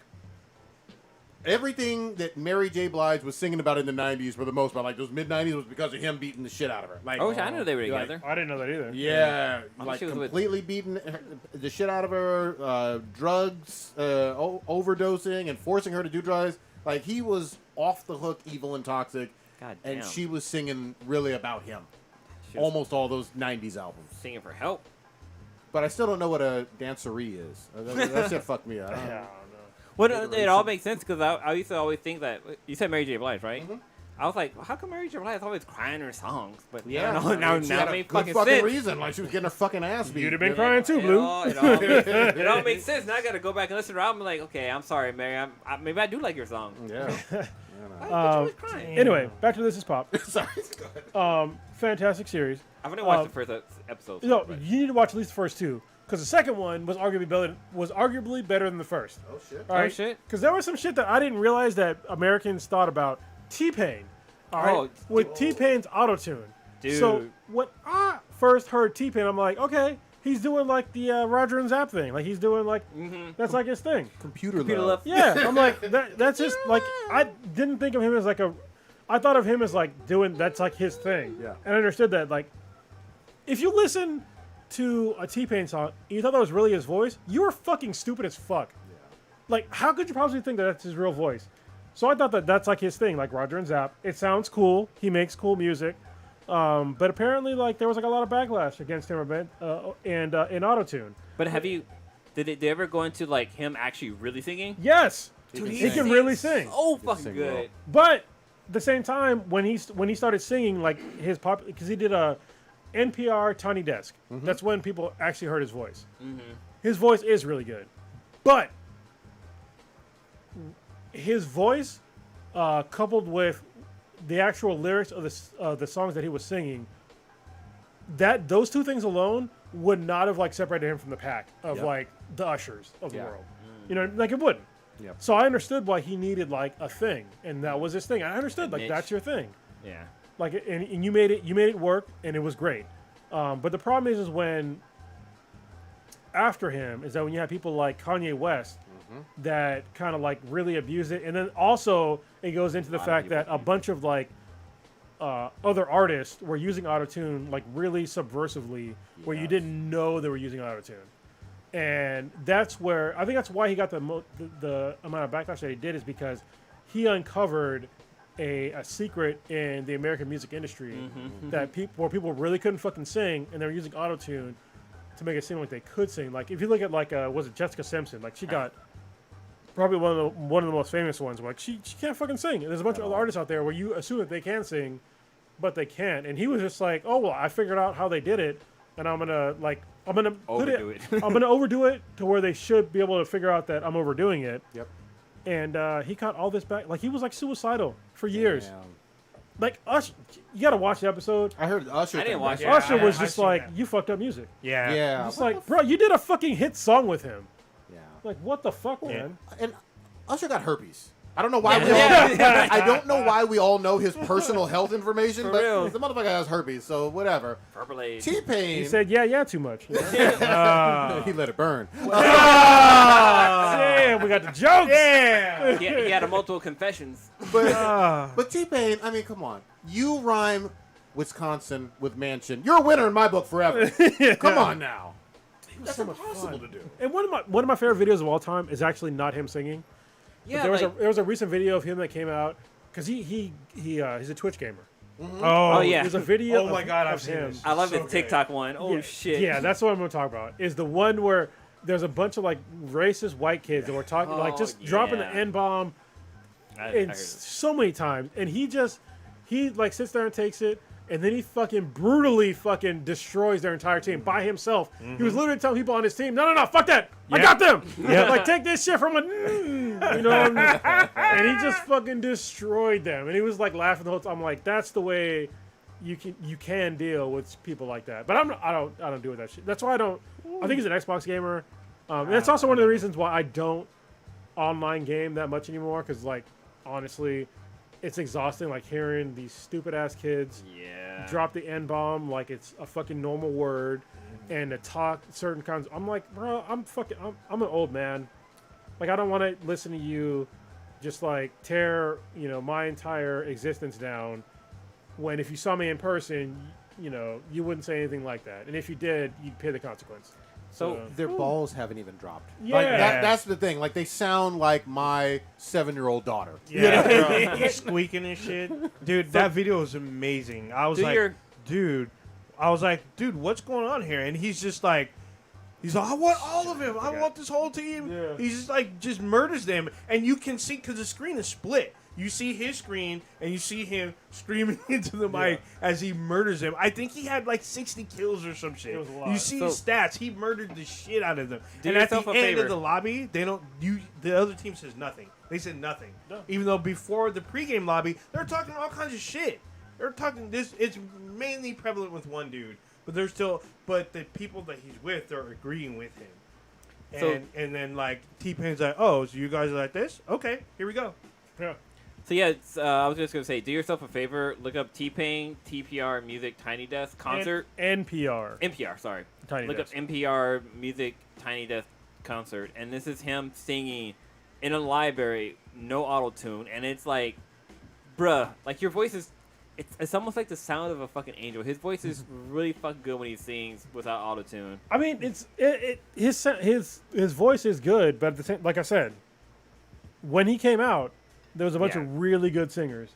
everything that Mary J. Blige was singing about in the 90s, for the most part, like those mid-90s, was because of him beating the shit out of her. Like, Oh, I know they were like, together. I didn't know that either. Yeah, I like thought she was with- completely beating the shit out of her, drugs, overdosing, and forcing her to do drugs. Like, he was off the hook, evil and toxic, God and damn. she was singing really about him. She was Almost all those 90s albums. singing for help. But I still don't know what a dancerie is. That shit fucked me up. I don't Yeah, know. I don't know. Well, Iteration. it all makes sense because I used to always think that you said Mary J. Blige, right? Mhm. I was like, how come Mary J. Blige is always crying in her songs? But Yeah, now, I mean, now, she now had it a makes good fucking sense. reason. Like, she was getting her fucking ass beat. You'd have been you know? crying too, It Blue. all, it all makes sense. Now I got to go back and listen to her album. Like, okay, I'm sorry, Mary. Maybe I do like your song. Yeah. Why but you was Um, crying. Anyway, back to This Is Pop. Sorry. Go ahead. Fantastic series. I've only watched um, the first episode. No, but- you need to watch at least the first two because the second one was arguably better than the first. Oh, shit. All right? shit. Because there was some shit that I didn't realize that Americans thought about T-Pain. All right, Oh, with T-Pain's autotune. Dude. So when I first heard T-Pain, I'm like, okay, he's doing like the Roger and Zapp thing. Like he's doing like that's like his thing. Computer Computer love. love. Yeah, I'm like that's just like I didn't think of him as like I thought of him as like doing that's like his thing. Yeah. And I understood that like if you listen to a T-Pain song and you thought that was really his voice, you were fucking stupid as fuck. Yeah. Like how could you possibly think that that's his real voice? So I thought that that's like his thing, like Roger and Zapp. It sounds cool. He makes cool music. But apparently, like there was like a lot of backlash against him in autotune. But did they ever go into like him actually really singing? Yes, Dude, he can really sing. Oh, He can fucking sing good. well. But at the same time, when he started singing, like his pop, because he did a NPR Tiny Desk. That's when people actually heard his voice. His voice is really good, but his voice, coupled with the actual lyrics of the songs that he was singing, those two things alone would not have like separated him from the pack of Yep. like the Ushers of the Yeah. world. You know, like it wouldn't. Yep. So I understood why he needed like a thing, and that was his thing. I understood like niche. that's your thing. Yeah. Like and you made it work, and it was great. But the problem is when after him is that when you have people like Kanye West that kind of like really abuse it, and then also it goes into the lot of fact people that a bunch of like other artists were using autotune like really subversively, where you Yes. didn't know they were using autotune. And that's where I think that's why he got the amount of backlash that he did, is because he uncovered a secret in the American music industry that people really couldn't fucking sing, and they were using autotune to make it seem like they could sing. Like if you look at like was it Jessica Simpson? Like she got probably one of the most famous ones. Like she can't fucking sing. And there's a bunch of other artists out there where you assume that they can sing, but they can't. And he was just like, oh well, I figured out how they did it, and I'm gonna Overdo it. I'm gonna overdo it to where they should be able to figure out that I'm overdoing it. Yep. And he got all this back. Like he was like suicidal for years. Damn. Like Usher, you gotta watch the episode. I heard Usher. I didn't watch it. Yeah, Usher was I've just seen like, that. you fucked up music. Yeah. Yeah. It's like, bro, you did a fucking hit song with him. Yeah. Like, what the fuck, man? And Usher got herpes. I don't know why we Yeah. all. I don't know why we all know his personal health information, For but real. the motherfucker has herpes, so whatever. Purple Age. T-Pain. He said, yeah, too much. he let it burn. Damn, we got the jokes. Yeah. He had a multiple confessions. But T-Pain, I mean, come on. You rhyme Wisconsin with mansion. You're a winner in my book forever. Come on now. That's so much impossible fun. to do. And one of my favorite videos of all time is actually not him singing. Yeah, But like, there was a recent video of him that came out because he's a Twitch gamer. Oh, yeah. There's a video. Oh my of- God, I've of seen him. this. I love So his TikTok one. Oh yeah, shit. Yeah, that's what I'm gonna talk about. Is the one where there's a bunch of like racist white kids that were talking like just Oh, dropping the yeah. N bomb I and heard it. so many times, and he like sits there and takes it, and then he fucking brutally fucking destroys their entire team by himself. He was literally telling people on his team, no, fuck that, I Yeah. got them. Yeah. Like take this shit from a, you know, and he just fucking destroyed them, and he was like laughing the whole time. I'm like, that's the way you can deal with people like that. But I don't deal with that shit. That's why I don't. I think he's an Xbox gamer. And that's also one of the reasons why I don't online game that much anymore. Because like honestly, it's exhausting. Like hearing these stupid ass kids Yeah. drop the N bomb like it's a fucking normal word, and to talk certain kinds. I'm like, bro, I'm an old man. Like I don't want to listen to you just like tear my entire existence down. When if you saw me in person, you wouldn't say anything like that. And if you did, you'd pay the consequence. So Their balls haven't even dropped. Yeah. Like, that's the thing. Like they sound like my 7-year-old daughter. Yeah, bro. Squeaking and shit. Dude, that video was amazing. I was like, dude, what's going on here? And he's like, I want all of him. I want this whole team. Yeah. He's just murders them. And you can see, because the screen is split. You see his screen, and you see him screaming into the mic as he murders him. I think he had like 60 kills or some shit. It was a lot. You see his stats. He murdered the shit out of them. Do And at the yourself a end favor. of the lobby, the other team says nothing. They said nothing. No. Even though before the pregame lobby, they're talking all kinds of shit. They're talking this. It's mainly prevalent with one dude, but but the people that he's with are agreeing with him. So- And then like T-Pain's like, oh, so you guys are like this? Okay, here we go. Yeah. So yeah, I was just gonna say, do yourself a favor, look up T-Pain, TPR Music Tiny Desk concert. NPR. NPR, sorry. Tiny Look Desk. up NPR Music Tiny Desk concert, and this is him singing in a library, no auto tune, and it's like, bruh, like your voice is, it's almost like the sound of a fucking angel. His voice is really fucking good when he sings without auto tune. I mean, his voice is good, but at the same, like I said, when he came out, There was a bunch Yeah. of really good singers.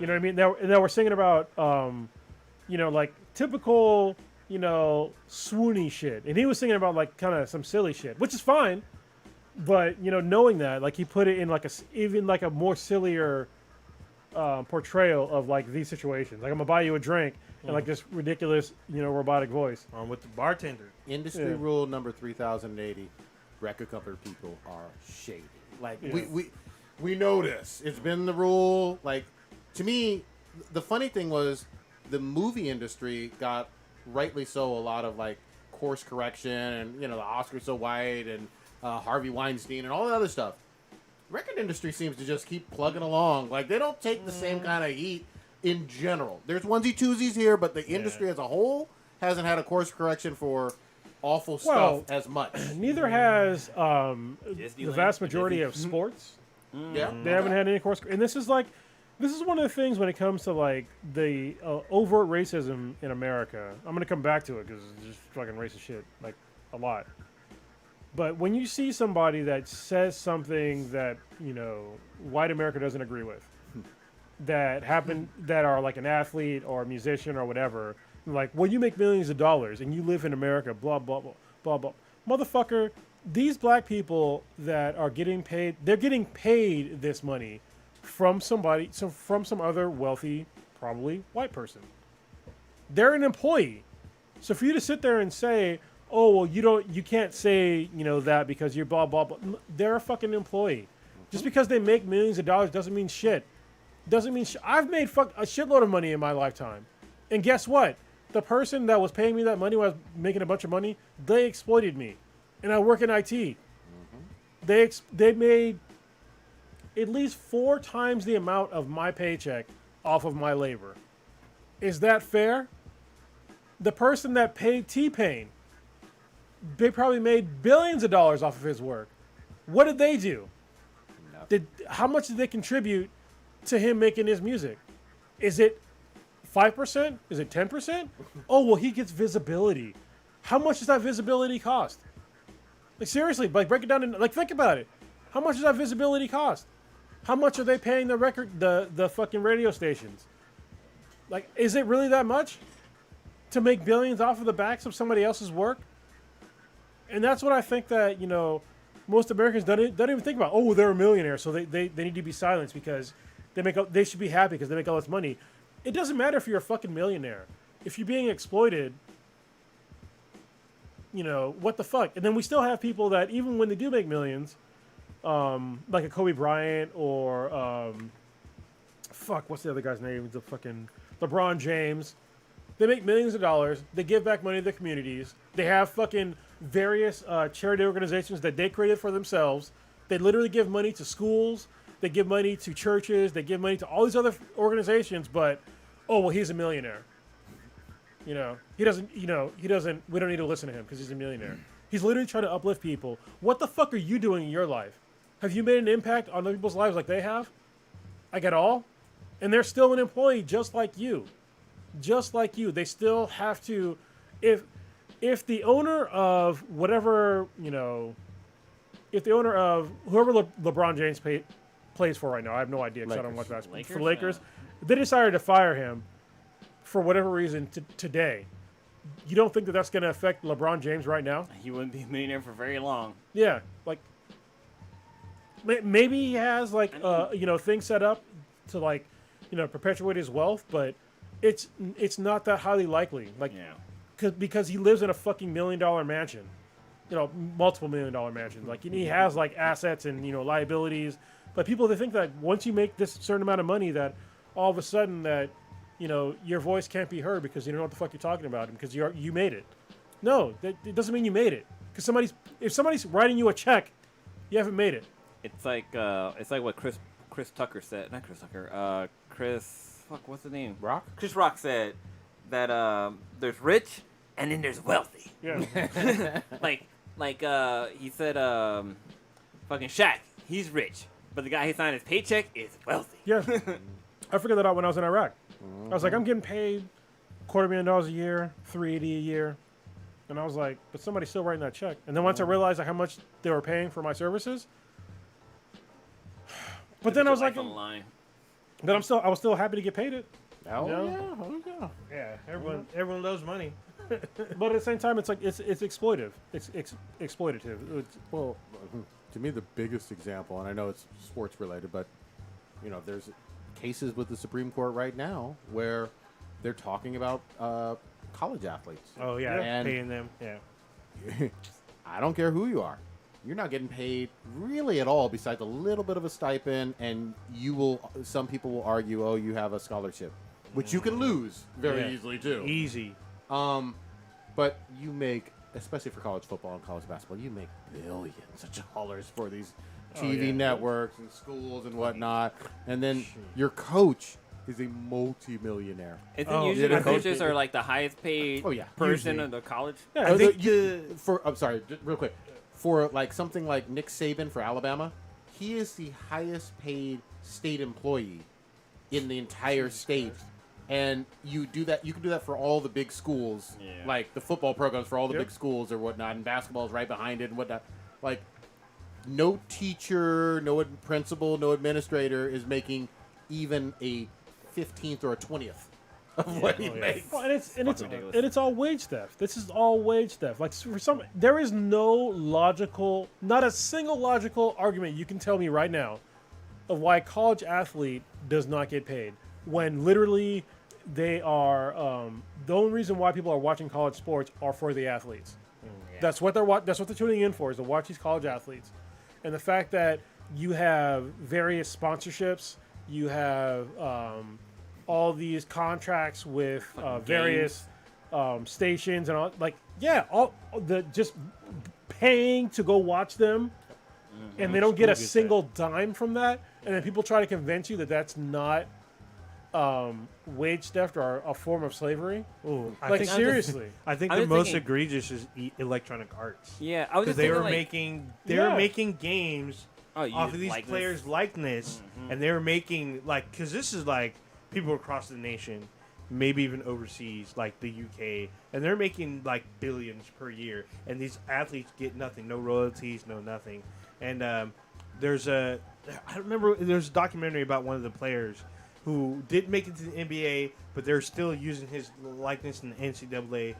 You know what I mean? They were singing about, like typical, swoony shit. And he was singing about like kind of some silly shit, which is fine. But, knowing that, like he put it in like even like a more sillier portrayal of like these situations. Like I'm gonna buy you a drink and like this ridiculous, robotic voice. With the bartender. Industry Yeah. rule number 3080: record company people are shady. Like Yeah. we know this. It's been the rule. Like to me, the funny thing was the movie industry got rightly so a lot of like course correction and the Oscar so white and Harvey Weinstein and all that other stuff. Record industry seems to just keep plugging along. Like they don't take the same kind of heat in general. There's onesie twosies here, but the industry as a whole hasn't had a course correction for awful Well, stuff as much. Neither has the Disneyland, vast majority Disney. of sports. Yeah, They haven't had any course, and this is one of the things when it comes to like the overt racism in America. I'm gonna come back to it because it's just fucking racist shit, like a lot. But when you see somebody that says something that white America doesn't agree with, that are like an athlete or a musician or whatever, like, well, you make millions of dollars and you live in America, blah blah blah blah blah, motherfucker. These black people that are getting paid, they're getting paid this money from somebody, from some other wealthy, probably white person. They're an employee. So for you to sit there and say, oh, well, you can't say, that because you're blah, blah, blah. They're a fucking employee. Just because they make millions of dollars doesn't mean shit. I've made a shitload of money in my lifetime. And guess what? The person that was paying me that money when I was making a bunch of money, they exploited me. And I work in IT. They made at least 4 times the amount of my paycheck off of my labor. Is that fair? The person that paid T-Pain, they probably made billions of dollars off of his work. What did they do? How much did they contribute to him making his music? Is it 5%? Is it 10%? Oh, well, he gets visibility. How much does that visibility cost? Like, seriously, like, break it down and, like, think about it. How much does that visibility cost? How much are they paying the fucking radio stations? Like, is it really that much to make billions off of the backs of somebody else's work? And that's what I think that, most Americans don't even think about. Oh, they're a millionaire, so they need to be silenced because they should be happy because they make all this money. It doesn't matter if you're a fucking millionaire. If you're being exploited, what the fuck? And then we still have people that even when they do make millions, like a Kobe Bryant or what's the other guy's name? The fucking LeBron James. They make millions of dollars. They give back money to their communities. They have fucking various charity organizations that they created for themselves. They literally give money to schools. They give money to churches. They give money to all these other organizations. But, oh, well, he's a millionaire. He doesn't, we don't need to listen to him because he's a millionaire. He's literally trying to uplift people. What the fuck are you doing in your life? Have you made an impact on other people's lives like they have? Like at all? And they're still an employee just like you. Just like you. They still have to, if the owner of whatever, if the owner of whoever LeBron James plays for right now, I have no idea because I don't watch basketball. For the Lakers, they decided to fire him for whatever reason today. You don't think that that's going to affect LeBron James right now? He wouldn't be a millionaire for very long. Yeah, like maybe he has like things set up to like perpetuate his wealth, but it's not that highly likely. Like, because he lives in a fucking $1 million mansion, multiple $1 million mansions. Like, and he has like assets and liabilities. But people, they think that once you make this certain amount of money, that all of a sudden that your voice can't be heard because you don't know what the fuck you're talking about because you made it. No, it doesn't mean you made it. Because if somebody's writing you a check, you haven't made it. It's like what Chris Tucker said. Not Chris Tucker. What's the name? Rock? Chris Rock said that there's rich and then there's wealthy. Yeah. He said fucking Shaq, he's rich, but the guy he signed his paycheck is wealthy. Yeah. I figured that out when I was in Iraq. I was like, I'm getting paid $250,000 a year, $380 a year. And I was like, but somebody's still writing that check. And then once I realized like how much they were paying for my services, But then I was Your like, life on the line. but I was still happy to get paid it. Oh, Yeah. yeah. Oh, yeah. Yeah, everyone loves money. But at the same time, it's like it's exploitive. It's exploitative. Well, to me, the biggest example, and I know it's sports related, but there's cases with the Supreme Court right now where they're talking about college athletes. Oh yeah, And paying them. Yeah. I don't care who you are. You're not getting paid really at all besides a little bit of a stipend, and some people will argue, oh, you have a scholarship, which you can lose very Yeah. easily too. Easy. But you make, especially for college football and college basketball, you make billions of dollars for these TV yeah. networks and schools and whatnot. And then your coach is a multi-millionaire. Isn't Oh, usually yeah, the coaches are like the highest paid Oh, yeah. person Usually. in the college? Yeah, I think I'm sorry, just real quick. For like something like Nick Saban for Alabama, he is the highest paid state employee in the entire state. And you can do that for all the big schools, Yeah. like the football programs for all the Yep. big schools or whatnot, and basketball is right behind it and whatnot. Like, no teacher, no principal, no administrator is making even a 15th or a 20th of what he makes. Well, and it's ridiculous. and it's all wage theft. This is all wage theft. Like for some, there is not a single logical argument you can tell me right now of why a college athlete does not get paid when literally they are the only reason why people are watching college sports are for the athletes. That's what that's what they're tuning in for, is to watch these college athletes. And the fact that you have various sponsorships, you have all these contracts with various stations and all, like, yeah, all the just paying to go watch them, and they don't get a School gets single dime from that. And then people try to convince you that that's not wage theft or a form of slavery. Ooh, Like, seriously. I think I the was most thinking- egregious is Electronic Arts. Yeah, I was Because just they thinking were like, making Yeah. making games Oh, you off of these likeness. players' likeness, and they were making because this is like people across the nation, maybe even overseas, like the UK, and they're making like billions per year, and these athletes get nothing, no royalties, no nothing. And I remember there's a documentary about one of the players who didn't make it to the NBA, but they're still using his likeness in the NCAA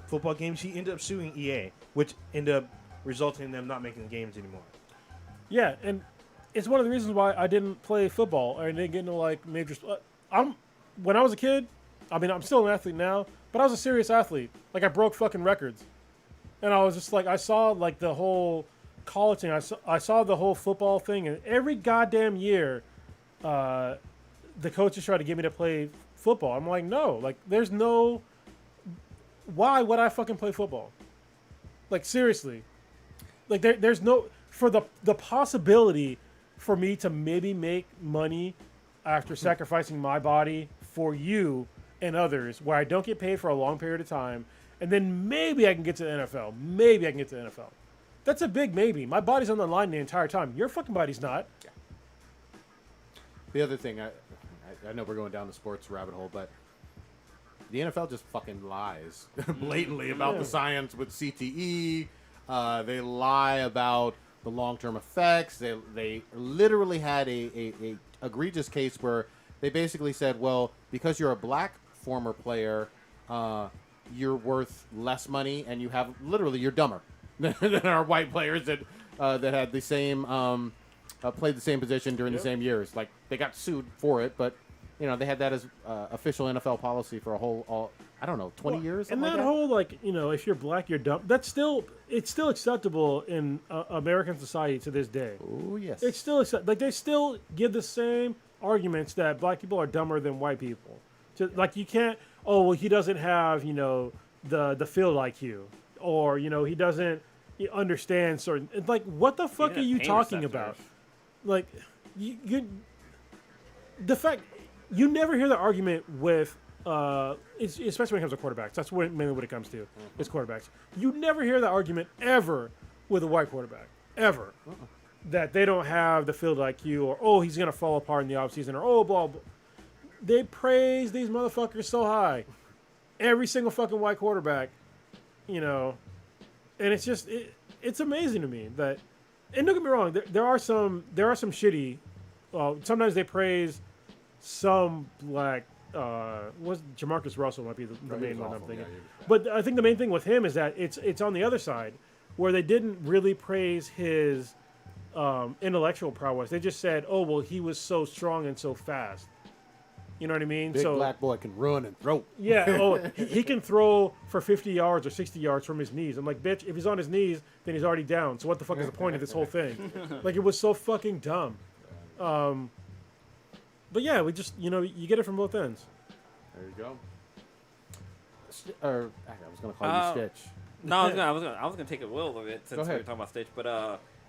football games. He ended up suing EA, which ended up resulting in them not making the games anymore. Yeah, and it's one of the reasons why I didn't play football or I didn't get into like major. When I was a kid, I mean, I'm still an athlete now, but I was a serious athlete. Like, I broke fucking records, and I was just like, I saw like the whole college thing. I saw the whole football thing, and every goddamn year, the coaches try to get me to play football. I'm like, no, like, there's no. Why would I fucking play football? Like, seriously, like there's no for the possibility for me to maybe make money after sacrificing my body for you and others, where I don't get paid for a long period of time, and then maybe I can get to the NFL. Maybe I can get to the NFL. That's a big maybe. My body's on the line the entire time. Your fucking body's not. The other thing, I know we're going down the sports rabbit hole, but the NFL just fucking lies blatantly about the science with CTE. They lie about the long-term effects. They literally had a egregious case where they basically said, well, because you're a black former player, you're worth less money, and you're dumber than our white players that had the same played the same position during the same years. Like, they got sued for it, but they had that as official NFL policy for I don't know, 20 years. And Something that like whole if you're black, you're dumb. It's still acceptable in American society to this day. Oh yes. It's still they still give the same arguments that black people are dumber than white people. Like, you can't. Oh, well, he doesn't have the field IQ, or he doesn't understand certain. It's like, what the fuck are you pain talking receptors. about? Like, the fact you never hear the argument with. Especially when it comes to quarterbacks. That's mainly what it comes to. Is quarterbacks. You never hear that argument ever with a white quarterback. Ever. That they don't have the field IQ, or, oh, he's going to fall apart in the offseason, or, oh, blah, blah. They praise these motherfuckers so high. Every single fucking white quarterback, and it's just, it's amazing to me that, and don't get me wrong, there are some shitty sometimes they praise some black. Was Jamarcus Russell might be the main one I'm thinking. But I think the main thing with him is that it's on the other side, where they didn't really praise his intellectual prowess. They just said, "Oh well, he was so strong and so fast." You know what I mean? Big black boy can run and throw. Yeah. Oh, he can throw for 50 yards or 60 yards from his knees. I'm like, bitch, if he's on his knees, then he's already down. So what the fuck is the point of this whole thing? Like, it was so fucking dumb. But yeah, we just, you get it from both ends. There you go. I was gonna call you Stitch. No, I was gonna take a little of it since we were talking about Stitch. But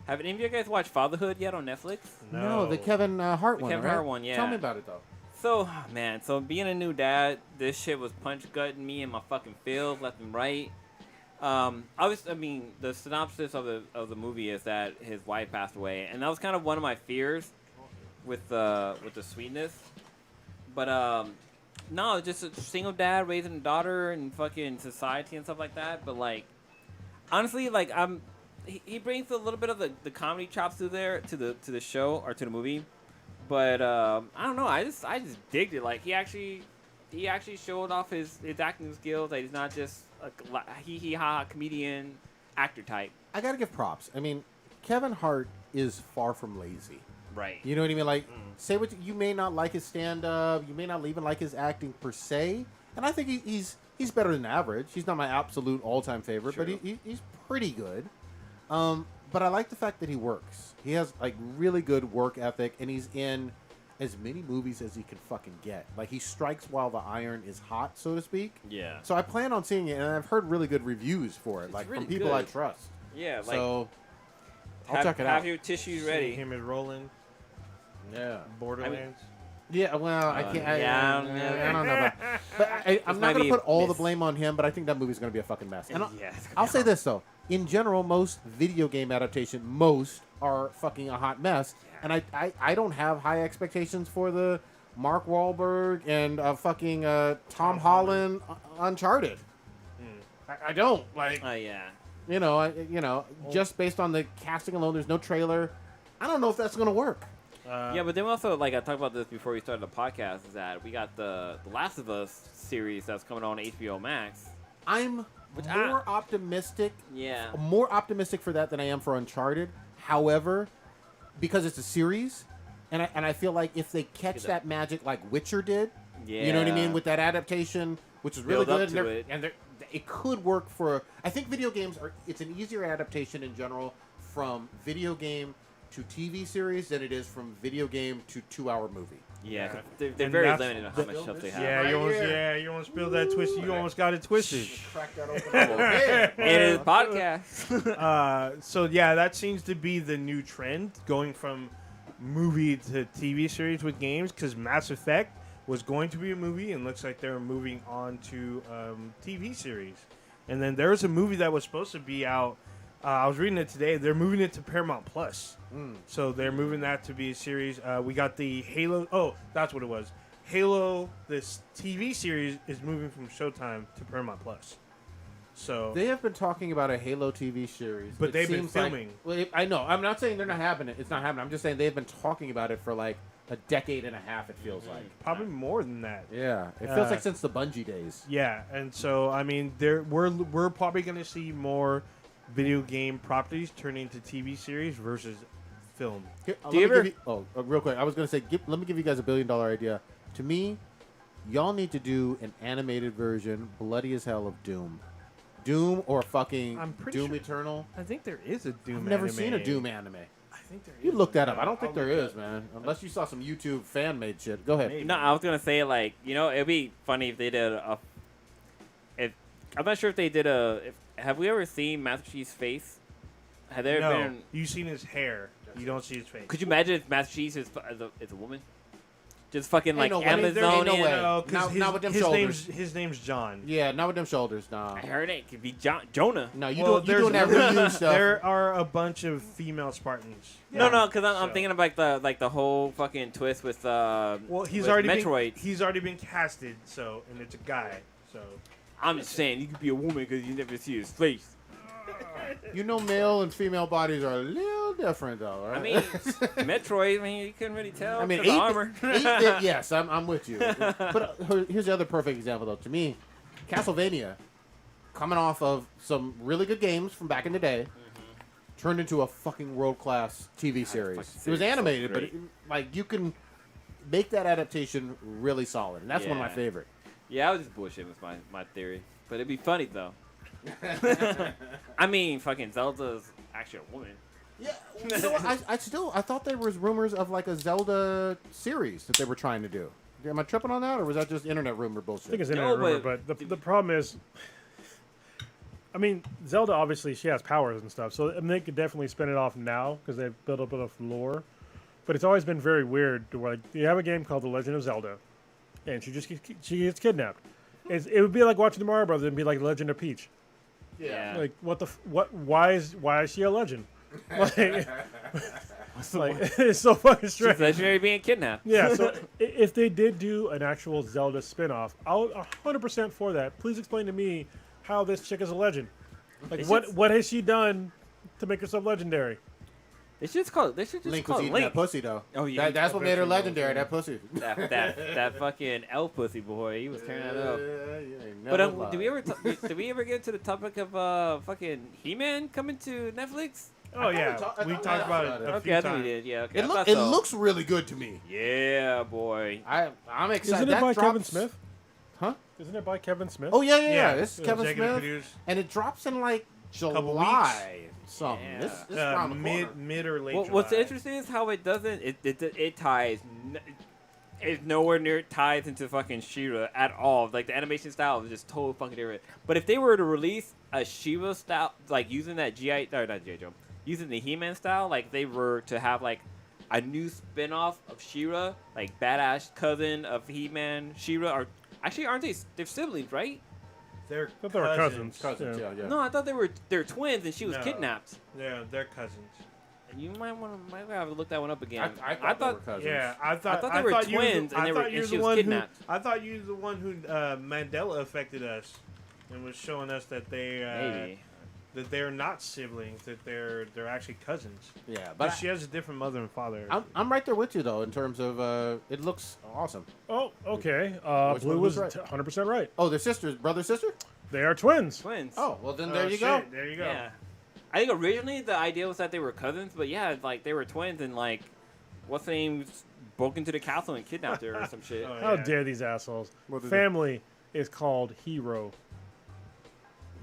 have any of you guys watched Fatherhood yet on Netflix? No, the Kevin Hart one. Kevin Hart one, yeah. Tell me about it though. So, man, being a new dad, this shit was punch gutting me in my fucking feels left and right. The synopsis of the movie is that his wife passed away, and that was kind of one of my fears with the sweetness. But no, just a single dad raising a daughter and fucking society and stuff like that. But like, honestly, like he brings a little bit of the comedy chops to the show or to the movie. But I don't know. I just digged it. Like he actually showed off his acting skills. That he's not just a hee ha comedian actor type. I gotta give props. I mean, Kevin Hart is far from lazy. Right. You know what I mean? Like, say what you may not like his stand up. You may not even like his acting per se. And I think he's better than average. He's not my absolute all time favorite, True. but he's pretty good. But I like the fact that he works. He has like really good work ethic, and he's in as many movies as he can fucking get. Like he strikes while the iron is hot, so to speak. Yeah. So I plan on seeing it, and I've heard really good reviews for it, It's like really from people good. I trust. Yeah. Like, So I'll check it out. Have your tissues ready. Him and Roland, Yeah. Borderlands. Yeah, well, I can't. I don't know. But I'm not might going be to put all the miss. blame on him, but I think that movie's going to be a fucking mess. And Yeah, it's gonna I'll be say hard. this, though. In general, most video game adaptation, are fucking a hot mess. And I don't have high expectations for the Mark Wahlberg and fucking Tom Holland Uncharted. I don't. Like, yeah. just based on the casting alone, there's no trailer. I don't know if that's going to work. Yeah, but then also, like I talked about this before we started the podcast, is that we got the Last of Us series that's coming on HBO Max. I'm more optimistic. Yeah. More optimistic for that than I am for Uncharted. However, because it's a series, and I feel like if they catch that magic like Witcher did, you know what I mean, with that adaptation, which is really Build up good, to it. it could work for. I think video games it's an easier adaptation in general from video game to TV series than it is from video game to 2-hour movie. Yeah, they're And very that's limited on how much stuff they have. Yeah, you almost spilled that twist. You almost got it twisted. Crack that open. It is podcast. So yeah, that seems to be the new trend, going from movie to TV series with games. Because Mass Effect was going to be a movie, and looks like they're moving on to TV series. And then there's a movie that was supposed to be out. I was reading it today. They're moving it to Paramount Plus. So they're moving that to be a series. We got the Halo. Oh, that's what it was. Halo, this TV series, is moving from Showtime to Paramount Plus. So They have been talking about a Halo TV series, But It they've been seems like- filming. well, I know. I'm not saying they're not happening. It's not happening. I'm just saying they've been talking about it for like a decade and a half. It feels like. probably more than that. Yeah, it feels like since the Bungie days. Yeah, and so I mean, we're probably going to see more video game properties turn into TV series versus film. Here, Do you ever- real quick. I was gonna say, let me give you guys a $1 billion idea. To me, y'all need to do an animated version, bloody as hell, of Doom or fucking I'm pretty Doom sure- Eternal. I think there is a Doom. I've never anime. seen a Doom anime. I think there is. You look that up. I don't think I'll there look is, man. Unless you saw some YouTube fan made shit. Go ahead. Maybe. No, I was gonna say it'd be funny if they did I'm not sure if they did have we ever seen Master Chief's face? Have there No, been? you've seen his hair. You don't see his face. Could you imagine if Master Chief is a woman? Just fucking like no way. Ain't no Amazonian. way. No, 'cause Not with them his shoulders. his name's John. Yeah, not with them shoulders. Nah. I heard it could be Jonah. No, you Well, doing that reuse stuff. There are a bunch of female Spartans. No, because I'm So- thinking about the whole fucking twist with Well, he's with already Metroid. he's already been casted. So, and it's a guy. So I'm just saying you could be a woman because you never see his face. You know, male and female bodies are a little different, though, right? I mean, Metroid. I mean, you couldn't really tell. I mean, 'cause of armor. 8-bit, yes, I'm with you. But here's the other perfect example, though. To me, Castlevania, coming off of some really good games from back in the day, turned into a fucking world-class TV series. It was animated, but you can make that adaptation really solid, and that's one of my favorite. Yeah, I was just bullshitting with my theory, but it'd be funny though. I mean, fucking Zelda's actually a woman. Yeah, you know what? I thought there was rumors of like a Zelda series that they were trying to do. Am I tripping on that, or was that just internet rumor bullshit? I think it's internet rumor, but the problem is, I mean, Zelda obviously she has powers and stuff, so I mean, they could definitely spin it off now because they've built up enough lore. But it's always been very weird to where like, you have a game called The Legend of Zelda, and she gets kidnapped. It would be like watching the Mario Brothers and be like Legend of Peach. Yeah. Like why is she a legend? Like, it's so fucking strange. She's legendary being kidnapped. Yeah, so if they did do an actual Zelda spin-off, I'll 100% for that. Please explain to me how this chick is a legend. Like, what has she done to make herself legendary? They should just call it. They should just Link call was it eating Link. that pussy, though. Oh, yeah. That's what made her legendary, that pussy. that fucking elf pussy boy. He was tearing that up. Yeah, But did we ever get to the topic of fucking He-Man coming to Netflix? Oh yeah, we talked about it a few Okay, I think we times. did. Yeah, okay. It looks really good to me. Yeah, boy. I'm excited. Isn't it That by drops- Kevin Smith? Huh? Isn't it by Kevin Smith? Oh yeah. It's Kevin executive Smith, produced. and it drops in like Couple July. Something. Yeah. This around the corner. Mid or late. Well, what's July. interesting is how it doesn't. It ties. It's nowhere near ties into fucking She-Ra at all. Like the animation style is just totally fucking different. But if they were to release a She-Ra style, like using that not G.I. Joe, using the He-Man style, like they were to have like a new spin-off of She-Ra, like badass cousin of He-Man, She-Ra, or actually aren't they? They're siblings, right? They're I thought they were cousins. Cousins, yeah. No, I thought they're twins and she was No. kidnapped. Yeah, they're cousins. You might have to look that one up again. I thought they were cousins. Yeah, I thought they were you were twins the- and I they were- thought you and were she the was one who. kidnapped. I thought you were the one who Mandela affected us, and was showing us that Maybe. that they're not siblings, that they're actually cousins. Yeah, But but she has a different mother and father. I'm right there with you though in terms of it looks awesome. Oh, okay. Which Blue one was was right? 100% right. Oh, they're sisters, brother, sister. They are twins. Twins. Oh, well then Oh, there you go. shit, There you go. Yeah. I think originally the idea was that they were cousins, but yeah, like they were twins and like what's the name broke into the castle and kidnapped her or some shit. Oh, How yeah. dare these assholes? What did Family is called Hero.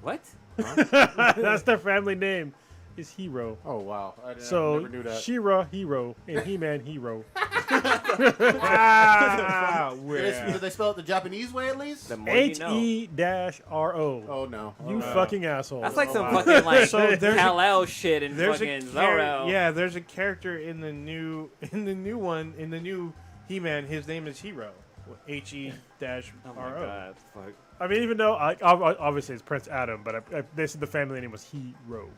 What? That's their family name. Is Hero. Oh wow, I So never knew that. She-Ra Hero and He-Man Hero. Ah, Did they spell it the Japanese way at least? The more you know. H-E-R-O. Oh no. You Oh, no. fucking asshole. That's like some wow. fucking like So there's a- Kal-El shit and There's fucking a Zoro. yeah. There's a character in the new He-Man. His name is Hero. He-R-O. Oh my god. Fuck. I mean, even though obviously it's Prince Adam, but they said the family name was Hero.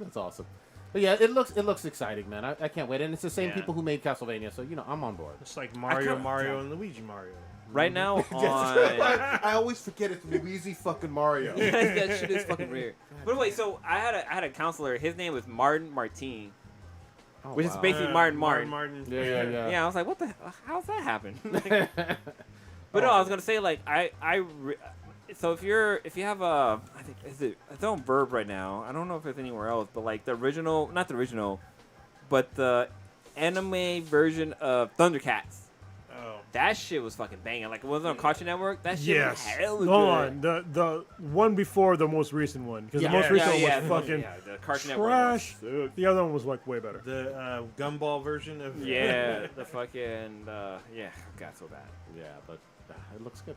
That's awesome. But yeah, it looks exciting, man. I can't wait, and it's the same Yeah. people who made Castlevania, so you know I'm on board. It's like Mario, and Luigi Mario. Right now on I always forget it's Luigi fucking Mario. that shit is fucking weird. But wait, so I had a counselor. His name was Martin Martin, Oh, which is wow. basically Martin. Martin. Yeah. Yeah, I was like, what the? How's that happen? But no, I was gonna say like so if you have a I think it's on Verb right now. I don't know if it's anywhere else, but like the original, not the original, but the anime version of Thundercats. Oh. That shit was fucking banging. Like it wasn't on Cartoon Network. That shit Yes. was hella Hold good. on. The one before the most recent one. Because Yeah. the most recent yeah, one was fucking the Cartoon Network trash. one. The other one was like way better. The gumball version of Yeah, the fucking yeah, God, so bad. Yeah, but it looks good.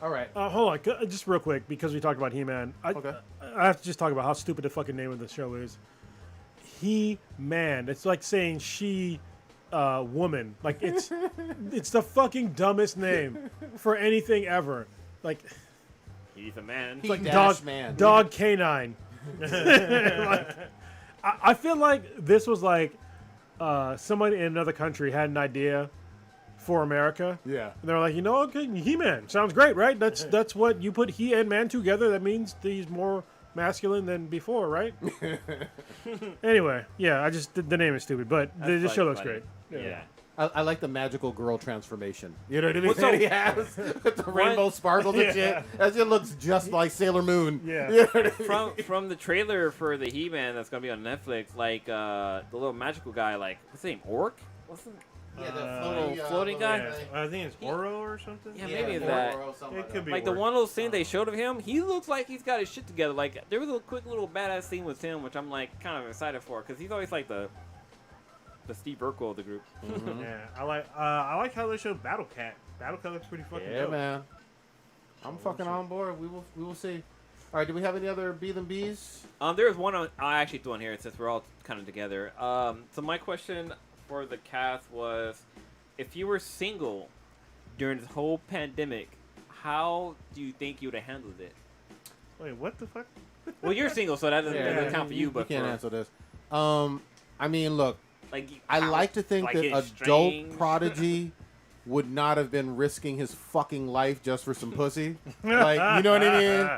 All right. Hold on, just real quick, because we talked about He-Man. Okay. I have to just talk about how stupid the fucking name of the show is. He-Man. It's like saying she, woman. Like it's, it's the fucking dumbest name for anything ever. Like He's a man. He- like Dash dog, man. dog canine. Like, I feel like this was like someone in another country had an idea for America. Yeah. And they're like, okay, He-Man sounds great, right? That's what you put he and man together. That means he's more masculine than before, right? Anyway, yeah, the name is stupid, but the show looks great. Yeah. I like the magical girl transformation. You know what I mean? Well, so- That he has with the rainbow sparkles and shit. That shit looks just like Sailor Moon. Yeah. You know what I mean? From the trailer for the He-Man that's gonna be on Netflix, like the little magical guy, like what's his name, Orc? What's the Yeah, the floating guy? Yeah, I think it's Oro or something. Yeah, maybe it's that. It could be Like the Orc. one little scene they showed of him, he looks like he's got his shit together. Like there was a quick little badass scene with him, which I'm like kind of excited for, because he's always like the Steve Urkel of the group. Yeah, I like how they showed Battle Cat. Battle Cat looks pretty fucking Yeah, dope. man. I'm fucking on board. We will see. All right, do we have any other B than B's? There's one I actually threw in here since we're all kind of together. So my question for the cast was, if you were single during this whole pandemic, how do you think you would have handled it? Wait, what the fuck? Well, you're single, so that doesn't count for you. But you can't for, answer this. I mean, look, like, I how- like to think like that getting adult strange. Prodigy would not have been risking his fucking life just for some pussy. Like, you know what I mean?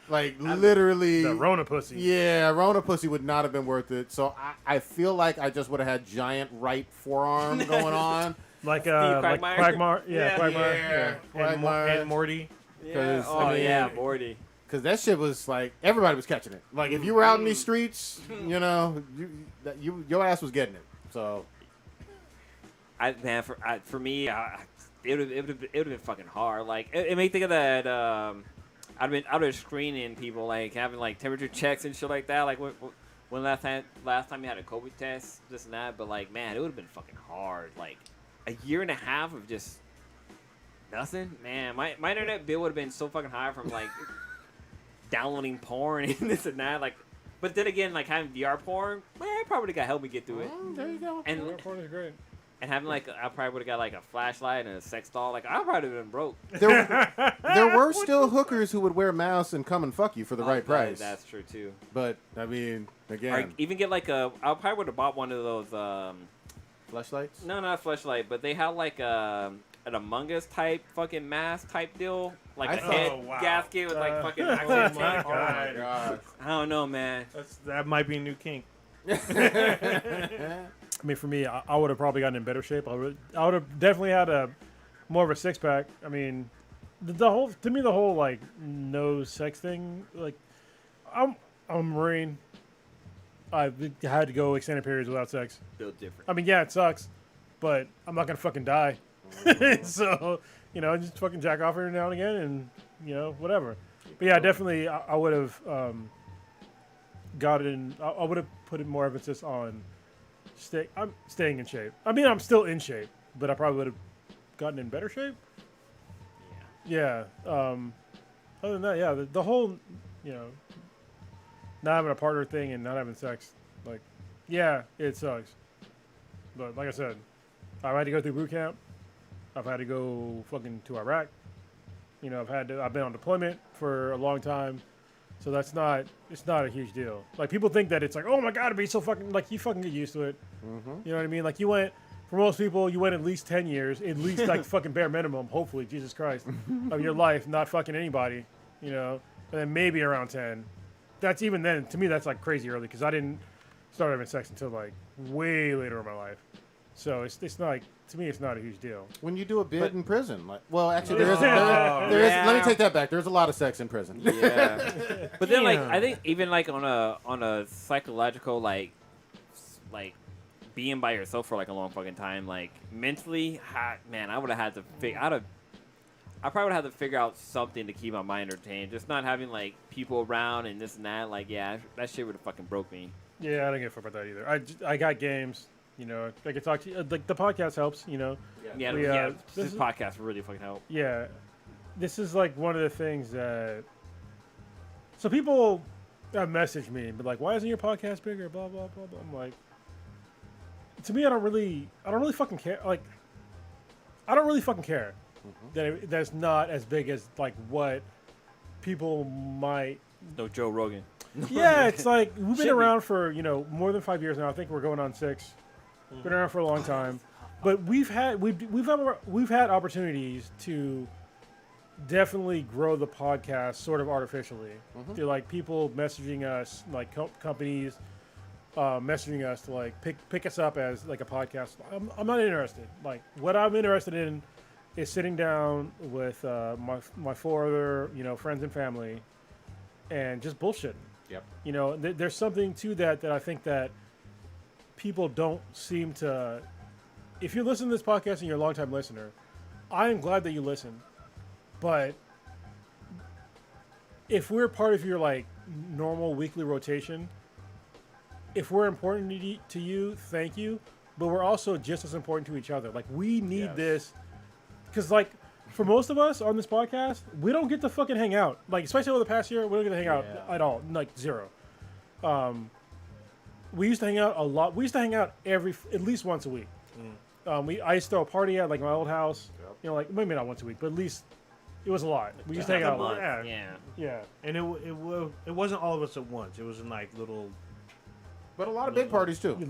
Like, literally. The Rona pussy. Yeah, Rona pussy would not have been worth it. So I feel like I just would have had giant right forearm going on. Like Quagmire? Quagmire. Yeah, Quagmire. Yeah, Yeah. Quagmire. And Morty. Yeah. 'Cause, Oh I mean- yeah, Morty. Because that shit was like, everybody was catching it. Like, if you were out in these streets, you know, your ass was getting it. So, For me, it would have been fucking hard. Like it made me think of that. I'd been out there screening people, like having like temperature checks and shit like that. Like when last time you had a COVID test, this and that. But like, man, it would have been fucking hard. Like a year and a half of just nothing. Man, my internet bill would have been so fucking high from like downloading porn and this and that. Like, but then again, like having VR porn, man, it probably got help me get through it. there you go. And VR porn is great. and having like, I probably would have got like a flashlight and a sex doll. Like, I probably would have been broke. There were still hookers who would wear masks and come and fuck you for the right price. That's true too. But, I mean, Or again, even get like I probably would have bought one of those. flashlights? No, not a flashlight, but they had like an Among Us type fucking mask type deal, like I a thought- head Oh, wow. gasket with like fucking. Oh accent my tape. god. God. I don't know, man. That might be a new kink. I mean, for me, I would have probably gotten in better shape. I would have definitely had more of a six pack. I mean, the whole like no sex thing. Like, I'm a Marine. I've had to go extended periods without sex. Built different. I mean, yeah, it sucks, but I'm not gonna fucking die. So, you know, just fucking jack off every now and again, and you know, whatever. But yeah, definitely, I would have I would have put in more emphasis on I'm staying in shape. I mean, I'm still in shape, but I probably would have gotten in better shape. Yeah. Other than that, yeah, the whole, you know, not having a partner thing and not having sex, like, yeah, it sucks. But like I said, I've had to go through boot camp. I've had to go fucking to Iraq. You know, I've been on deployment for a long time. So it's not a huge deal. Like, people think that it's like, oh my god, it'd be so fucking, like, you fucking get used to it. You know what I mean? Like, for most people, you went at least 10 years, at least like fucking bare minimum, hopefully, Jesus Christ, of your life, not fucking anybody, you know, and then maybe around 10. That's even then, to me, that's like crazy early, because I didn't start having sex until like way later in my life. So it's not, to me, it's not a huge deal. When you do a bid in prison, like, well, actually, there is. Oh, Let me take that back. There's a lot of sex in prison. Yeah. But then, like, Yeah. I think even like on a psychological like being by yourself for like a long fucking time, like mentally, man, I would have had to I probably would have had to figure out something to keep my mind entertained. Just not having like people around and this and that. Like, yeah, that shit would have fucking broke me. Yeah, I don't give a fuck about that either. I got games, you know, I can talk to you, like, the podcast helps, you know. Yeah, We, yeah. this This is- podcast really fucking helped. Yeah, this is like one of the things that. So people have messaged me and be like, "Why isn't your podcast bigger?" Blah blah blah blah. I'm like, to me, I don't really fucking care. Like, I don't really fucking care that's not as big as like what people might. No Joe Rogan. Yeah, it's like we've been Should be. around for, you know, more than 5 years now. I think we're going on 6. Been around for a long time, but we've had opportunities to definitely grow the podcast sort of artificially. Through like people messaging us, like companies messaging us to like pick us up as like a podcast. I'm not interested. Like what I'm interested in is sitting down with my 4 other friends and family and just bullshitting. Yep. There's something to that I think that people don't seem to. If you listen to this podcast and you're a longtime listener, I am glad that you listen. But if we're part of your like normal weekly rotation, if we're important to you, thank you. But we're also just as important to each other. Like we need this, because like for most of us on this podcast, we don't get to fucking hang out. Like especially over the past year, we don't get to hang out at all. Like zero. We used to hang out a lot. We used to hang out at least once a week. I used to throw a party at like my old house. Yep. Like maybe not once a week, but at least it was a lot. We used to hang out a lot. Yeah. And it wasn't all of us at once. It was in like little. But a lot of big parties too. There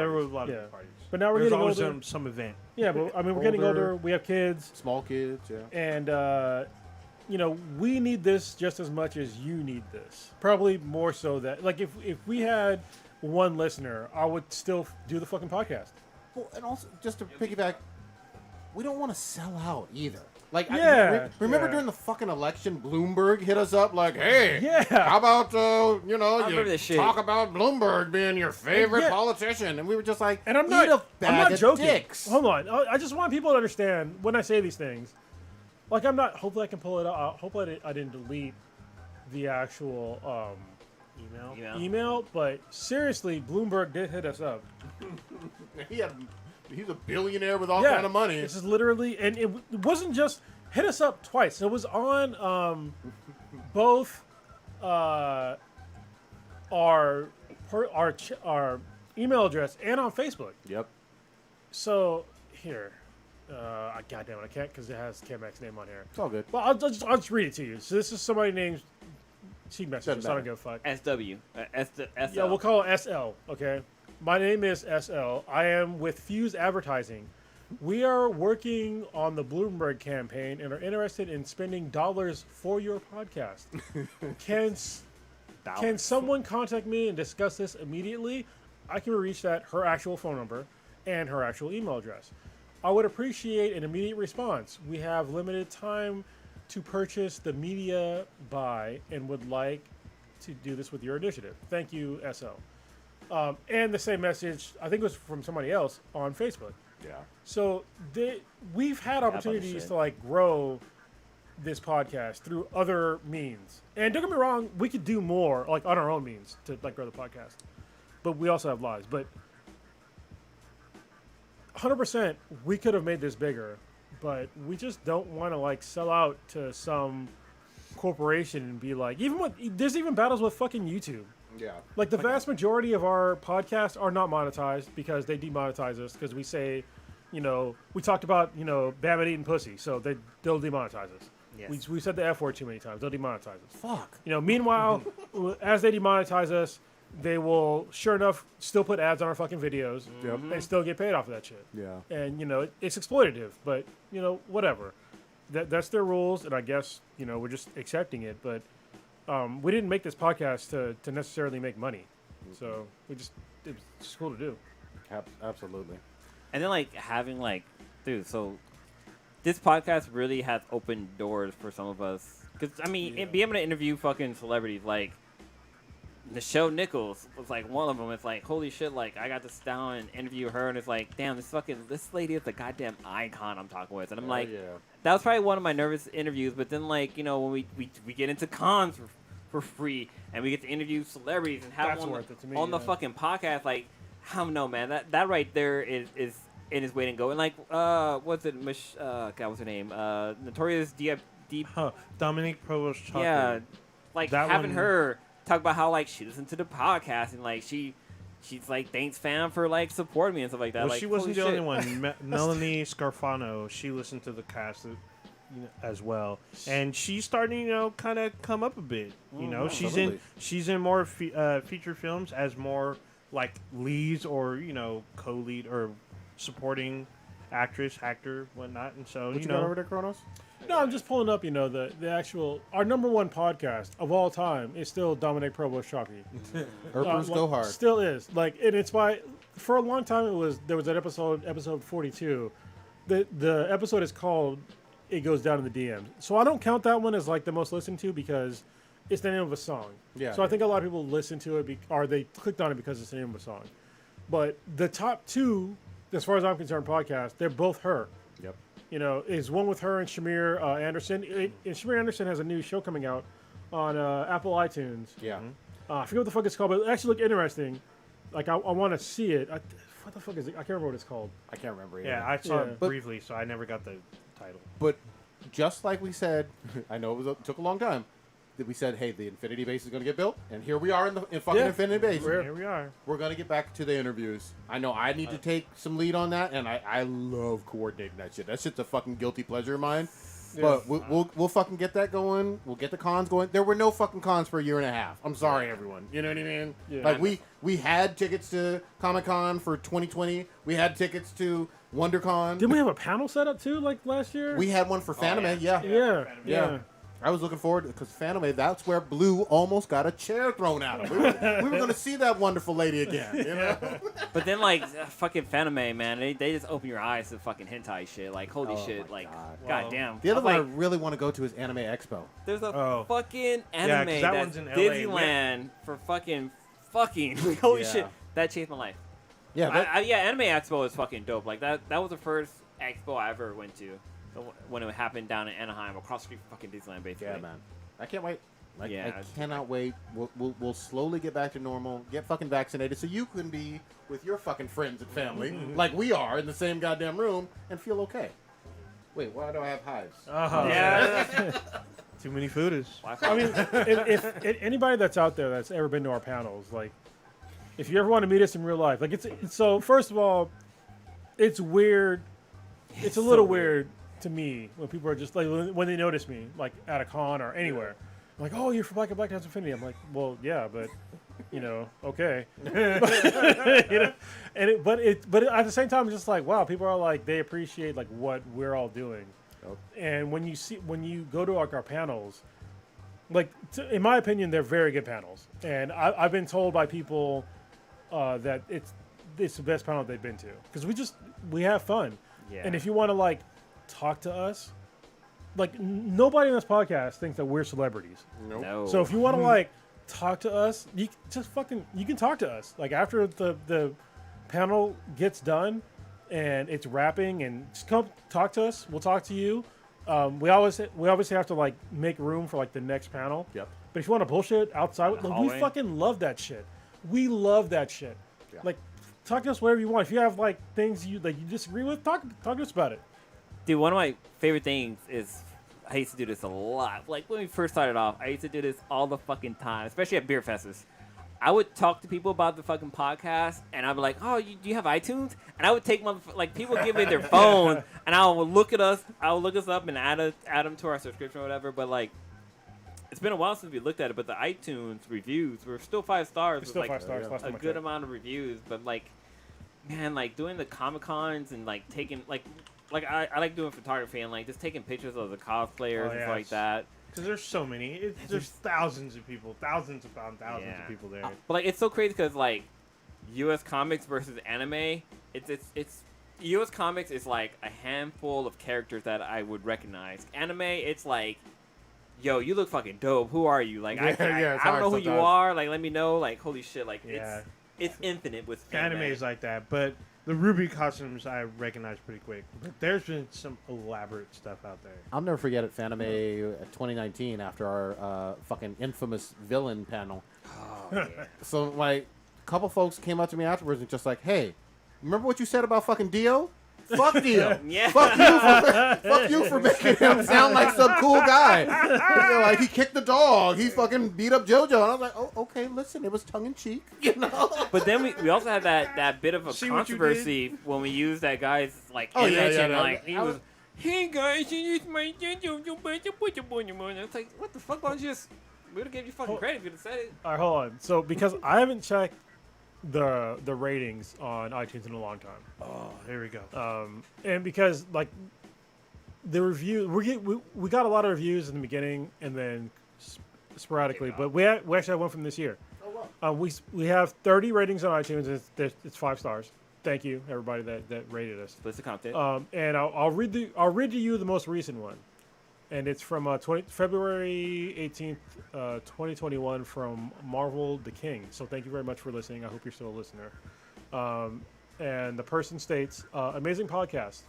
were a lot of big parties. But now we're getting older. Some event. Yeah, but I mean we're getting older. We have kids. Small kids, yeah. And we need this just as much as you need this. Probably more so that like if we had one listener, I would still do the fucking podcast. Well, and also just to piggyback, we don't want to sell out either. Like, remember during the fucking election, Bloomberg hit us up like, "Hey, how about you talk about Bloomberg being your favorite politician?" And we were just like, and I'm not joking. Dicks. Hold on, I just want people to understand when I say these things. Like, I'm not. Hopefully, I can pull it out. Hopefully, I didn't delete the actual email. But seriously, Bloomberg did hit us up. He's a billionaire with all kind of money. This is literally, and it wasn't just hit us up twice. It was on both our email address and on Facebook. Yep. So here, goddamn it, I can't because it has K-Mac's name on here. It's all good. Well, I'll just read it to you. So this is somebody named. She messaged us. I don't give a fuck. SW. SL. Yeah, we'll call it SL. Okay. My name is SL. I am with Fuse Advertising. We are working on the Bloomberg campaign and are interested in spending dollars for your podcast. Can someone contact me and discuss this immediately? I can reach her actual phone number and her actual email address. I would appreciate an immediate response. We have limited time to purchase the media buy and would like to do this with your initiative. Thank you, SL. And the same message, I think it was from somebody else on Facebook. Yeah. So we've had opportunities to like grow this podcast through other means. And don't get me wrong, we could do more like on our own means to like grow the podcast. But we also have lives. But 100%, we could have made this bigger. But we just don't want to like sell out to some corporation and be like, there's even battles with fucking YouTube. Yeah. Like the vast majority of our podcasts are not monetized because they demonetize us because we say, we talked about, Bama eating pussy, so they'll demonetize us. Yes. We said the F word too many times. They'll demonetize us. Fuck. Meanwhile, as they demonetize us, they will, sure enough, still put ads on our fucking videos and still get paid off of that shit. Yeah. And, it's exploitative, but, whatever. That's their rules, and I guess, we're just accepting it, but we didn't make this podcast to necessarily make money. So it's just cool to do. Absolutely. And then having so this podcast really has opened doors for some of us. Because, being able to interview fucking celebrities like Nichelle Nichols was one of them. It's holy shit, I got to sit down and interview her, and it's damn, this lady is the goddamn icon I'm talking with. And I'm that was probably one of my nervous interviews. But then when we get into cons for free, and we get to interview celebrities and have them on the fucking podcast, I don't know, man. That right there is in his way to go. And what's it? God, what's her name? Notorious Dominique Provost. Yeah, having her talk about how she listened to the podcast and she's thanks fam for supporting me and stuff like that. Well, she wasn't the only one. Melanie Scarfano, she listened to the cast as well, and she's starting kind of come up a bit. She's in more feature films as more leads or co-lead or supporting actor, whatnot. And so what you got over there, Kronos? No, I'm just pulling up. The actual our number one podcast of all time is still Dominic Provost Shockey. Herpers go hard. Still is and it's for a long time there was that episode 42. The episode is called "It Goes Down in the DMs." So I don't count that one as like the most listened to because it's the name of a song. Yeah. So I think a lot of people listen to it or they clicked on it because it's the name of a song. But the top two, as far as I'm concerned, podcasts, they're both her. Yep. Is one with her and Shamir Anderson. And Shamir Anderson has a new show coming out on Apple iTunes. Yeah. I forget what the fuck it's called, but it actually looked interesting. Like, I want to see it. What the fuck is it? I can't remember what it's called. I can't remember either. Yeah, I saw Yeah. it briefly, so I never got the title. But just like we said, I know it took a long time. That we said, hey, the Infinity Base is going to get built, and here we are in fucking Yeah. Infinity Base. Here we are. We're going to get back to the interviews. I know I need to take some lead on that, and I love coordinating that shit. That shit's a fucking guilty pleasure of mine. But we'll fucking get that going. We'll get the cons going. There were no fucking cons for a year and a half. I'm sorry, everyone. You know what I mean? Yeah. Like, we had tickets to Comic-Con for 2020. We had tickets to WonderCon. Didn't we have a panel set up too, like last year? We had one for Fanime, yeah. Yeah. I was looking forward to because Fanime, that's where Blue almost got a chair thrown at him. We were going to see that wonderful lady again, you know? But then, like, fucking Fanime, man, they just open your eyes to fucking hentai shit. Like, holy shit. Like, goddamn. The other I'm one I like, really want to go to is Anime Expo. there's a Oh. fucking 'cause anime that that's one's in LA. Disneyland for fucking. Holy Yeah. shit. That changed my life. Yeah, that, Yeah, Anime Expo is fucking dope. Like, that was the first expo I ever went to. When it happened down in Anaheim, across the street from fucking Disneyland, basically. yeah, man. I can't wait. Yeah. I cannot wait. We'll slowly get back to normal, get fucking vaccinated, so you can be with your fucking friends and family, like we are, in the same goddamn room, and feel okay. Wait, why do I have hives? Yeah. Too many foodies. I mean, if anybody that's out there that's ever been to our panels, like, if you ever want to meet us in real life, like, it's so first of all, it's weird. It's a little weird to me when people are just like when they notice me, like at a con or anywhere. I'm like, oh, you're from Black and Black Times Infinity. I'm like, well, yeah, but okay. But at the same time, it's just like, wow, people are like, they appreciate like what we're all doing. And when you go to like our panels, like in my opinion, they're very good panels. And I've been told by people that it's the best panel they've been to because we have fun. Yeah. And if you want to like talk to us, like nobody in this podcast thinks that we're celebrities. Nope. No. So if you want to like talk to us, you can talk to us. Like after the panel gets done and it's wrapping, and just come talk to us. We'll talk to you. We obviously have to like make room for like the next panel. Yep. But if you want to bullshit outside, the like, we hallway. fucking love that shit. We love that shit. Yeah. Like talk to us whatever you want. If you have like things you disagree with, talk to us about it. Dude, one of my favorite things is I used to do this a lot. Like when we first started off, I used to do this all the fucking time, especially at beer fests. I would talk to people about the fucking podcast, and I'd be like, "Oh, do you have iTunes?" And I would take like people give me their phone, and I would look us up and add them to our subscription or whatever. But like, it's been a while since we looked at it. But the iTunes reviews were still 5 stars. It's still with, 5 stars. like, last a time I good checked. amount of reviews. But like, man, like doing the Comic-Cons and like taking like I like doing photography and like just taking pictures of the cosplayers and stuff like that. Because there's so many. There's thousands of people. Thousands upon thousands of people there. But like it's so crazy because like U.S. comics versus anime, it's U.S. comics is like a handful of characters that I would recognize. Anime, it's like, yo, you look fucking dope. Who are you? Like it's I don't hard know who you sometimes. are. Like let me know. Like holy shit. Like Yeah. it's infinite with Anime is like that, but the Ruby costumes I recognize pretty quick. But there's been some elaborate stuff out there. I'll never forget at Fanime 2019 after our fucking infamous villain panel. Oh, yeah. So, like, a couple folks came up to me afterwards and just like, hey, remember what you said about fucking Dio? Fuck Dio. Yeah. Fuck you for making him sound like some cool guy. You know, like, he kicked the dog. He fucking beat up JoJo. And I was like, oh, okay, listen, it was tongue-in-cheek, you know? But then we also had that bit of a See what you controversy when we used that guy's like Oh, image yeah, and yeah. like he was, hey guys, you use my it's like what the fuck? Why don't you just we would have gave you fucking credit if you'd have said it. All right, hold on. So because I haven't checked the ratings on iTunes in a long time. Oh, here we go. And because like the review we got a lot of reviews in the beginning and then sporadically, but we actually have one from this year. Oh, wow. We have 30 ratings on iTunes. It's 5 stars. Thank you everybody that rated us. Please comment. And I'll read to you the most recent one, and it's from February 18th, 2021 from Marvel the King. So thank you very much for listening. I hope you're still a listener. And the person states, amazing podcast.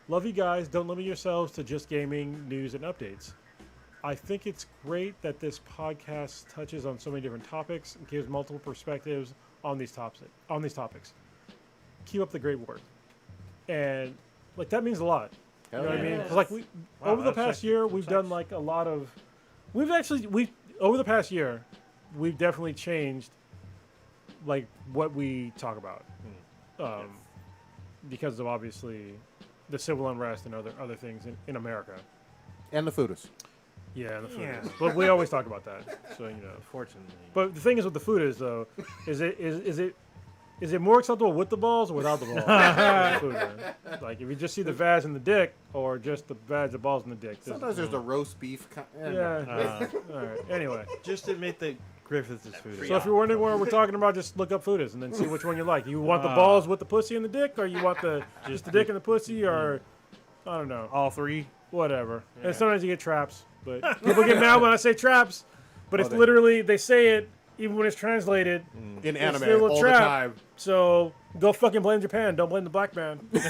Love you guys. Don't limit yourselves to just gaming, news, and updates. I think it's great that this podcast touches on so many different topics and gives multiple perspectives on these topics. Keep up the great work. And like that means a lot. Hell You know what I yeah. mean? 'Cause, like over the past year, we've done like a lot of. Over the past year, we've definitely changed like what we talk about. Because of obviously the civil unrest and other things in America. And the foodies. Yeah, and the food Yeah. is. But we always talk about that. So Unfortunately. But the thing is with the food is though, is it more acceptable with the balls or without the balls? The food, man. Like if you just see the vag and the dick, or just the vag, the balls, and the dick. Sometimes there's the roast beef. Yeah. All right. Anyway, Just admit that Griffith is food. so if you're wondering what we're talking about, just look up foodies and then see which one you like. You want the balls with the pussy and the dick, or you want just the dick and the pussy, or I don't know, all three. whatever. Yeah. And sometimes you get traps, but people get mad when I say traps. But it's they- literally they say it even when it's translated. In It's anime still a all trap. the time. So go fucking blame Japan. Don't blame the black man. Dude,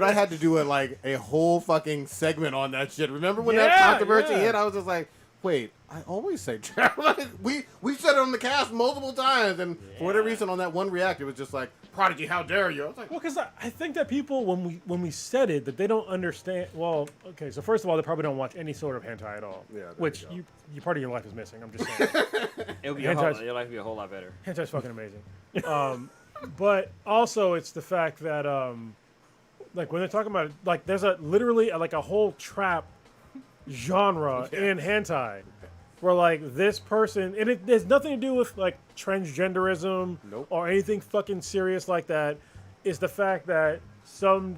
I had to do a whole fucking segment on that shit. Remember when that Yeah, controversy yeah. hit? I was just like, wait, I always say trap. Like, we said it on the cast multiple times, and for whatever reason on that one react, it was just like, Prodigy, how dare you? I was like, Well, because I think that people, when we said it, that they don't understand. Well, okay, so first of all, they probably don't watch any sort of hentai at all. Yeah, there which you go. you part of your life is missing. I'm just saying. It'll be Hentais- your life will be a whole lot better. Hentai's fucking amazing. But also, it's the fact that like when they're talking about like there's literally a whole trap genre in hentai. Where like this person, and it has nothing to do with like transgenderism Nope. or anything fucking serious like that. Is the fact that some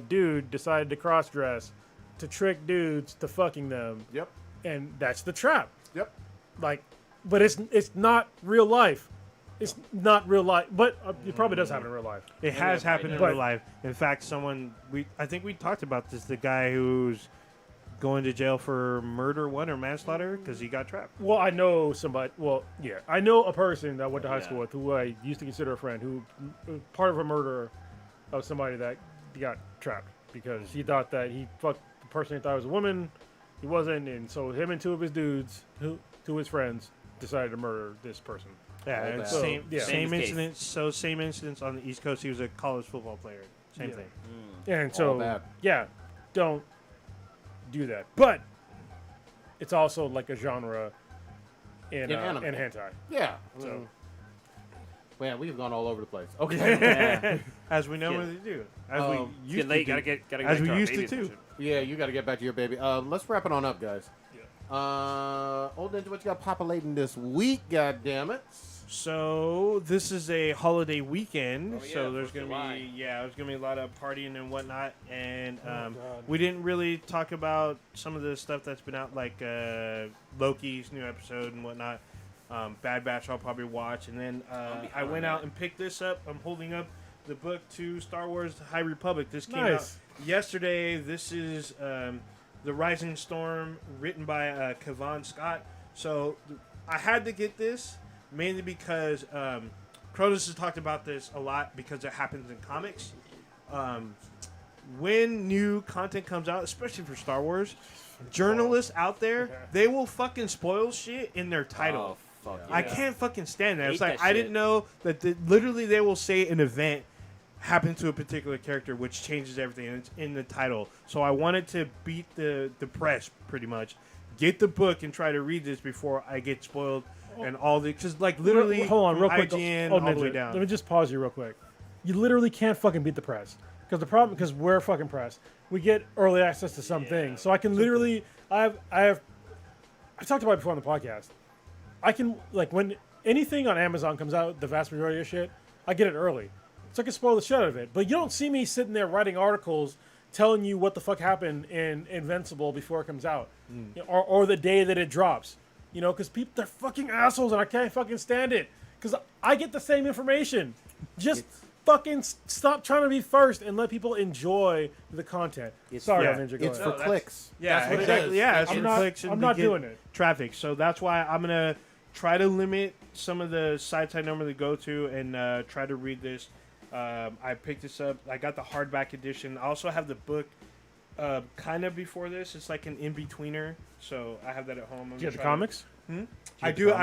dude decided to cross dress to trick dudes to fucking them, yep, and that's the trap. yep. Like, but it's not real life. It's not real life, but it probably does happen in real life. It has happened in But- real life. In fact, I think we talked about this. The guy who's going to jail for murder or manslaughter because he got trapped. Well, I know somebody. Well, yeah, I know a person that I went to high Yeah. school with who I used to consider a friend, who was part of a murder of somebody that got trapped because he thought that he fucked the person he thought was a woman. He wasn't, and so him and two of his dudes, two of his friends, decided to murder this person. Yeah, All and bad. same Yeah. same Same case. incident. So same incidents on the East Coast. He was a college football player. Same Yeah. thing. And so, bad. yeah, don't do that. But it's also like a genre in anime. hentai. Yeah. So- Man, we've gone all over the place. Okay. As we normally do. As we Um, It's used getting late. to Gotta do. get As back we to our used to baby too. session. Yeah, you got to get back to your baby. Let's wrap it on up, guys. Old Ninja, what you got populating this week? God damn it! So this is a holiday weekend, Oh, yeah, so there's 4th gonna of July. be there's gonna be a lot of partying and whatnot, and God. we didn't really talk about some of the stuff that's been out, like Loki's new episode and whatnot. Bad Batch I'll probably watch, and then I went out and picked this up. I'm holding up the book to Star Wars: The High Republic. This came Nice. out yesterday. This is The Rising Storm, written by Kevon Scott. So I had to get this mainly because Crotus has talked about this a lot because it happens in comics. When new content comes out, especially for Star Wars, journalists out there, they will fucking spoil shit in their title. Oh, fuck I yeah. can't fucking stand that. It's Hate like that I shit. didn't know that literally they will say an event happened to a particular character, which changes everything, and it's in the title. So I wanted to beat the press pretty much, get the book and try to read this before I get spoiled and all the because like literally Hold on, from real quick. IGN Oh, all the way Ninja, down. Let me just pause you real quick. You literally can't fucking beat the press because we're fucking press. We get early access to some things, so I can literally. I've talked about it before on the podcast. I can like when anything on Amazon comes out, the vast majority of shit, I get it early, so I can spoil the shit out of it. But you don't see me sitting there writing articles telling you what the fuck happened in Invincible before it comes out, or the day that it drops. Because people, they're fucking assholes, and I can't fucking stand it. Because I get the same information. Just fucking stop trying to be first and let people enjoy the content. Sorry, yeah, Ninja. Go It's ahead. for clicks. Yeah, That's what it exactly. is. Yeah, it's I'm for not- clicks and I'm to not get doing it. traffic. So that's why I'm gonna try to limit some of the sites I normally go to and try to read this. I picked this up. I got the hardback edition. I also have the book kind of before this. It's like an in-betweener. So I have that at home. Do you have the comics? I do.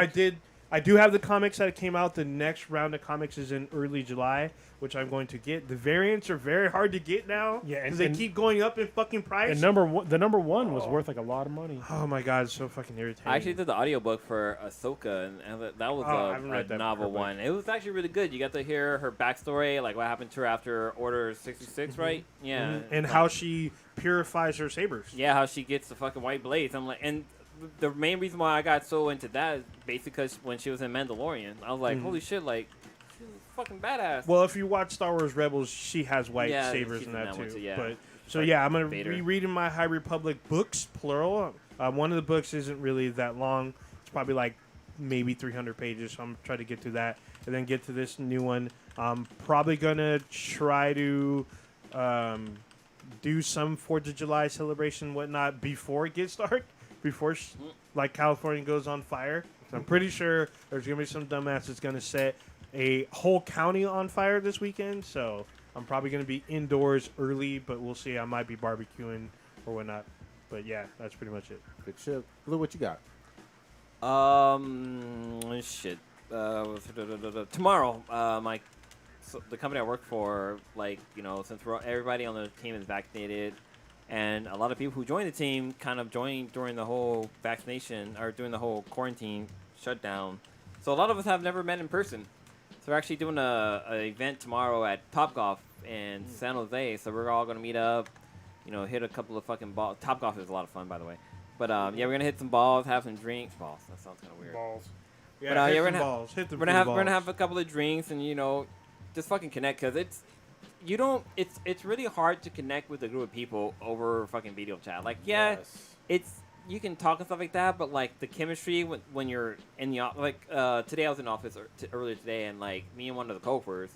I do have the comics that came out. The next round of comics is in early July, which I'm going to get. The variants are very hard to get now. Yeah, and- because they and- keep going up in fucking price. And the number one was worth like a lot of money. Oh my god, it's so fucking irritating. I actually did the audiobook for Ahsoka, and that was I haven't read a that novel part, but- one. It was actually really good. You got to hear her backstory, like what happened to her after Order 66, right? Yeah. and how she purifies her sabers. Yeah, how she gets the fucking white blades. I'm like, and the main reason why I got so into that is basically because when she was in Mandalorian, I was like, holy shit, like, she's fucking badass. Well, if you watch Star Wars Rebels, she has white Yeah, sabers she's in in that that one too. too, yeah. But She's so like yeah, I'm gonna Vader. be reading my High Republic books, plural. One of the books isn't really that long. It's probably like maybe 300 pages. So I'm trying to get to that and then get to this new one. I'm probably gonna try to do some 4th of July celebration, whatnot, before it gets dark, before like California goes on fire. So I'm pretty sure there's gonna be some dumbass that's gonna set a whole county on fire this weekend. So I'm probably gonna be indoors early, but we'll see. I might be barbecuing or whatnot. But yeah, that's pretty much it. Good shit. Blue, what you got? Shit. Tomorrow, the company I work for, like, since everybody on the team is vaccinated, and a lot of people who joined the team kind of joined during the whole vaccination or during the whole quarantine shutdown. So a lot of us have never met in person. So we're actually doing an event tomorrow at Topgolf in San Jose. So we're all gonna meet up, hit a couple of fucking balls. Topgolf is a lot of fun, by the way. But yeah, we're gonna hit some balls, have some drinks. Balls. That sounds kind of weird. Balls. Yeah, But, hit yeah, we're them gonna balls. Hit them We're gonna have a couple of drinks and just fucking connect, because it's really hard to connect with a group of people over fucking video chat. Like, yeah, you can talk and stuff like that, but like the chemistry when you're in the today I was in the office earlier today, and like me and one of the coworkers,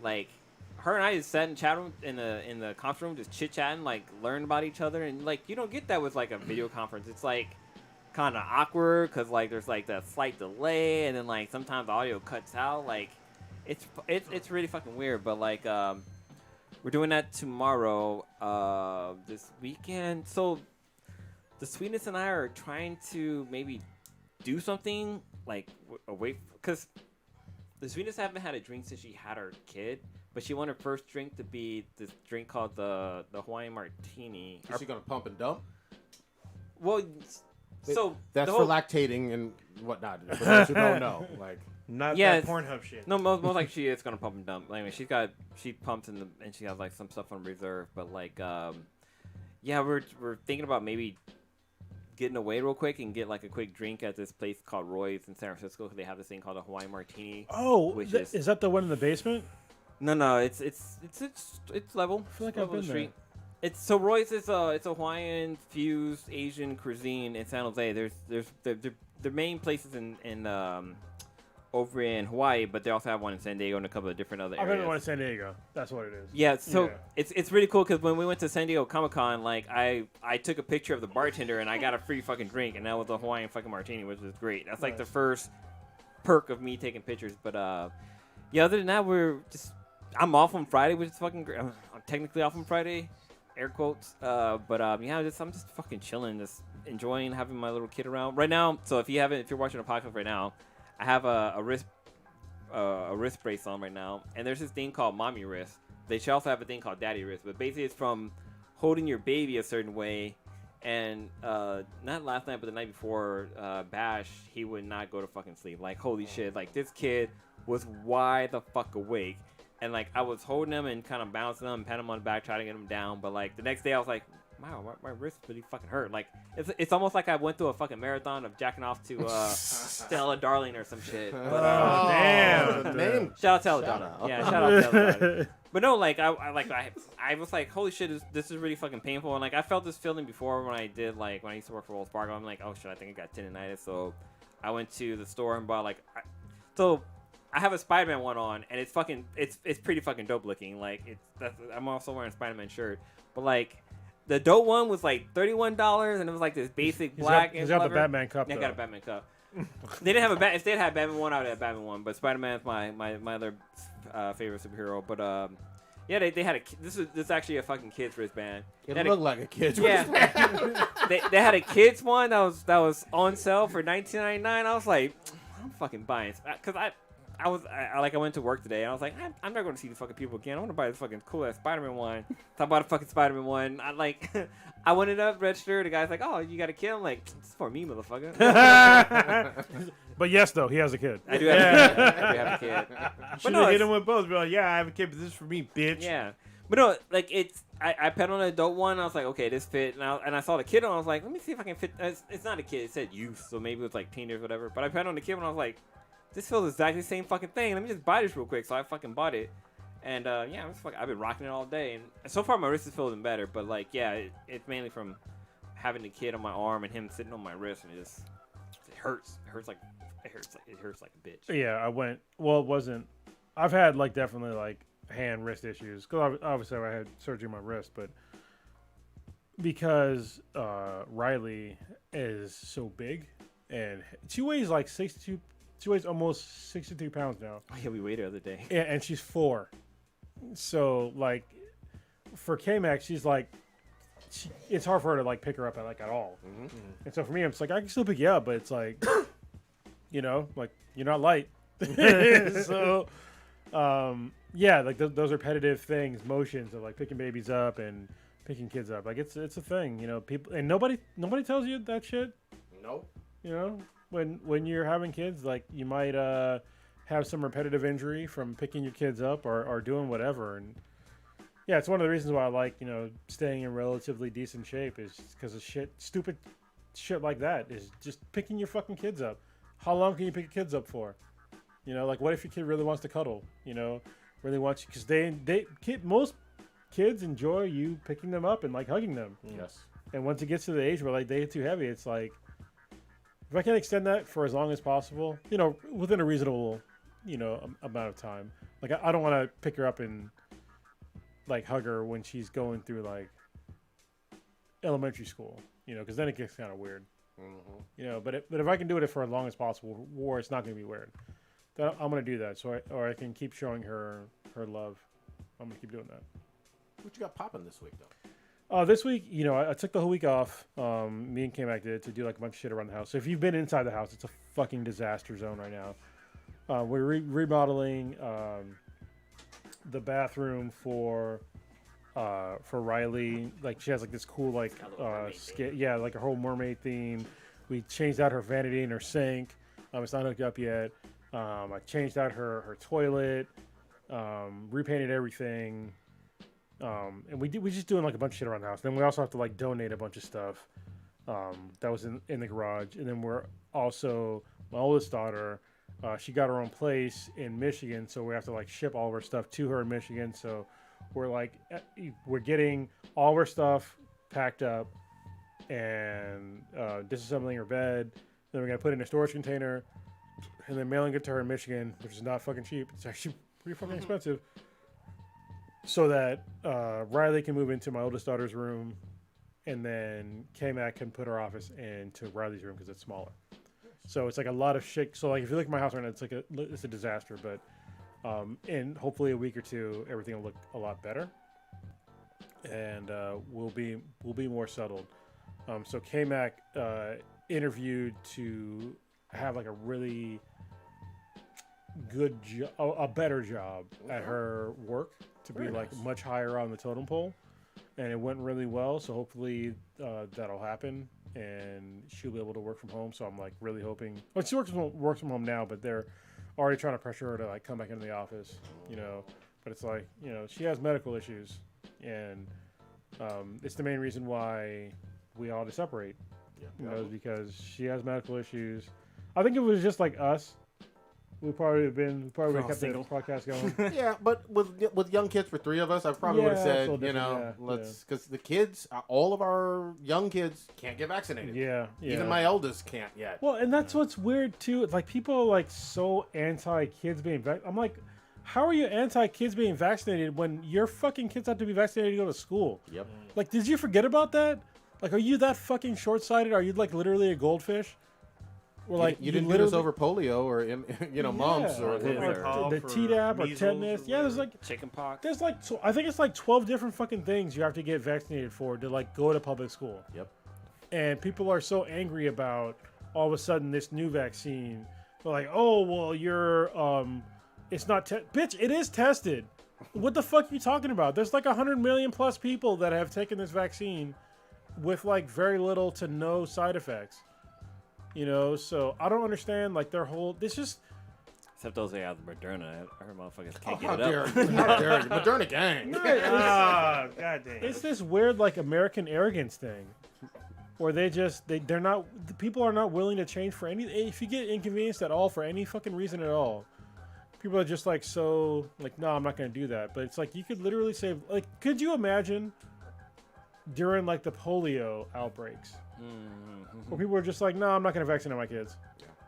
like her and I just sat in chat room in the conference room, just chit chatting, like learn about each other, and like you don't get that with like a video conference. It's like kind of awkward because like there's like that slight delay, and then like sometimes the audio cuts out. Like it's really fucking weird. But like we're doing that tomorrow, this weekend. So the Sweetness and I are trying to maybe do something like away, because the Sweetness haven't had a drink since she had her kid, but she wanted her first drink to be this drink called the Hawaiian Martini. Is she gonna pump and dump? Well, so That's the for whole, lactating and whatnot. For those who don't know, like Not Yeah, that Pornhub shit. No, most like she is gonna pump and dump. Anyway, she pumps and she has like some stuff on reserve. But like, yeah, we're thinking about maybe getting away real quick and get like a quick drink at this place called Roy's in San Francisco, because they have this thing called a Hawaiian Martini. Oh, Which is that the one in the basement? No, it's level. I feel like It's I've level been street. So Roy's is it's a Hawaiian fused Asian cuisine in San Jose. There's the main places in over in Hawaii, but they also have one in San Diego and a couple of different other I've areas. been to one in San Diego. That's what it is. Yeah, so Yeah. it's really cool, because when we went to San Diego Comic-Con, like I took a picture of the bartender and I got a free fucking drink, and that was a Hawaiian fucking martini, which was great. That's like the first perk of me taking pictures. But yeah, other than that, I'm off on Friday, which is fucking great. I'm technically off on Friday, air quotes. But yeah, I'm just fucking chilling, just enjoying having my little kid around right now. So if you're watching a podcast right now, I have a wrist brace on right now, and there's this thing called mommy wrist. They should also have a thing called daddy wrist, but basically it's from holding your baby a certain way. And not last night, but the night before, Bash, he would not go to fucking sleep. Like, holy shit, like this kid was wide the fuck awake, and like I was holding him and kind of bouncing him and patting him on the back, trying to get him down. But like the next day, I was like, wow, my wrist really fucking hurt. Like it's almost like I went through a fucking marathon of jacking off to Stella Darling or some shit. But, damn. the name. shout out to Ella Shout Darling. out. Yeah, shout out to Ella Darling. But no, like I was like, holy shit, this is really fucking painful. And like I felt this feeling before when I used to work for Wells Fargo. I'm like, oh shit, I think I got tendonitis. So I went to the store and bought I have a Spider-Man one on, and it's pretty fucking dope looking. Like I'm also wearing a Spider-Man shirt, but like the dope one was like $31, and it was like this basic black. He's got the Batman cup. Yeah, I though. got a Batman cup. They didn't have if they had Batman one, I would have Batman one. But Spider-Man's my other favorite superhero. But yeah, they had this is actually a fucking kid's wristband. It looked like a kid's. Yeah, they had a kids one that was on sale for $19.99. I was like, I'm fucking buying because I went to work today and I was like, I'm not going to see the fucking people again. I want to buy this fucking cool ass Spider-Man one. So I bought a fucking Spider-Man one. I went it up, registered. The guy's like, oh, you got a kid? I'm like, it's for me, motherfucker. But yes, though, he has a kid. I do have a kid. But no, hit him with both. Be like, yeah, I have a kid, but this is for me, bitch. Yeah. But no, like I pet on an adult one. I was like, okay, this fit. And I saw the kid on. I was like, let me see if I can fit. It's not a kid. It said youth, so maybe it was like teenagers or whatever. But I pet on the kid and I was like, this feels exactly the same fucking thing. Let me just buy this real quick. So I fucking bought it. And yeah, I've been rocking it all day. And so far my wrist is feeling better. But like, yeah, it's mainly from having the kid on my arm and him sitting on my wrist, and it hurts. It hurts like a bitch. Yeah, it wasn't. I've had like definitely like hand wrist issues because obviously I had surgery on my wrist, but because Riley is so big and she weighs like 62. She weighs almost 62 pounds now. Oh yeah, we weighed her the other day. Yeah, and she's 4. So like for K-Max, she's like, it's hard for her to like pick her up at all. Mm-hmm. And so for me, it's like I can still pick you up, but it's like, like you're not light. So yeah, like those repetitive things, motions of like picking babies up and picking kids up, like it's a thing, people, and nobody tells you that shit. Nope. When you're having kids, like you might have some repetitive injury from picking your kids up or doing whatever. And yeah, it's one of the reasons why I like, staying in relatively decent shape is because of stupid shit like that is just picking your fucking kids up. How long can you pick your kids up for? Like what if your kid really wants to cuddle, really wants you, because most kids enjoy you picking them up and like hugging them. Yes. And once it gets to the age where like they get too heavy, it's like, if I can extend that for as long as possible, within a reasonable, amount of time. Like I don't want to pick her up and like hug her when she's going through like elementary school, because then it gets kind of weird. Mm-hmm. But if I can do it for as long as possible, where it's not going to be weird, then I'm going to do that. So I can keep showing her love. I'm going to keep doing that. What you got popping this week though? This week, I took the whole week off. Me and K-Mac did to do like a bunch of shit around the house. So if you've been inside the house, it's a fucking disaster zone right now. We're remodeling the bathroom for Riley. Like she has like this cool like like her whole mermaid theme. We changed out her vanity and her sink. It's not hooked up yet. I changed out her toilet. Repainted everything. And we just doing like a bunch of shit around the house. Then we also have to like donate a bunch of stuff that was in the garage. And then we're also, my oldest daughter, she got her own place in Michigan, so we have to like ship all of her stuff to her in Michigan. So we're getting all of her stuff packed up and disassembling her bed. Then we're gonna put it in a storage container and then mailing it to her in Michigan, which is not fucking cheap. It's actually pretty fucking expensive. So that Riley can move into my oldest daughter's room, and then K-Mac can put her office into Riley's room because it's smaller. So it's like a lot of shit. So like if you look at my house right now, it's a disaster. But in hopefully a week or two, everything will look a lot better, and we'll be more settled. So K-Mac interviewed to have like a really good a better job at her work, to be like much higher on the totem pole, and it went really well. So hopefully that'll happen, and she'll be able to work from home. So I'm like really hoping. Well, she works from home now, but they're already trying to pressure her to like come back into the office, But it's like she has medical issues, and It's the main reason why we all had to separate. You know, because she has medical issues. I think if it was just like us, we probably would have kept the podcast going. Yeah, but with young kids, for three of us, I probably would have said, so you know, different, let's, because the kids, all of our young kids can't get vaccinated. Yeah. Even my eldest can't yet. Well, and that's what's weird too. It's like people are like so anti kids being vaccinated. I'm like, how are you anti kids being vaccinated when your fucking kids have to be vaccinated to go to school? Yep. Like, did you forget about that? Like, are you that fucking short sighted? Are you like literally a goldfish? Or like you didn't do this over polio or mumps or the for Tdap or measles tetanus. or Yeah, there's like Chickenpox. there's like I think it's like 12 different fucking things you have to get vaccinated for to like go to public school. Yep. And people are so angry about all of a sudden this new vaccine. They're like, oh well, you're it's not bitch. It is tested. What the fuck are you talking about? There's like 100 million plus people that have taken this vaccine with like very little to no side effects. You know, so I don't understand like their whole. This just Except those that have the Moderna. I heard motherfuckers can't How get it up. dare you? How dare you? Moderna gang. Ah, goddamn. it's this weird like American arrogance thing, where they're not the people are not willing to change for any. If you get inconvenienced at all for any fucking reason at all, people are just like so like no, I'm not gonna do that. But it's like you could literally say like, could you imagine during like the polio outbreaks? Where people are just like, no, I'm not gonna vaccinate my kids.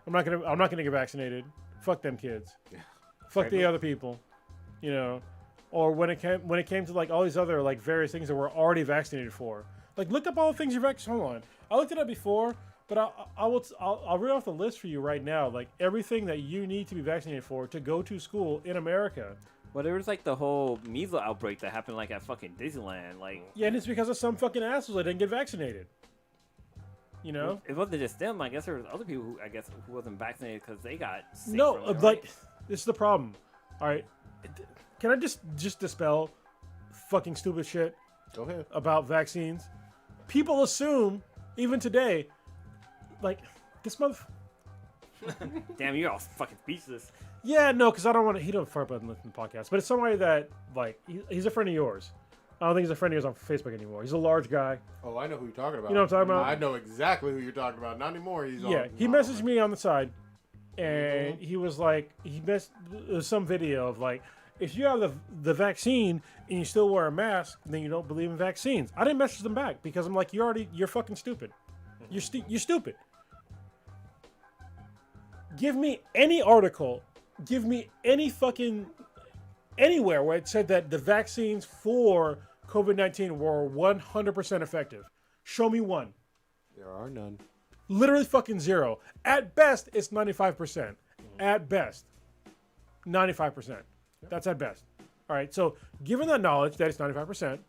I'm not gonna get vaccinated. Fuck them kids. Fuck the other people. You know, or when it came to like all these other like various things that we're already vaccinated for. Like look up all the things you're vaccinated. Hold on, I looked it up before, but I'll read off the list for you right now. Like everything that you need to be vaccinated for to go to school in America. Well, there was like the whole measles outbreak that happened like at fucking Disneyland. Like, Yeah, and it's because of some fucking assholes that didn't get vaccinated. You know? it wasn't just them. I guess there was other people who who wasn't vaccinated because they got sick No, from it, like right? this is the problem. All right, can I just dispel fucking stupid shit Go ahead. about vaccines? People assume even today, like this month. Damn, you're all fucking speechless. Yeah, no, because I don't want to. He don't fart about listen to the podcast, but it's somebody that like he's a friend of yours. I don't think he's a friend of yours on Facebook anymore. He's a large guy. Oh, I know who you're talking about. You know what I'm talking about? I know exactly who you're talking about. Not anymore. He Messaged me on the side, and he was like, there's some video of like, if you have the vaccine and you still wear a mask, then you don't believe in vaccines. I didn't message them back because I'm like, you're fucking stupid. You're stupid. Give me any article. Give me any fucking anywhere where it said that the vaccines for COVID-19 were 100% effective. Show me one. There are none. Literally fucking zero. At best, it's 95%. At best. 95%. That's at best. All right, so given that knowledge that it's 95%,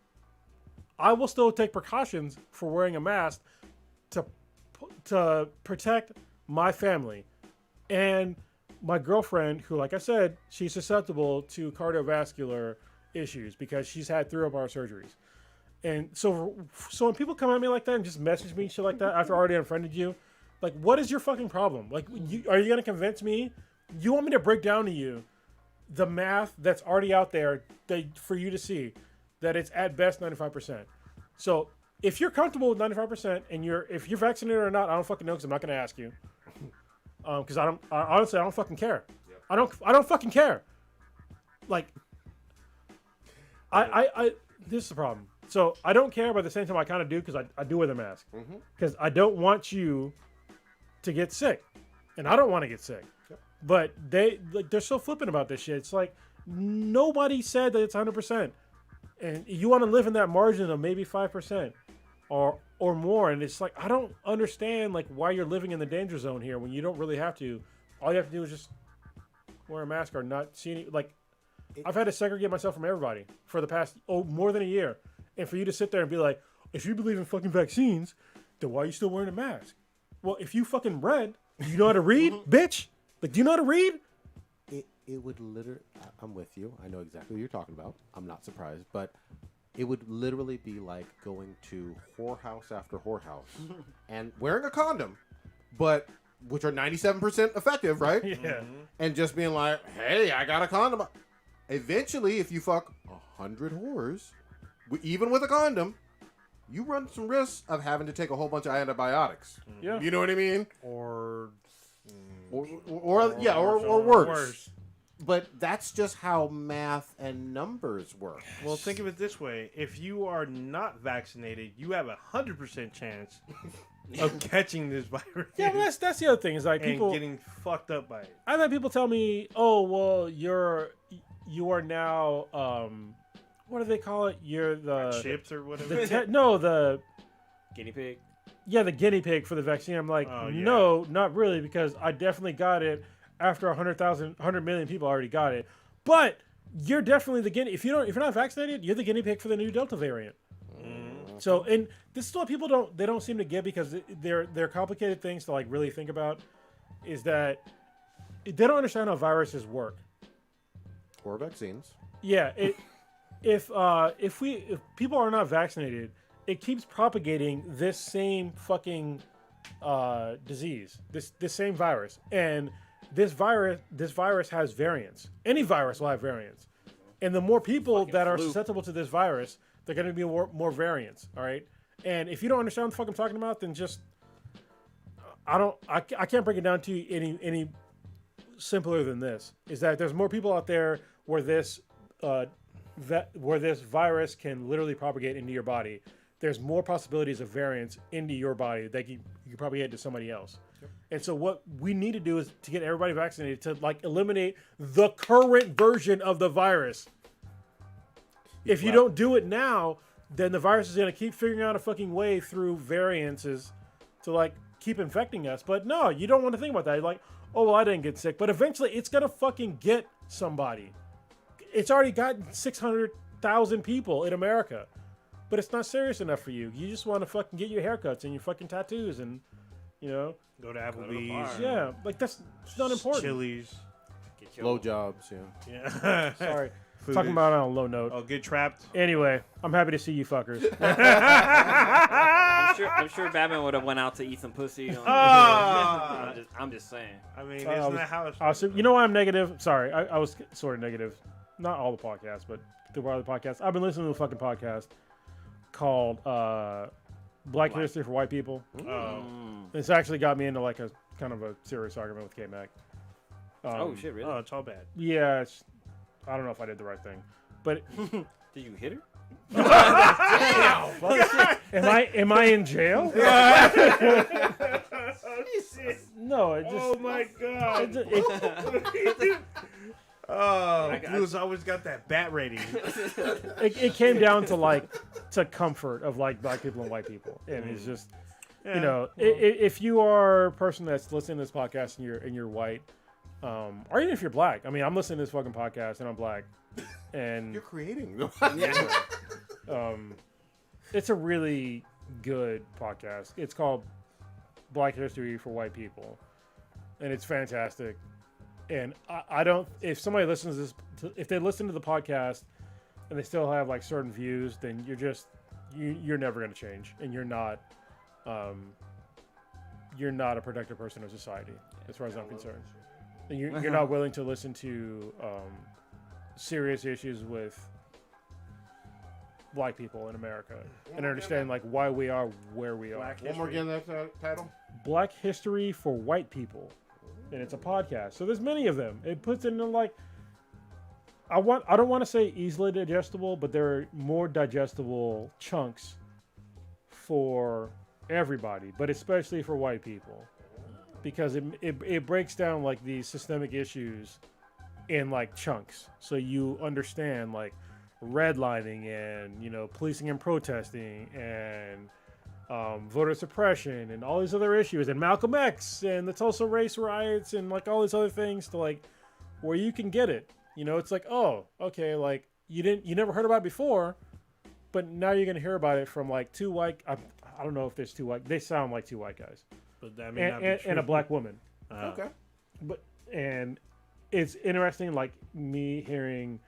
I will still take precautions for wearing a mask to protect my family and my girlfriend, who, like I said, she's susceptible to cardiovascular issues because she's had 3 of our surgeries. And so when people come at me like that and just message me shit like that after I already unfriended you, like, what is your fucking problem? Like, are you going to convince me? You want me to break down to you the math that's already out there for you to see that it's at best 95%. So if you're comfortable with 95% and if you're vaccinated or not, I don't fucking know because I'm not going to ask you. Because honestly, I don't fucking care. Yep. I don't fucking care. Like, this is the problem. So I don't care, but at the same time, I kind of do because I do wear the mask. Because I don't want you to get sick, and I don't want to get sick. Yep. But they're so flippant about this shit. It's like nobody said that it's 100%, and you want to live in that margin of maybe 5% or more, and it's like I don't understand like why you're living in the danger zone here when you don't really have to. All you have to do is just wear a mask or not see any. Like I've had to segregate myself from everybody for the past more than a year, and for you to sit there and be like, if you believe in fucking vaccines, then why are you still wearing a mask? Well, if you fucking read, you know how to read, bitch. Like, do you know how to read? It would literally. I'm with you. I know exactly what you're talking about. I'm not surprised, but it would literally be like going to whorehouse after whorehouse and wearing a condom, but which are 97% effective, right? Yeah. And just being like, hey, I got a condom. Eventually, if you fuck 100 whores, even with a condom, you run some risks of having to take a whole bunch of antibiotics. Yeah. You know what I mean? Or worse. But that's just how math and numbers work. Well, think of it this way: if you are not vaccinated, you have 100% chance of catching this virus. Yeah, well, that's the other thing is like and people getting fucked up by it. I've had people tell me, "Oh, well, you are now what do they call it? You're the Chips or whatever. the Guinea pig. yeah, the guinea pig for the vaccine." I'm like, Oh, yeah. no, not really, because I definitely got it after 100 million people already got it. But you're definitely the guinea. If you're not vaccinated, you're the guinea pig for the new Delta variant. So, and this is what people don't seem to get, because they're complicated things to like really think about. Is that they don't understand how viruses work. Or vaccines. Yeah, if people are not vaccinated, it keeps propagating this same fucking disease, this same virus, and this virus has variants. Any virus will have variants, and the more people that are susceptible to this virus, they're going to be more variants. All right, and if you don't understand what the fuck I'm talking about, then just I can't break it down to you any simpler than this. Is that there's more people out there where this virus can literally propagate into your body. There's more possibilities of variants into your body that you can propagate to somebody else. Yep. And so what we need to do is to get everybody vaccinated to like eliminate the current version of the virus. If you don't do it now, then the virus is going to keep figuring out a fucking way through variances to like keep infecting us. But no, you don't want to think about that. You're like, oh, well, I didn't get sick. But eventually it's going to fucking get somebody. It's already gotten 600,000 people in America. But it's not serious enough for you. You just want to fucking get your haircuts and your fucking tattoos and, you know. Go to Applebee's. Yeah, like it's not important. Chili's. Blow jobs, Yeah. Sorry. Food Talking is- about it on a low note. Oh, get trapped. Anyway, I'm happy to see you fuckers. I'm sure Batman would have went out to eat some pussy. I'm just saying. I mean, isn't that how it's... So, you know why I'm negative? Sorry, I was sort of negative. Not all the podcasts, but the other podcasts. I've been listening to a fucking podcast called Black History for White People. It's actually got me into like a kind of a serious argument with K-Mac. Oh shit, really? Oh, it's all bad. Yeah, I don't know if I did the right thing, but Did you hit her? am I in jail? No, it just. Oh my god. Blue's always got that bat rating. It came down to comfort of like black people and white people, and it's just you know if you are a person that's listening to this podcast and you're white, or even if you're black. I mean, I'm listening to this fucking podcast and I'm black, and You're creating. it's a really good podcast. It's called Black History for White People, and it's fantastic. And I don't. If somebody listens to this, if they listen to the podcast and they still have like certain views, then you're never going to change, and you're not a productive person of society, as far as I'm concerned. And you're not willing to listen to serious issues with black people in America and understand like why we are where we are. One more again, that title. Black History for White People. And it's a podcast, so there's many of them. It puts it in like I don't want to say easily digestible, but there are more digestible chunks for everybody, but especially for white people, because it breaks down like these systemic issues in like chunks, so you understand like redlining and policing and protesting and voter suppression and all these other issues and Malcolm X and the Tulsa race riots and like all these other things to like where you can get it. It's like, oh, okay, like you never heard about it before, but now you're gonna hear about it from like two white. I don't know if there's two white. They sound like two white guys, but that may not be true. And a black woman. Okay, and it's interesting, like me hearing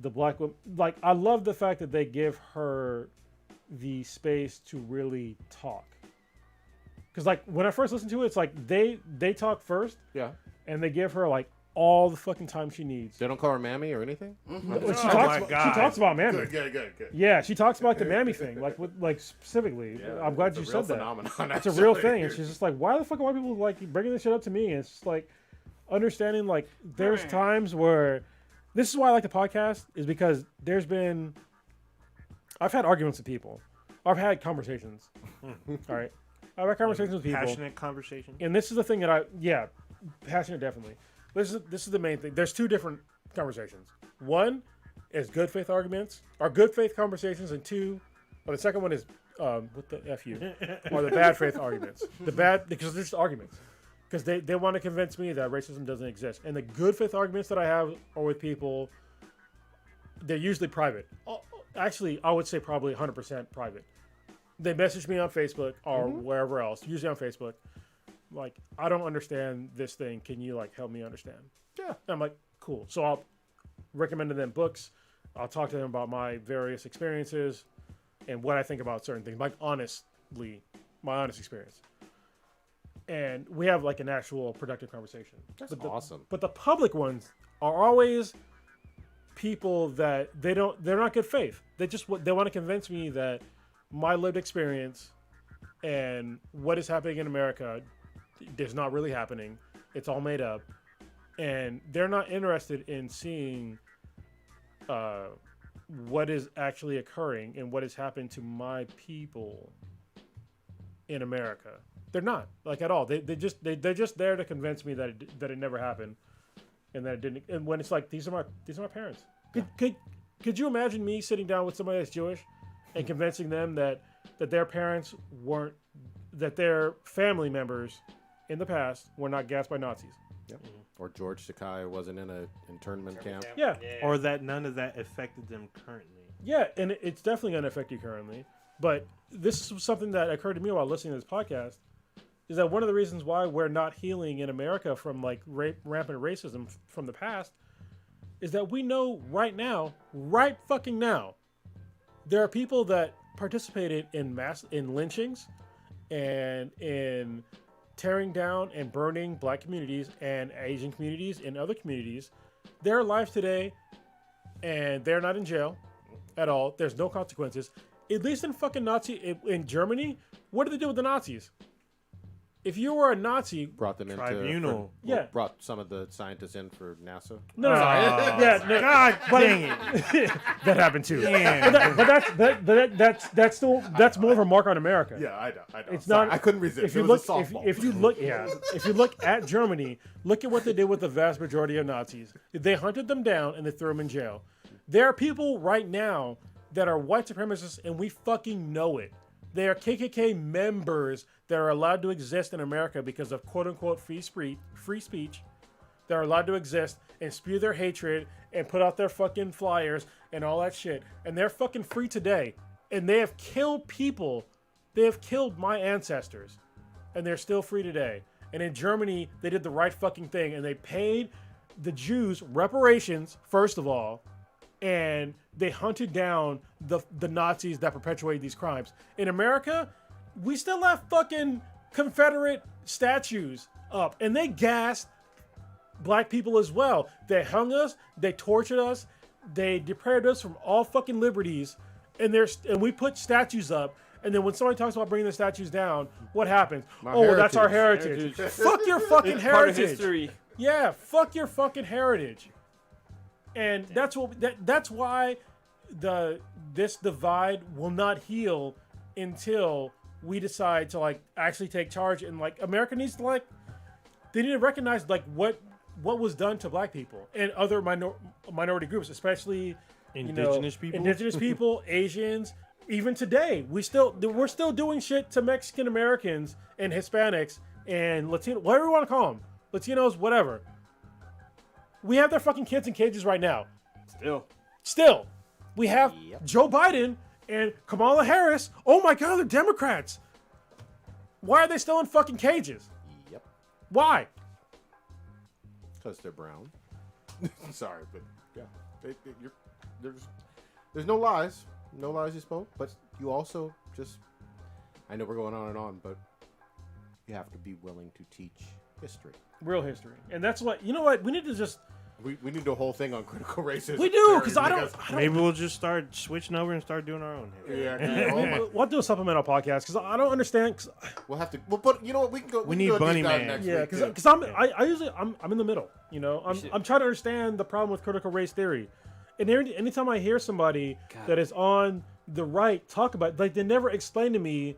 the black woman. Like I love the fact that they give her the space to really talk, because like when I first listened to it, it's like they talk first, yeah, and they give her like all the fucking time she needs. They don't call her Mammy or anything? She my talks about Mammy. Good. Yeah, she talks about the Mammy thing, like specifically. I'm glad you said that. It's a real thing, and she's just like, why the fuck are white people like bringing this shit up to me? And it's just like understanding like there's times where this is why I like the podcast is because I've had arguments with people. I've had conversations. All right, I've had conversations with people. Passionate conversation. And this is the thing that passionate definitely. This is the main thing. There's two different conversations. One is good faith arguments, or good faith conversations, and the second one is what the F you, or the bad faith arguments. Because they're just arguments. Because they want to convince me that racism doesn't exist. And the good faith arguments that I have are with people, they're usually private. Actually, I would say probably 100% private. They message me on Facebook or wherever else, usually on Facebook. Like, I don't understand this thing. Can you like help me understand? Yeah. And I'm like, cool. So I'll recommend to them books. I'll talk to them about my various experiences and what I think about certain things. Like honestly, my honest experience. And we have like an actual productive conversation. That's awesome. But the public ones are always people that they're not good faith. They want to convince me that my lived experience and what is happening in America is not really happening. It's all made up. And they're not interested in seeing what is actually occurring and what has happened to my people in America. They're not, like, at all. They're just there to convince me that it never happened and that it didn't. And when it's like, these are my parents. Could you imagine me sitting down with somebody that's Jewish and convincing them that their parents weren't, that their family members in the past were not gassed by Nazis? Yep. Or George Sakai wasn't in an internment camp. Yeah. Or that none of that affected them currently. Yeah, and it's definitely going to affect you currently. But this is something that occurred to me while listening to this podcast, is that one of the reasons why we're not healing in America from like rampant racism from the past is that we know right fucking now, there are people that participated in lynchings and in tearing down and burning black communities and Asian communities and other communities. They're alive today and they're not in jail at all. There's no consequences. At least in fucking in Germany, what did they do with the Nazis? If you were a Nazi, Brought them Tribunal. Brought some of the scientists in for NASA. no. God dang it. That happened too. Damn. But that's more of a mark on America. Yeah, I know. It's Sorry, not. I couldn't resist. If you look, if you look at Germany, look at what they did with the vast majority of Nazis. They hunted them down and they threw them in jail. There are people right now that are white supremacists, and we fucking know it. They are KKK members that are allowed to exist in America because of quote-unquote free speech. They're allowed to exist and spew their hatred and put out their fucking flyers and all that shit. And they're fucking free today. And they have killed people. They have killed my ancestors. And they're still free today. And in Germany, they did the right fucking thing. And they paid the Jews reparations, first of all. And they hunted down the Nazis that perpetuated these crimes. In America, we still have fucking Confederate statues up, and they gassed black people as well. They hung us, they tortured us, they deprived us from all fucking liberties, and we put statues up. And then when somebody talks about bringing the statues down, what happens? Well, that's our heritage. Fuck your fucking heritage. Part of history. Yeah, fuck your fucking heritage. And that's why this divide will not heal until we decide to like actually take charge, and like America needs to they need to recognize like what was done to black people and other minority groups, especially indigenous people, Asians. Even today, we're still doing shit to Mexican Americans and Hispanics and Latino, whatever you want to call them, Latinos, whatever. We have their fucking kids in cages right now. Still. We have Joe Biden and Kamala Harris. Oh my God, they're Democrats. Why are they still in fucking cages? Yep. Why? Because they're brown. Sorry, but yeah. There's no lies. No lies you spoke, but you also just, I know we're going on and on, but you have to be willing to teach history. Real history. And that's what, you know what? We need to just. We need to do a whole thing on critical racism. We do, because I don't. Maybe we'll just start switching over and start doing our own. We'll do a supplemental podcast because I don't understand. We'll have to. We'll put. You know what? We can go. We can need do a Bunny deep dive Man. next Yeah, week, because too. I usually I'm in the middle. You know, I'm trying to understand the problem with critical race theory, and anytime I hear somebody that is on the right talk about, like, they never explain to me,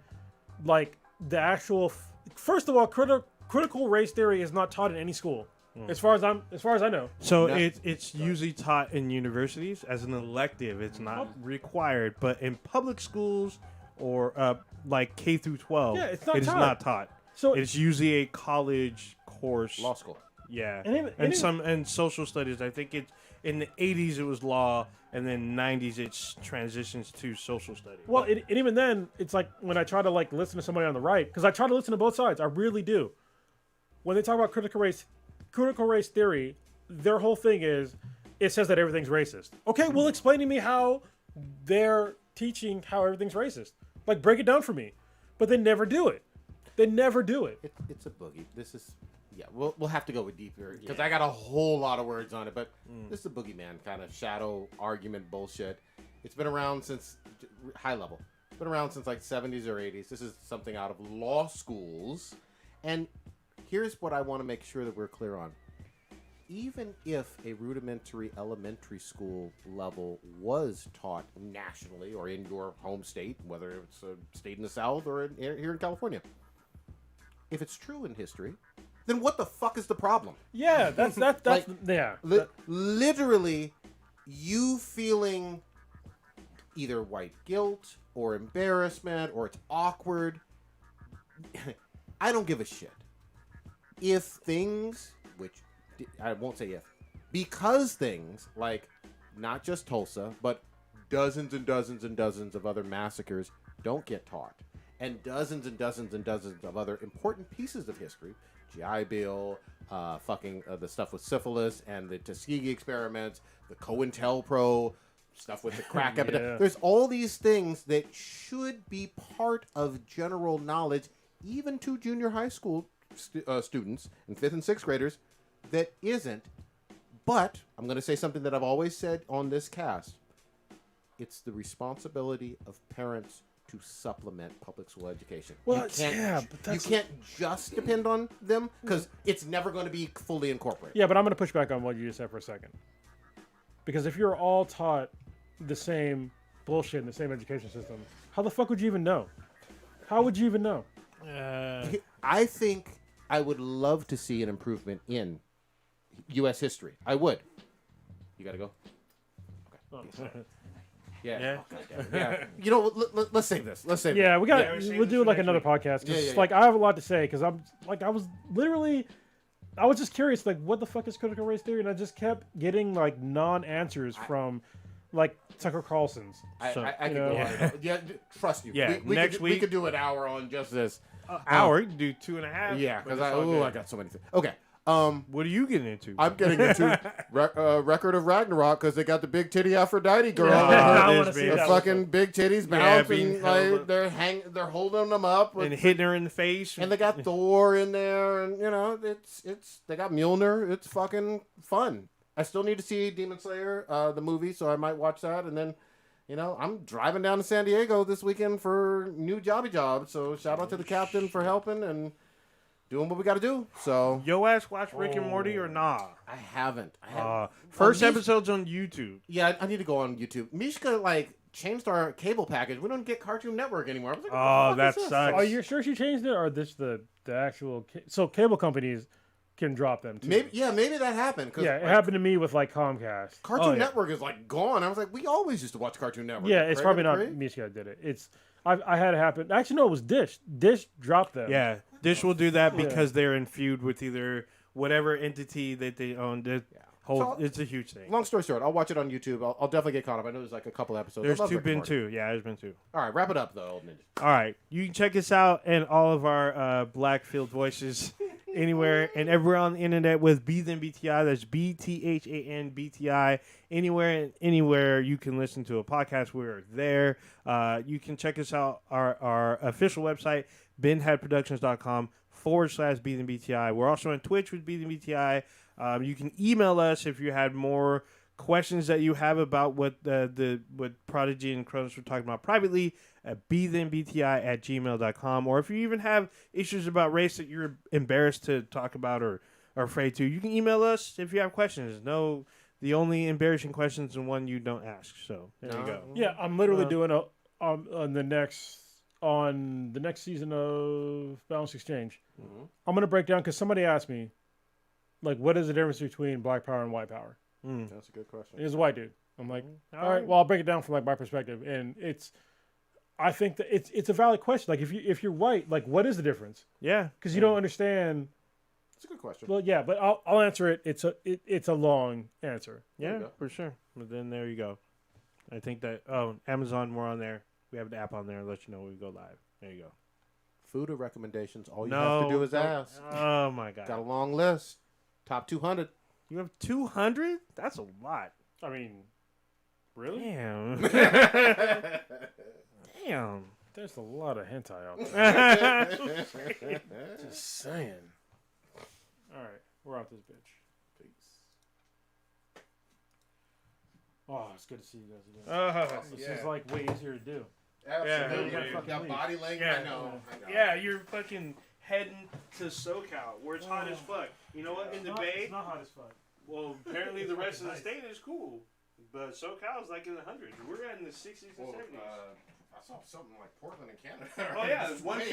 like, the actual. First of all, critical race theory is not taught in any school, as far as I know. So it's usually taught in universities as an elective. It's not required, but in public schools or like K through 12, Yeah, it's not it is taught. not taught. So it's usually a college course. Law school. Yeah, And and social studies. I think it's in the 80s it was law, and then 90s it transitions to social studies. Well, and even then, it's like when I try to like listen to somebody on the right, because I try to listen to both sides. I really do. When they talk about critical race theory, their whole thing is it says that everything's racist. Okay, well, explain to me how they're teaching how everything's racist. Like, break it down for me. But they never do it. They never do it. It's a boogie. This is. Yeah, we'll have to go with deeper because I got a whole lot of words on it. But this is a boogeyman kind of shadow argument bullshit. It's been around since high level. It's been around since like 70s or 80s. This is something out of law schools. And here's what I want to make sure that we're clear on. Even if a rudimentary elementary school level was taught nationally or in your home state, whether it's a state in the South or here in California, if it's true in history, then what the fuck is the problem? Yeah, that's Like, yeah. Literally, you feeling either white guilt or embarrassment or it's awkward. I don't give a shit. If things, which I won't say if, because things like not just Tulsa, but dozens and dozens and dozens of other massacres don't get taught, and dozens and dozens and dozens of other important pieces of history, GI Bill, the stuff with syphilis and the Tuskegee experiments, the COINTELPRO stuff with the crack epidemic. There's all these things that should be part of general knowledge, even to junior high school students and 5th and 6th graders, that isn't. But I'm going to say something that I've always said on this cast. It's the responsibility of parents to supplement public school education. Well, you can't just depend on them because it's never going to be fully incorporated. Yeah, but I'm going to push back on what you just said for a second. Because if you're all taught the same bullshit in the same education system, how the fuck would you even know? How would you even know? I think I would love to see an improvement in U.S. history. I would. You got to go? Okay. Yeah. Yeah. You know, let's save this. Let's save Yeah, this. we'll do like another podcast. 'Cause, like, I have a lot to say because I was just curious, like, what the fuck is critical race theory? And I just kept getting like non-answers from like Tucker Carlson's. I could go on. Yeah, trust you. Yeah, next week we could do an hour on just this. Hour? You can do 2.5. Yeah, because I got so many things. Okay. What are you getting into? I'm getting into Record of Ragnarok because they got the big titty Aphrodite girl. I want to see The that. fucking big titties bouncing, being held like they're holding them up and hitting her in the face. and they got Thor in there, and you know it's they got Mjolnir. It's fucking fun. I still need to see Demon Slayer, the movie, so I might watch that, and then. You know, I'm driving down to San Diego this weekend for new jobby job. So shout out to the captain for helping and doing what we got to do. So Yo ass watch Rick and Morty or nah? I haven't. First episode's on YouTube. Yeah, I need to go on YouTube. Mishka changed our cable package. We don't get Cartoon Network anymore. I was like, Oh, what the that fuck is this? sucks. Are you sure she changed it, or this the actual? So cable companies can drop them too. Maybe that happened. Cause, Yeah, it happened to me with like Comcast. Cartoon Network is gone. I was like, we always used to watch Cartoon Network. Yeah, it's probably not Craig? Mishka that did it. It's I had it happen. Actually, no, it was Dish. Dish dropped them. Yeah, Dish will do that because they're in feud with either whatever entity that they own. It's a huge thing. Long story short, I'll watch it on YouTube. I'll definitely get caught up. I know there's like a couple episodes. There's I love Rick and been Morty. 2. Yeah, there's been 2. All right, wrap it up though, old ninja. All right, you can check us out and all of our Blackfield voices anywhere and everywhere on the internet with Beathan BTI. That's BTHAN BTI. Anywhere you can listen to a podcast, we're there. You can check us out our official website, benheadproductions.com. facebook.com/BTHBTI. We're also on Twitch with BTHBTI. You can email us if you had more questions that you have about what Prodigy and Kronos were talking about privately at BTHBTI@gmail.com. Or if you even have issues about race that you're embarrassed to talk about or are afraid to, you can email us if you have questions. No, the only embarrassing questions is one you don't ask. So there you go. Yeah, I'm literally doing on the next season of Balance Exchange. Mm-hmm. I'm gonna break down because somebody asked me, like, what is the difference between Black Power and White Power? That's a good question. He's a white dude. I'm like, all right, well, I'll break it down from like my perspective, and I think that it's a valid question. Like, if you're white, like, what is the difference? Yeah, Because you don't understand. It's a good question. Well, yeah, but I'll answer it. It's a long answer. yeah, for sure. But then there you go. I think that Amazon, we're on there. We have an app on there. Let you know when we go live. There you go. Food or recommendations? All you have to do is ask. Oh my god. Got a long list. Top 200. You have 200? That's a lot. I mean, really? Damn. Damn. There's a lot of hentai out there. Just saying. All right, we're out this bitch. Peace. Oh, it's good to see you guys again. This is like way easier to do. Absolutely. Yeah. Fuck out body language. Yeah. I know. Yeah, you're fucking heading to SoCal, where it's hot as fuck. You know what? In the Bay, It's not hot as fuck. well, apparently the rest of the state is cool. But SoCal is like in the hundreds. We're in the 60s and 70s. I saw something like Portland in Canada. Oh, yeah, it's 150.